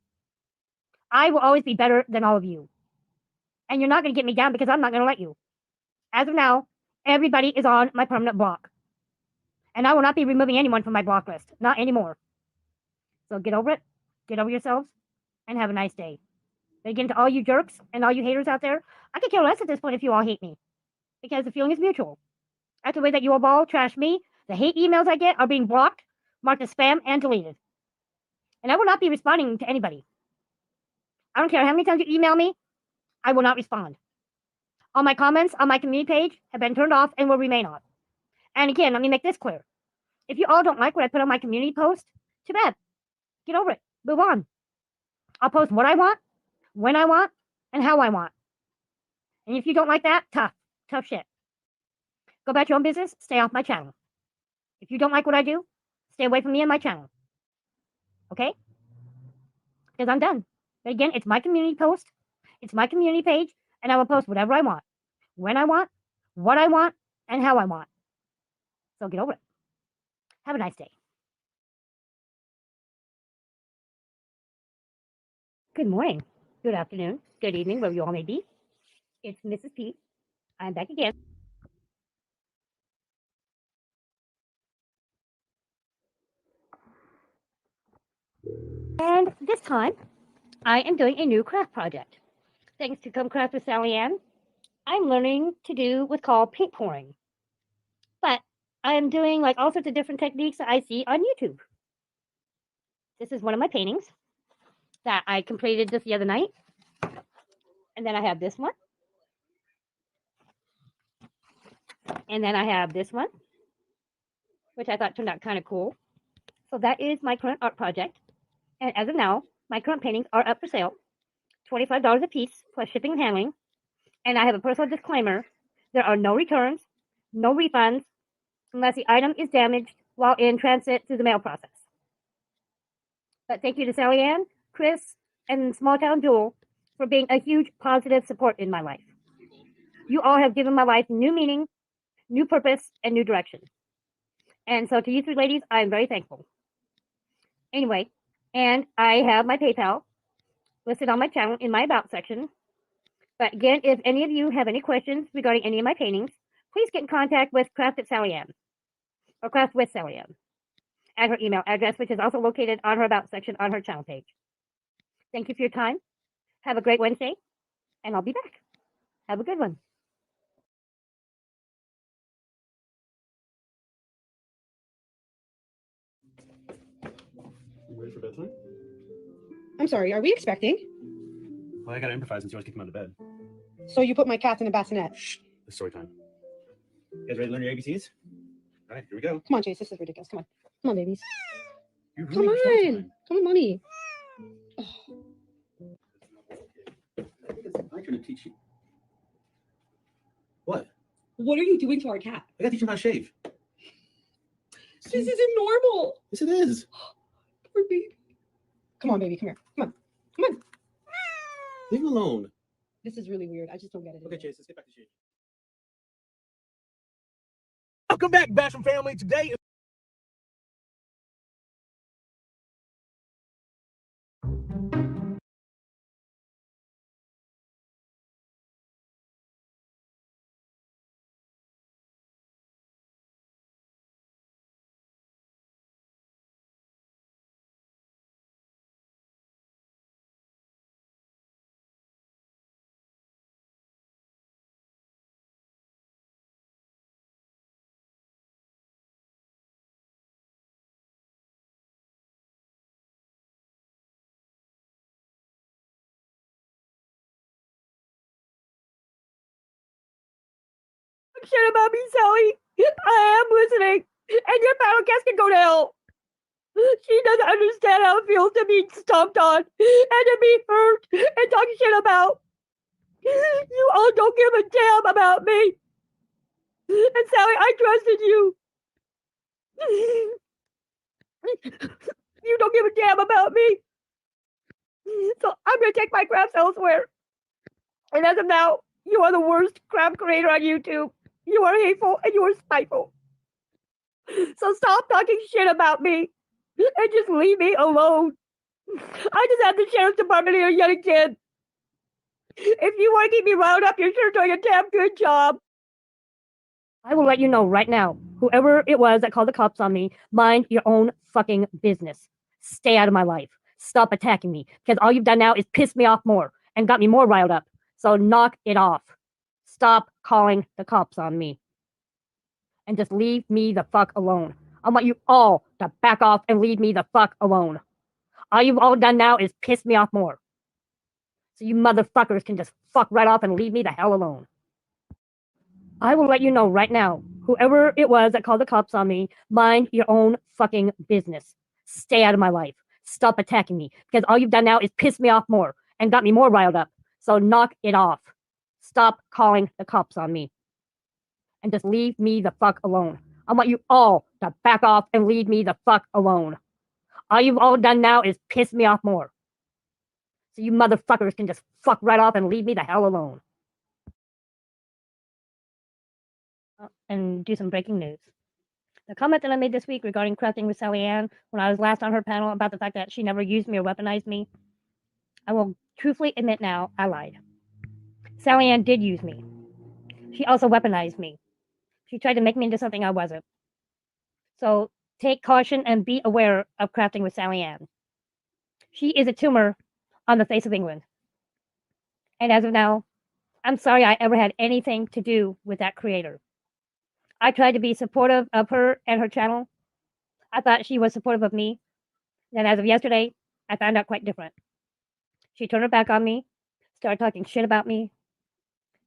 I will always be better than all of you. And you're not going to get me down because I'm not going to let you. As of now, everybody is on my permanent block. And I will not be removing anyone from my block list. Not anymore. So get over it. Get over yourselves. And have a nice day. But again, to all you jerks and all you haters out there, I could care less at this point if you all hate me. Because the feeling is mutual. That's the way that you all trash me. The hate emails I get are being blocked, marked as spam, and deleted. And I will not be responding to anybody. I don't care how many times you email me, I will not respond. All my comments on my community page have been turned off and will remain off. And again, let me make this clear. If you all don't like what I put on my community post, too bad. Get over it. Move on. I'll post what I want, when I want, and how I want. And if you don't like that, tough shit. Go about your own business, stay off my channel. If you don't like what I do, stay away from me and my channel. Okay? Because I'm done. But again, it's my community post, it's my community page, and I will post whatever I want, when I want, what I want, and how I want. So get over it. Have a nice day. Good morning, good afternoon, good evening, wherever you all may be. It's Mrs. Pete. I'm back again. And this time, I am doing a new craft project. Thanks to Come Craft with Sally Ann, I'm learning to do what's called paint pouring. But I'm doing like all sorts of different techniques that I see on YouTube. This is one of my paintings that I completed just the other night. And then I have this one. And then I have this one, which I thought turned out kind of cool. So that is my current art project. And as of now, my current paintings are up for sale. $25 a piece plus shipping and handling. And I have a personal disclaimer. There are no returns, no refunds, unless the item is damaged while in transit through the mail process. But thank you to Sally Ann, Chris, and Small Town Jewel for being a huge positive support in my life. You all have given my life new meaning, new purpose, and new direction. And so to you three ladies, I am very thankful. Anyway, and I have my PayPal listed on my channel in my About section. But again, if any of you have any questions regarding any of my paintings, please get in contact with Craft at Sally Ann, or Craft with Sally Ann, at her email address, which is also located on her About section on her channel page. Thank you for your time. Have a great Wednesday, and I'll be back. Have a good one. You ready for bedtime? I'm sorry, are we expecting? Well, I gotta improvise since you always kick him out of bed. So you put my cats in a bassinet. Shh. It's story time. You guys ready to learn your ABCs? All right, here we go. Come on, Chase, this is ridiculous. Come on. Come on, babies. You Come on. Come on, mommy. I'm trying to teach you. What? What are you doing to our cat? I gotta teach him how to shave. This isn't normal. Yes, it is. Poor baby. Come on, baby. Come here. Come on. Come on. Leave him alone. This is really weird. I just don't get it. Okay, Chase, let's get back to shaving. Welcome back, Basham family. Today shit about me, Sally. I am listening. And your battle guest can go to hell. She doesn't understand how it feels to be stomped on and to be hurt and talking shit about. You all don't give a damn about me. And Sally, I trusted you. You don't give a damn about me. So I'm going to take my crafts elsewhere. And as of now, you are the worst craft creator on YouTube. You are hateful and you are spiteful. So stop talking shit about me and just leave me alone. I just had the sheriff's department here yet again. If you want to keep me riled up, you're sure doing a damn good job. I will let you know right now, whoever it was that called the cops on me, mind your own fucking business. Stay out of my life. Stop attacking me, because all you've done now is piss me off more and got me more riled up. So knock it off. Stop calling the cops on me. And just leave me the fuck alone. I want you all to back off and leave me the fuck alone. All you've all done now is piss me off more. So you motherfuckers can just fuck right off and leave me the hell alone. I will let you know right now, whoever it was that called the cops on me, mind your own fucking business. Stay out of my life. Stop attacking me, because all you've done now is piss me off more and got me more riled up. So knock it off. Stop calling the cops on me. And just leave me the fuck alone. I want you all to back off and leave me the fuck alone. All you've all done now is piss me off more. So you motherfuckers can just fuck right off and leave me the hell alone. And do some breaking news. The comment that I made this week regarding crafting with Sally Ann when I was last on her panel about the fact that she never used me or weaponized me, I will truthfully admit now I lied. Sally Ann did use me. She also weaponized me. She tried to make me into something I wasn't. So take caution and be aware of crafting with Sally Ann. She is a tumor on the face of England. And as of now, I'm sorry I ever had anything to do with that creator. I tried to be supportive of her and her channel. I thought she was supportive of me. Then as of yesterday, I found out quite different. She turned her back on me, started talking shit about me.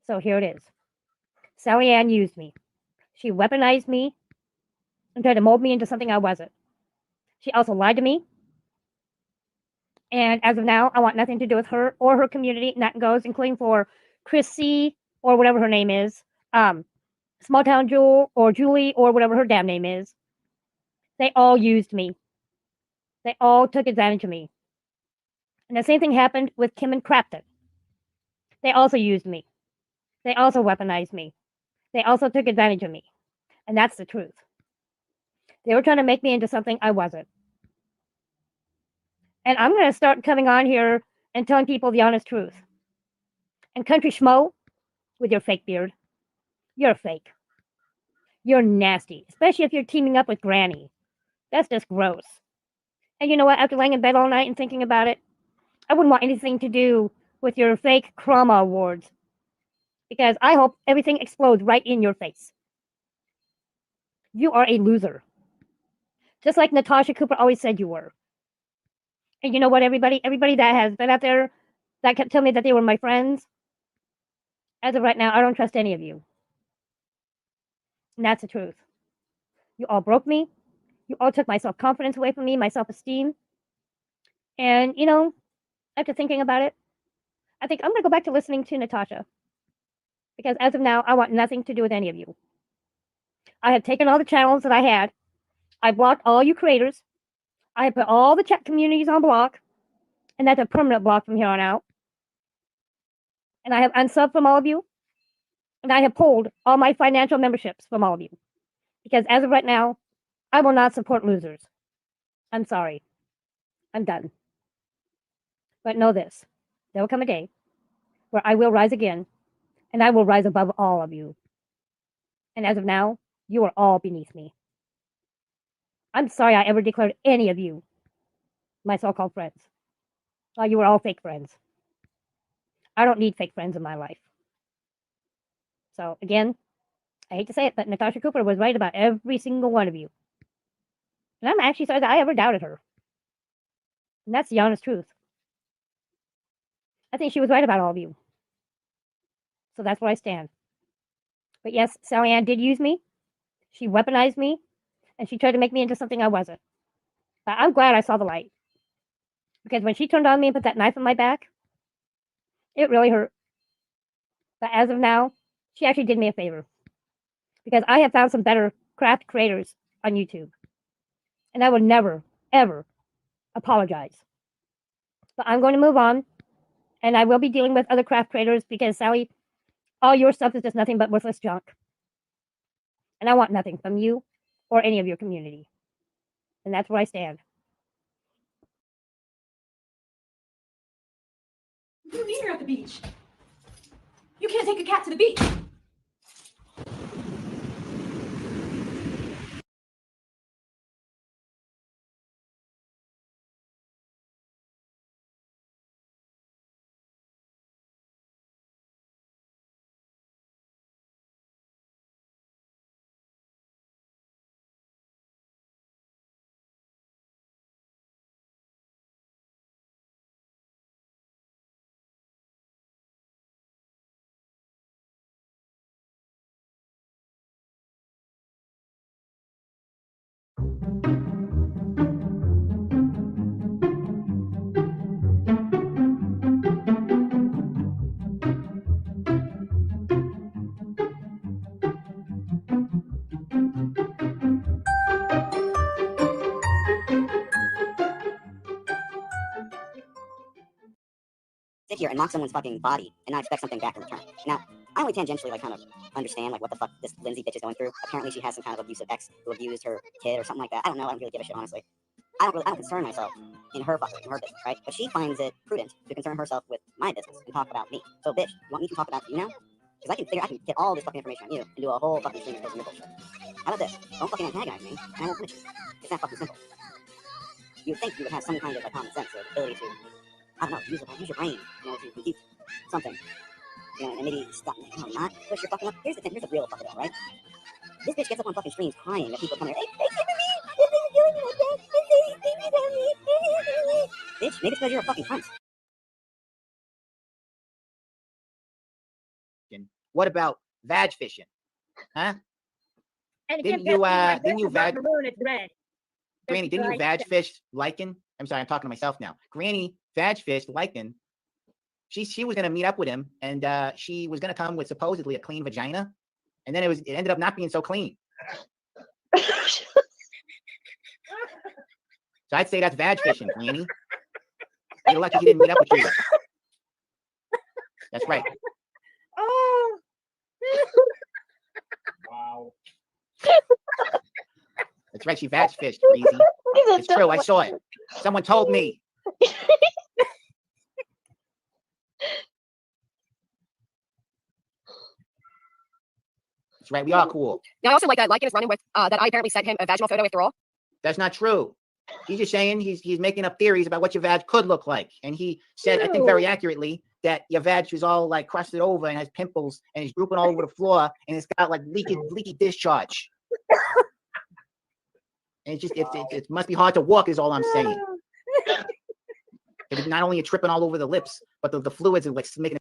So here it is. Sally Ann used me. She weaponized me and tried to mold me into something I wasn't. She also lied to me. And as of now, I want nothing to do with her or her community, and that goes including for Chrissy or whatever her name is, Small Town Jewel or Julie or whatever her damn name is. They all used me. They all took advantage of me. And the same thing happened with Kim and Crafton. They also used me. They also weaponized me. They also took advantage of me. And that's the truth. They were trying to make me into something I wasn't. And I'm going to start coming on here and telling people the honest truth. And Country Schmo, with your fake beard, you're fake. You're nasty, especially if you're teaming up with Granny. That's just gross. And you know what? After laying in bed all night and thinking about it, I wouldn't want anything to do with your fake Krama awards. Because I hope everything explodes right in your face. You are a loser. Just like Natasha Cooper always said you were. And you know what, everybody? Everybody that has been out there that kept telling me that they were my friends, as of right now, I don't trust any of you. And that's the truth. You all broke me. You all took my self-confidence away from me, my self-esteem. And, you know, after thinking about it, I think I'm going to go back to listening to Natasha. Because as of now, I want nothing to do with any of you. I have taken all the channels that I had. I blocked all you creators. I have put all the chat communities on block. And that's a permanent block from here on out. And I have unsubbed from all of you. And I have pulled all my financial memberships from all of you. Because as of right now, I will not support losers. I'm sorry. I'm done. But know this. There will come a day where I will rise again. And I will rise above all of you. And as of now, you are all beneath me. I'm sorry I ever declared any of you my so-called friends. Well, you were all fake friends. I don't need fake friends in my life. So, again, I hate to say it, but Natasha Cooper was right about every single one of you. And I'm actually sorry that I ever doubted her. And that's the honest truth. I think she was right about all of you. So that's where I stand. But yes, Sally Ann did use me. She weaponized me, and she tried to make me into something I wasn't. But I'm glad I saw the light. Because when she turned on me and put that knife in my back, it really hurt. But as of now, she actually did me a favor. Because I have found some better craft creators on YouTube. And I will never, ever apologize. But I'm going to move on. And I will be dealing with other craft creators because, Sally, all your stuff is just nothing but worthless junk. And I want nothing from you or any of your community. And that's where I stand. What do you mean you're at the beach? You can't take a cat to the beach. Sit here and mock someone's fucking body and not expect something back in return. Now, I only tangentially like kind of understand like what the fuck this Lindsay bitch is going through. Apparently, she has some kind of abusive ex who abused her kid or something like that. I don't know. I don't really give a shit, honestly. I don't concern myself in her fuckery, in her business, right? But she finds it prudent to concern herself with my business and talk about me. So, bitch, you want me to talk about you now? Because I can get all this fucking information on you and do a whole fucking stream of your bullshit. How about this? Don't fucking antagonize me, and I won't punish you. It's that fucking simple. You would think you would have some kind of like common sense or ability to, I don't know, use your brain, you know, to compute something. You know, and maybe stop, not push your fucking up. Here's the thing, here's the real fucking deal, right? This bitch gets up on fucking streams crying that people come here, hey, bitch, maybe it's because you're a fucking cunt. What about vag fishing? Huh? And Didn't you vag? Granny, didn't you vag fish Lycan? I'm sorry, I'm talking to myself now. Granny vag fished Lycan. She was gonna meet up with him, and she was gonna come with supposedly a clean vagina, and then it ended up not being so clean. So I'd say that's vag fishing, Granny. You're lucky he didn't meet up with you. That's right. Oh. Wow. That's right. She vag fished, Breezy. It's true. I saw it. Someone told me. That's right. We are cool. Yeah, I also like that Lycan is running with that I apparently sent him a vaginal photo after all. That's not true. He's just saying he's making up theories about what your vag could look like. And he said, I think very accurately, that your vag is all like crusted over and has pimples and it's drooping all over the floor and it's got like leaky discharge. And it's just it must be hard to walk is all I'm saying. It's not only you're tripping all over the lips, but the fluids are like making it.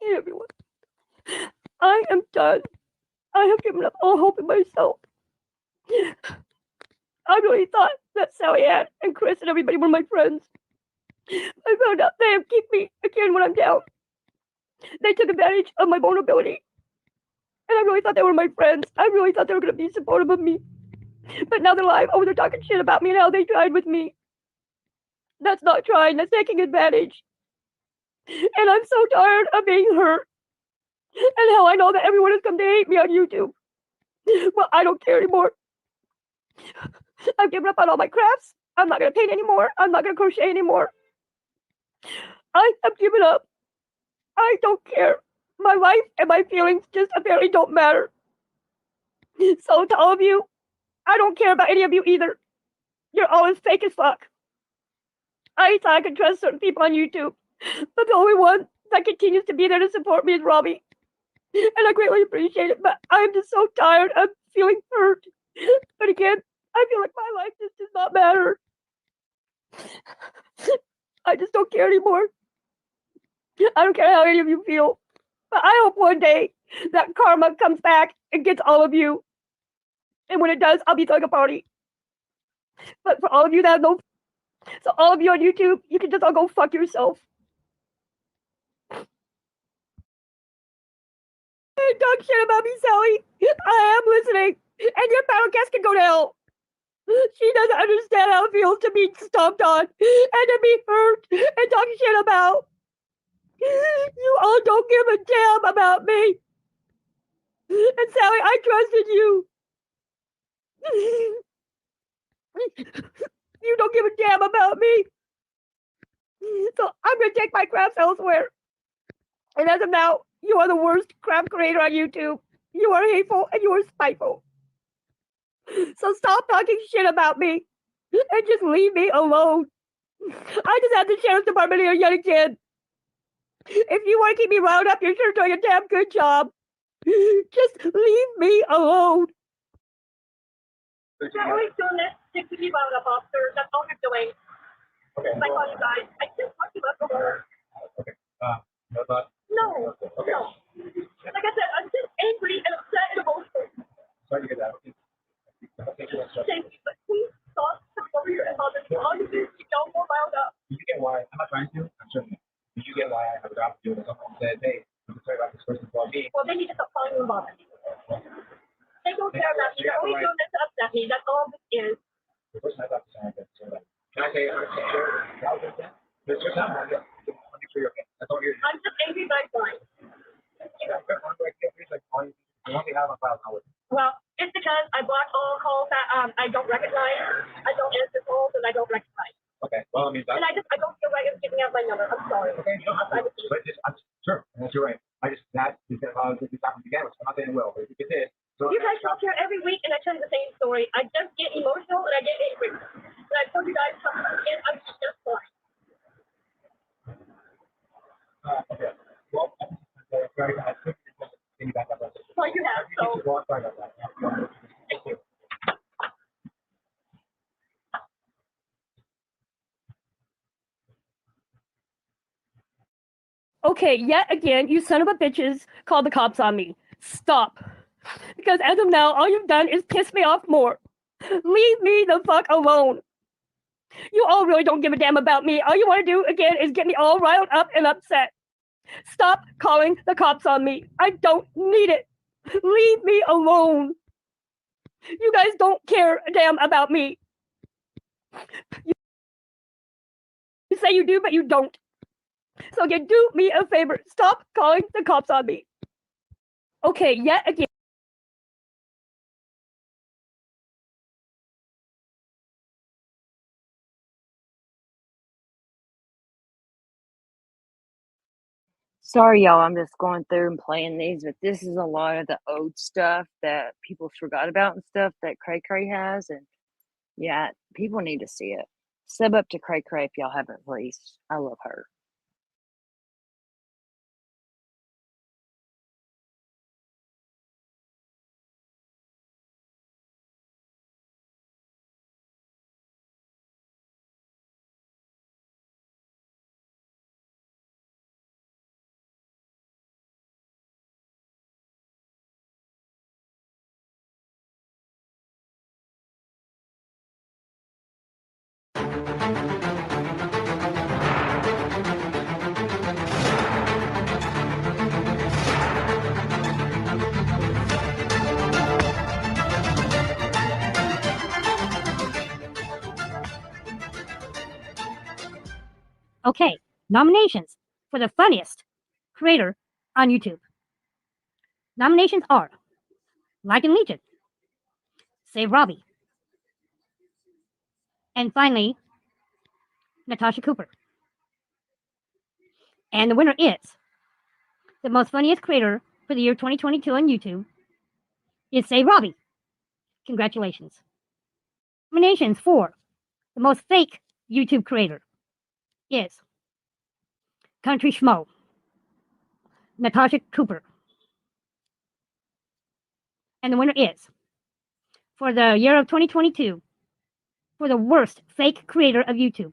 Hey everyone, I am done. I have given up all hope in myself. I really thought that Sally Ann and Chris and everybody were my friends. I found out they have kept me again when I'm down. They took advantage of my vulnerability. And I really thought they were my friends. I really thought they were going to be supportive of me. But now they're lying. Oh, they're talking shit about me and how they tried with me. That's not trying. That's taking advantage. And I'm so tired of being hurt. And how I know that everyone has come to hate me on YouTube. Well, I don't care anymore. I've given up on all my crafts. I'm not going to paint anymore. I'm not going to crochet anymore. I have given up. I don't care. My life and my feelings just apparently don't matter. So to all of you, I don't care about any of you either. You're all as fake as fuck. I thought I could trust certain people on YouTube, but the only one that continues to be there to support me is Robbie. And I greatly appreciate it, but I'm just so tired of feeling hurt. But again, I feel like my life just does not matter. I just don't care anymore. I don't care how any of you feel. But I hope one day that karma comes back and gets all of you. And when it does, I'll be throwing a party. But for all of you that have no... So all of you on YouTube, you can just all go fuck yourself. Talk shit about me, Sally. I am listening. And your battle guest can go to hell. She doesn't understand how it feels to be stomped on and to be hurt and talk shit about. You all don't give a damn about me. And Sally, I trusted you. You don't give a damn about me. So I'm going to take my crafts elsewhere. And as of now, you are the worst craft creator on YouTube. You are hateful and you are spiteful. So stop talking shit about me and just leave me alone. I just had the sheriff's department here yet again. If you want to keep me wound up, you're sure doing a damn good job. Just leave me alone. You're always doing this to keep me wound up, officer. That's all you're doing. Okay. Like all you guys. I just want you left alone. Okay. No thought? No. Okay. No. Like I said, I'm just angry and upset and emotional. Sorry to get that. Okay. Thank you, but please stop coming over here and bothering me. All you do is keep y'all more wound up. You get why I'm not trying to. I'm certain. You get why I have a job to do. And someone said, "Hey, I'm sorry about this person called me." Well, they need to stop calling you and bothering me. They don't care about me. They're only doing this to upset me. That's all this is. The person I thought was saying that. Can I say, sure, that was it? There's just not one. I'll make sure you're okay. That's all you're doing. I'm just angry, but I'm fine. The one we have on file now with. Well, it's because I block all calls that I don't recognize. I don't answer calls and I don't recognize. Okay. Well, I mean, that's. And I don't feel right in giving out my number. I'm sorry. Okay, you don't have to. But I'm sure, and that's your right. That is how this happens again, which I'm not saying it will, but if it did. So you guys talk here every week and I tell you the same story. I just get emotional and I get angry. And I told you guys something and I'm just fine. Okay. Well, very nice. Can you back up? Well, you have, so. Sorry about that. Thank you. Okay, yet again, you son of a bitches called the cops on me. Stop. Because as of now, all you've done is piss me off more. Leave me the fuck alone. You all really don't give a damn about me. All you want to do, again, is get me all riled up and upset. Stop calling the cops on me. I don't need it. Leave me alone. You guys don't care a damn about me. say you do, but you don't. So again, do me a favor. Stop calling the cops on me. Okay, yet again. Sorry, y'all. I'm just going through and playing these, but this is a lot of the old stuff that people forgot about and stuff that Cray Cray has. And yeah, people need to see it. Sub up to Cray Cray if y'all haven't, please. I love her. Okay, nominations for the funniest creator on YouTube. Nominations are Lycan Legion, Save Robbie, and finally, Natasha Cooper. And the winner is the most funniest creator for the year 2022 on YouTube is Save Robbie. Congratulations. Nominations for the most fake YouTube creator is Country Schmo, Natasha Cooper. And the winner is, for the year of 2022, for the worst fake creator of YouTube,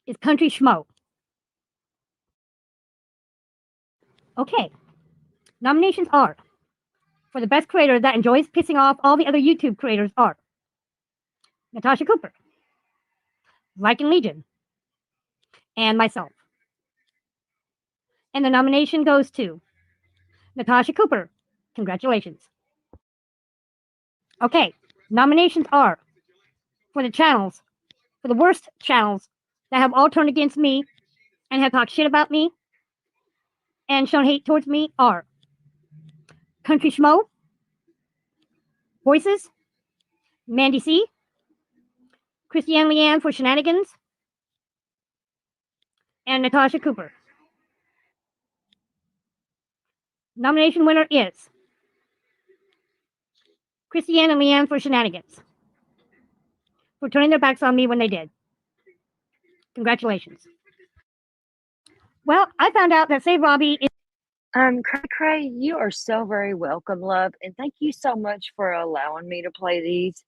is Country Schmo. Okay, nominations are, for the best creator that enjoys pissing off all the other YouTube creators are Natasha Cooper, Lycan Legion, and myself. And the nomination goes to Natasha Cooper. Congratulations. Okay, nominations are for the channels, for the worst channels that have all turned against me and have talked shit about me and shown hate towards me are Country Schmo, Voices, Mandy C, Christiane Leanne for Shenanigans, and Natasha Cooper. Nomination winner is Christiane and Leanne for Shenanigans, for turning their backs on me when they did. Congratulations. Well, I found out that Save Robbie is... Cray Cray, you are so very welcome, love, and thank you so much for allowing me to play these.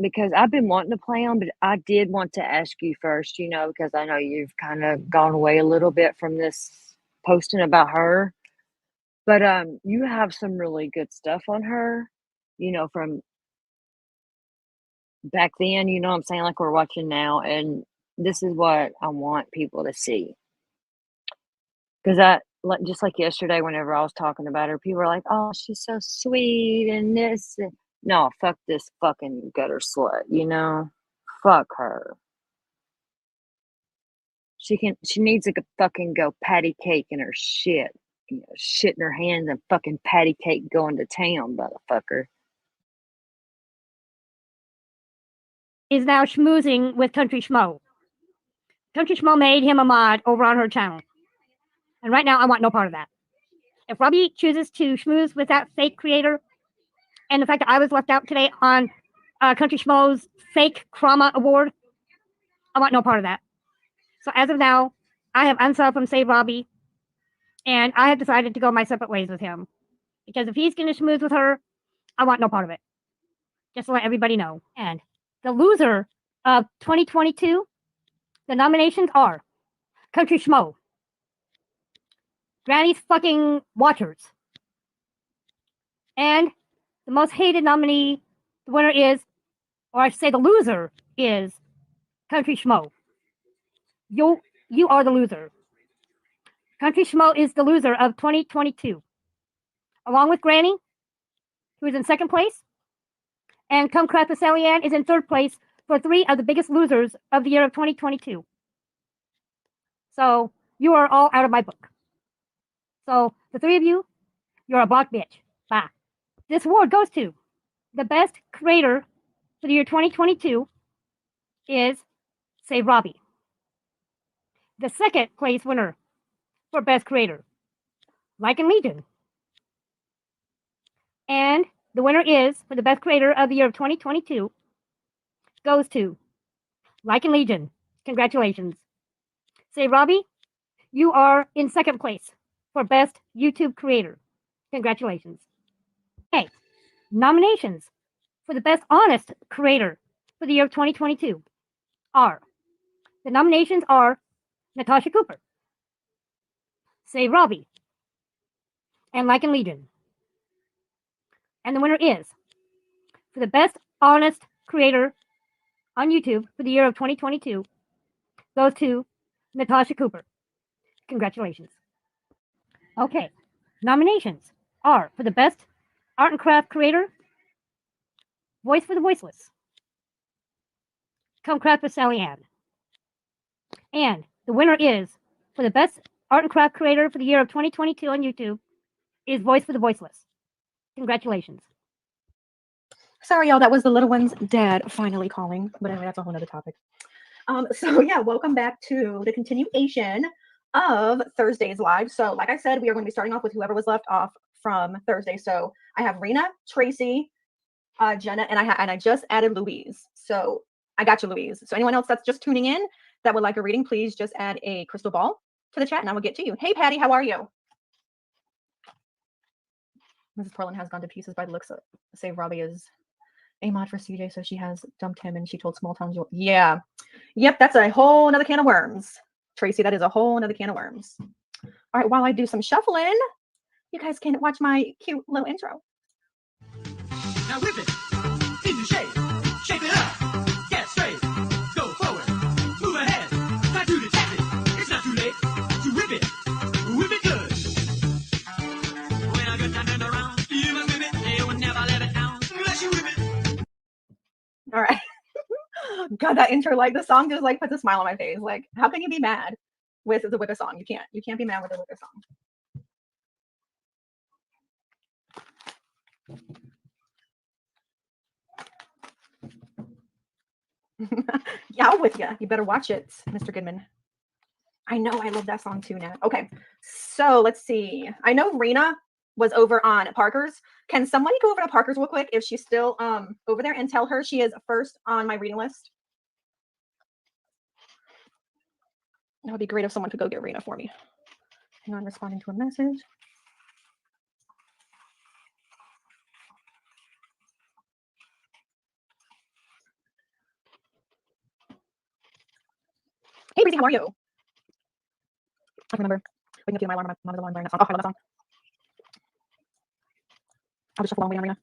Because I've been wanting to play them, but I did want to ask you first, you know, because I know you've kind of gone away a little bit from this posting about her. But you have some really good stuff on her, you know, from back then, you know what I'm saying, like we're watching now, and this is what I want people to see. Because just like yesterday, whenever I was talking about her, people were like, "Oh, she's so sweet," and this. No, fuck this fucking gutter slut. You know, fuck her. She needs to fucking go patty cake in her shit. You know, shit in her hands and fucking patty cake going to town, motherfucker. Is now schmoozing with Country Schmo. Country Schmo made him a mod over on her channel. And right now, I want no part of that. If Robbie chooses to schmooze with that fake creator, and the fact that I was left out today on Country Schmo's fake Krama Award, I want no part of that. So as of now, I have unsubbed from Save Robbie, and I have decided to go my separate ways with him. Because if he's going to schmooze with her, I want no part of it. Just to let everybody know. And the loser of 2022, the nominations are Country Schmo, Granny's fucking Watchers, and the most hated nominee, the winner is, or I should say the loser is, Country Schmo. You are the loser. Country Schmo is the loser of 2022. Along with Granny, who is in second place, and Come Crap with Sally Ann is in third place for 3 of the biggest losers of the year of 2022. So you are all out of my book. So the three of you, you're a block bitch. Bye. This award goes to the best creator for the year 2022 is Save Robbie. The second place winner for best creator, Lycan Legion. And the winner is, for the best creator of the year of 2022, goes to Lycan Legion. Congratulations. Say, Robbie, you are in second place for best YouTube creator. Congratulations. Okay, nominations for the best honest creator for the year of 2022 are, the nominations are Natasha Cooper, Say Robbie, and Lycan Legion. And the winner is, for the best honest creator on YouTube for the year of 2022, goes to Natasha Cooper. Congratulations. Okay, nominations are for the best art and craft creator, Voice for the Voiceless, Come Craft with Sally Ann. And the winner is, for the best art and craft creator for the year of 2022 on YouTube, is Voice for the Voiceless. Congratulations. Sorry, y'all. That was the little one's dad finally calling. But anyway, that's a whole other topic. So yeah, welcome back to the continuation of Thursday's live. So like I said, we are going to be starting off with whoever was left off from Thursday. So I have Rena, Tracy, Jenna, and I just added Louise. So I got you, Louise. So anyone else that's just tuning in that would like a reading, please just add a crystal ball to the chat and I will get to you. Hey, Patty, how are you? Mrs. Portland has gone to pieces by the looks of, Save Robbie is a mod for CJ, so she has dumped him and she told Small Town Jewel. Yeah. Yep, that's a whole nother can of worms. Tracy, that is a whole nother can of worms. All right, while I do some shuffling, you guys can watch my cute little intro. Now whip it into shape, shake it up, get straight, go forward, move ahead, try to detect it. It's not too late to whip it good. When a good time turns around, you must whip it, you will never let it down unless you whip it. All right. God, that intro, like the song just like puts a smile on my face. Like, how can you be mad with the Whipper song? You can't. You can't be mad with the Whipper song. Yeah, I'm with you. You better watch it, Mr. Goodman. I know, I love that song too now. Okay, so let's see. I know Rena was over on Parker's. Can somebody go over to Parker's real quick if she's still over there and tell her she is first on my reading list? That would be great if someone could go get Rena for me. Hang on, responding to a message. Hey, Breezy, how are you? I remember waking up to my alarm, my mom's alarm, wearing that song. Oh, I love that song. I'll just shuffle along waiting on Rena.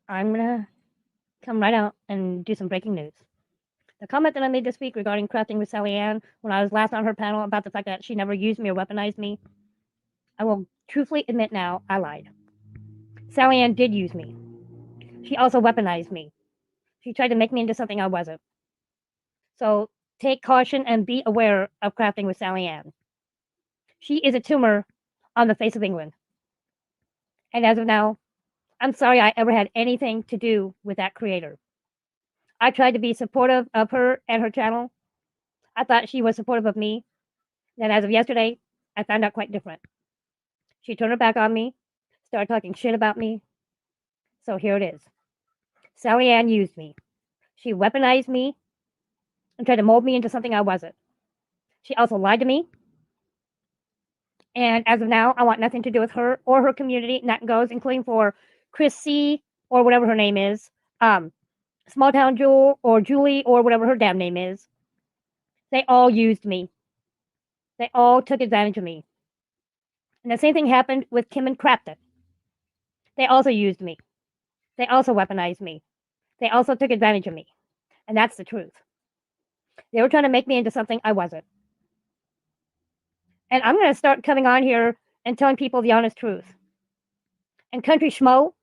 I'm gonna come right out and do some breaking news. The comment that I made this week regarding crafting with Sally Ann when I was last on her panel about the fact that she never used me or weaponized me, I will truthfully admit now I lied. Sally Ann did use me. She also weaponized me. She tried to make me into something I wasn't. So take caution and be aware of crafting with Sally Ann. She is a tumor on the face of England. And as of now, I'm sorry I ever had anything to do with that creator. I tried to be supportive of her and her channel. I thought she was supportive of me. Then as of yesterday, I found out quite different. She turned her back on me, started talking shit about me. So here it is. Sally Ann used me. She weaponized me and tried to mold me into something I wasn't. She also lied to me. And as of now, I want nothing to do with her or her community. And that goes, including for Chris C or whatever her name is, Small Town Jewel or Julie or whatever her damn name is. They all used me. They all took advantage of me. And the same thing happened with Kim and Crafton. They also used me. They also weaponized me. They also took advantage of me. And that's the truth. They were trying to make me into something I wasn't. And I'm going to start coming on here and telling people the honest truth. And Country Schmo,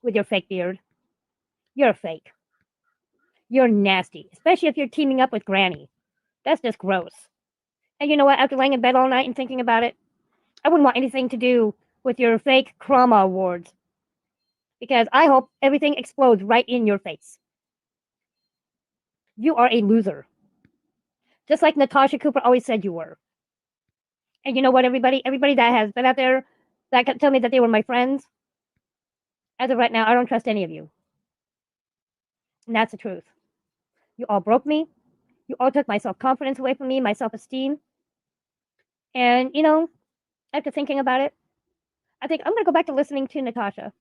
with your fake beard, you're fake. You're nasty, especially if you're teaming up with Granny. That's just gross. And you know what? After laying in bed all night and thinking about it, I wouldn't want anything to do with your fake Krama awards. Because I hope everything explodes right in your face. You are a loser. Just like Natasha Cooper always said you were. And you know what, everybody? Everybody that has been out there that can tell me that they were my friends, as of right now, I don't trust any of you. And that's the truth. You all broke me. You all took my self-confidence away from me, my self-esteem. And, you know, after thinking about it, I think I'm going to go back to listening to Natasha.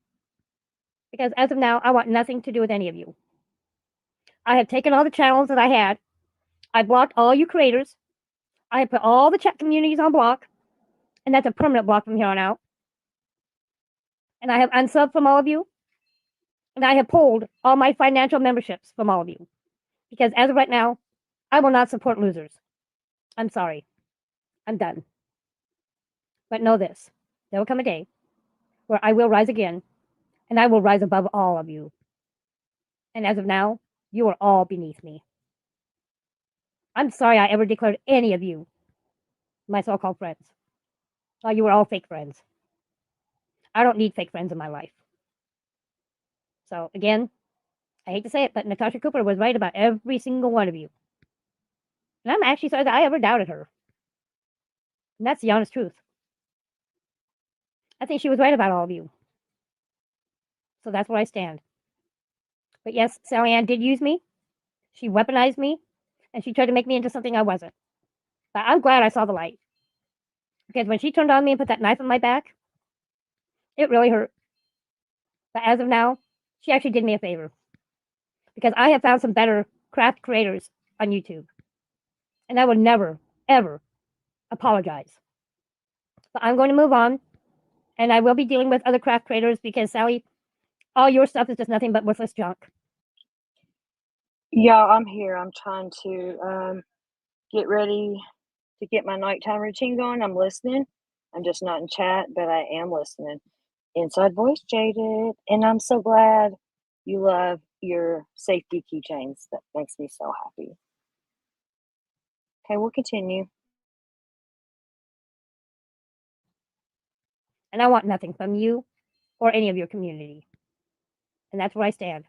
Because as of now, I want nothing to do with any of you. I have taken all the channels that I had. I blocked all you creators. I have put all the chat communities on block. And that's a permanent block from here on out. And I have unsubbed from all of you. And I have pulled all my financial memberships from all of you. Because as of right now, I will not support losers. I'm sorry. I'm done. But know this. There will come a day where I will rise again. And I will rise above all of you. And as of now, you are all beneath me. I'm sorry I ever declared any of you my so-called friends. Oh, you were all fake friends. I don't need fake friends in my life. So again, I hate to say it, but Natasha Cooper was right about every single one of you. And I'm actually sorry that I ever doubted her. And that's the honest truth. I think she was right about all of you. So that's where I stand. But yes, Sally Ann did use me. She weaponized me. And she tried to make me into something I wasn't. But I'm glad I saw the light. Because when she turned on me and put that knife in my back, it really hurt. But as of now, she actually did me a favor. Because I have found some better craft creators on YouTube. And I will never, ever apologize. But I'm going to move on. And I will be dealing with other craft creators because, Sally, all your stuff is just nothing but worthless junk. Yeah, I'm here. I'm trying to get ready to get my nighttime routine going. I'm listening. I'm just not in chat, but I am listening. Inside voice, Jaded. And I'm so glad you love your safety keychains. That makes me so happy. Okay, we'll continue. And I want nothing from you or any of your community. And that's where I stand.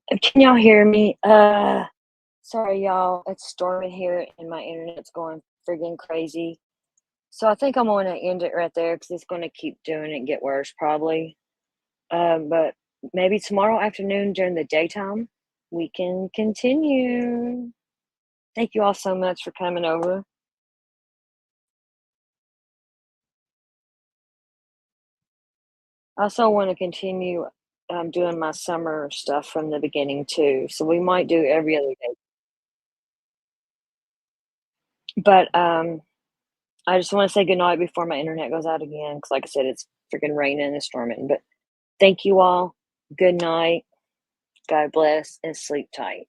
Can y'all hear me? Sorry, y'all. It's storming here and my internet's going friggin' crazy. So I think I'm going to end it right there because it's going to keep doing it and get worse probably. But maybe tomorrow afternoon during the daytime, we can continue. Thank you all so much for coming over. I also want to continue doing my summer stuff from the beginning too. So we might do every other day. But I just want to say goodnight before my internet goes out again because, like I said, it's freaking raining and storming. But thank you all. Good night. God bless and sleep tight.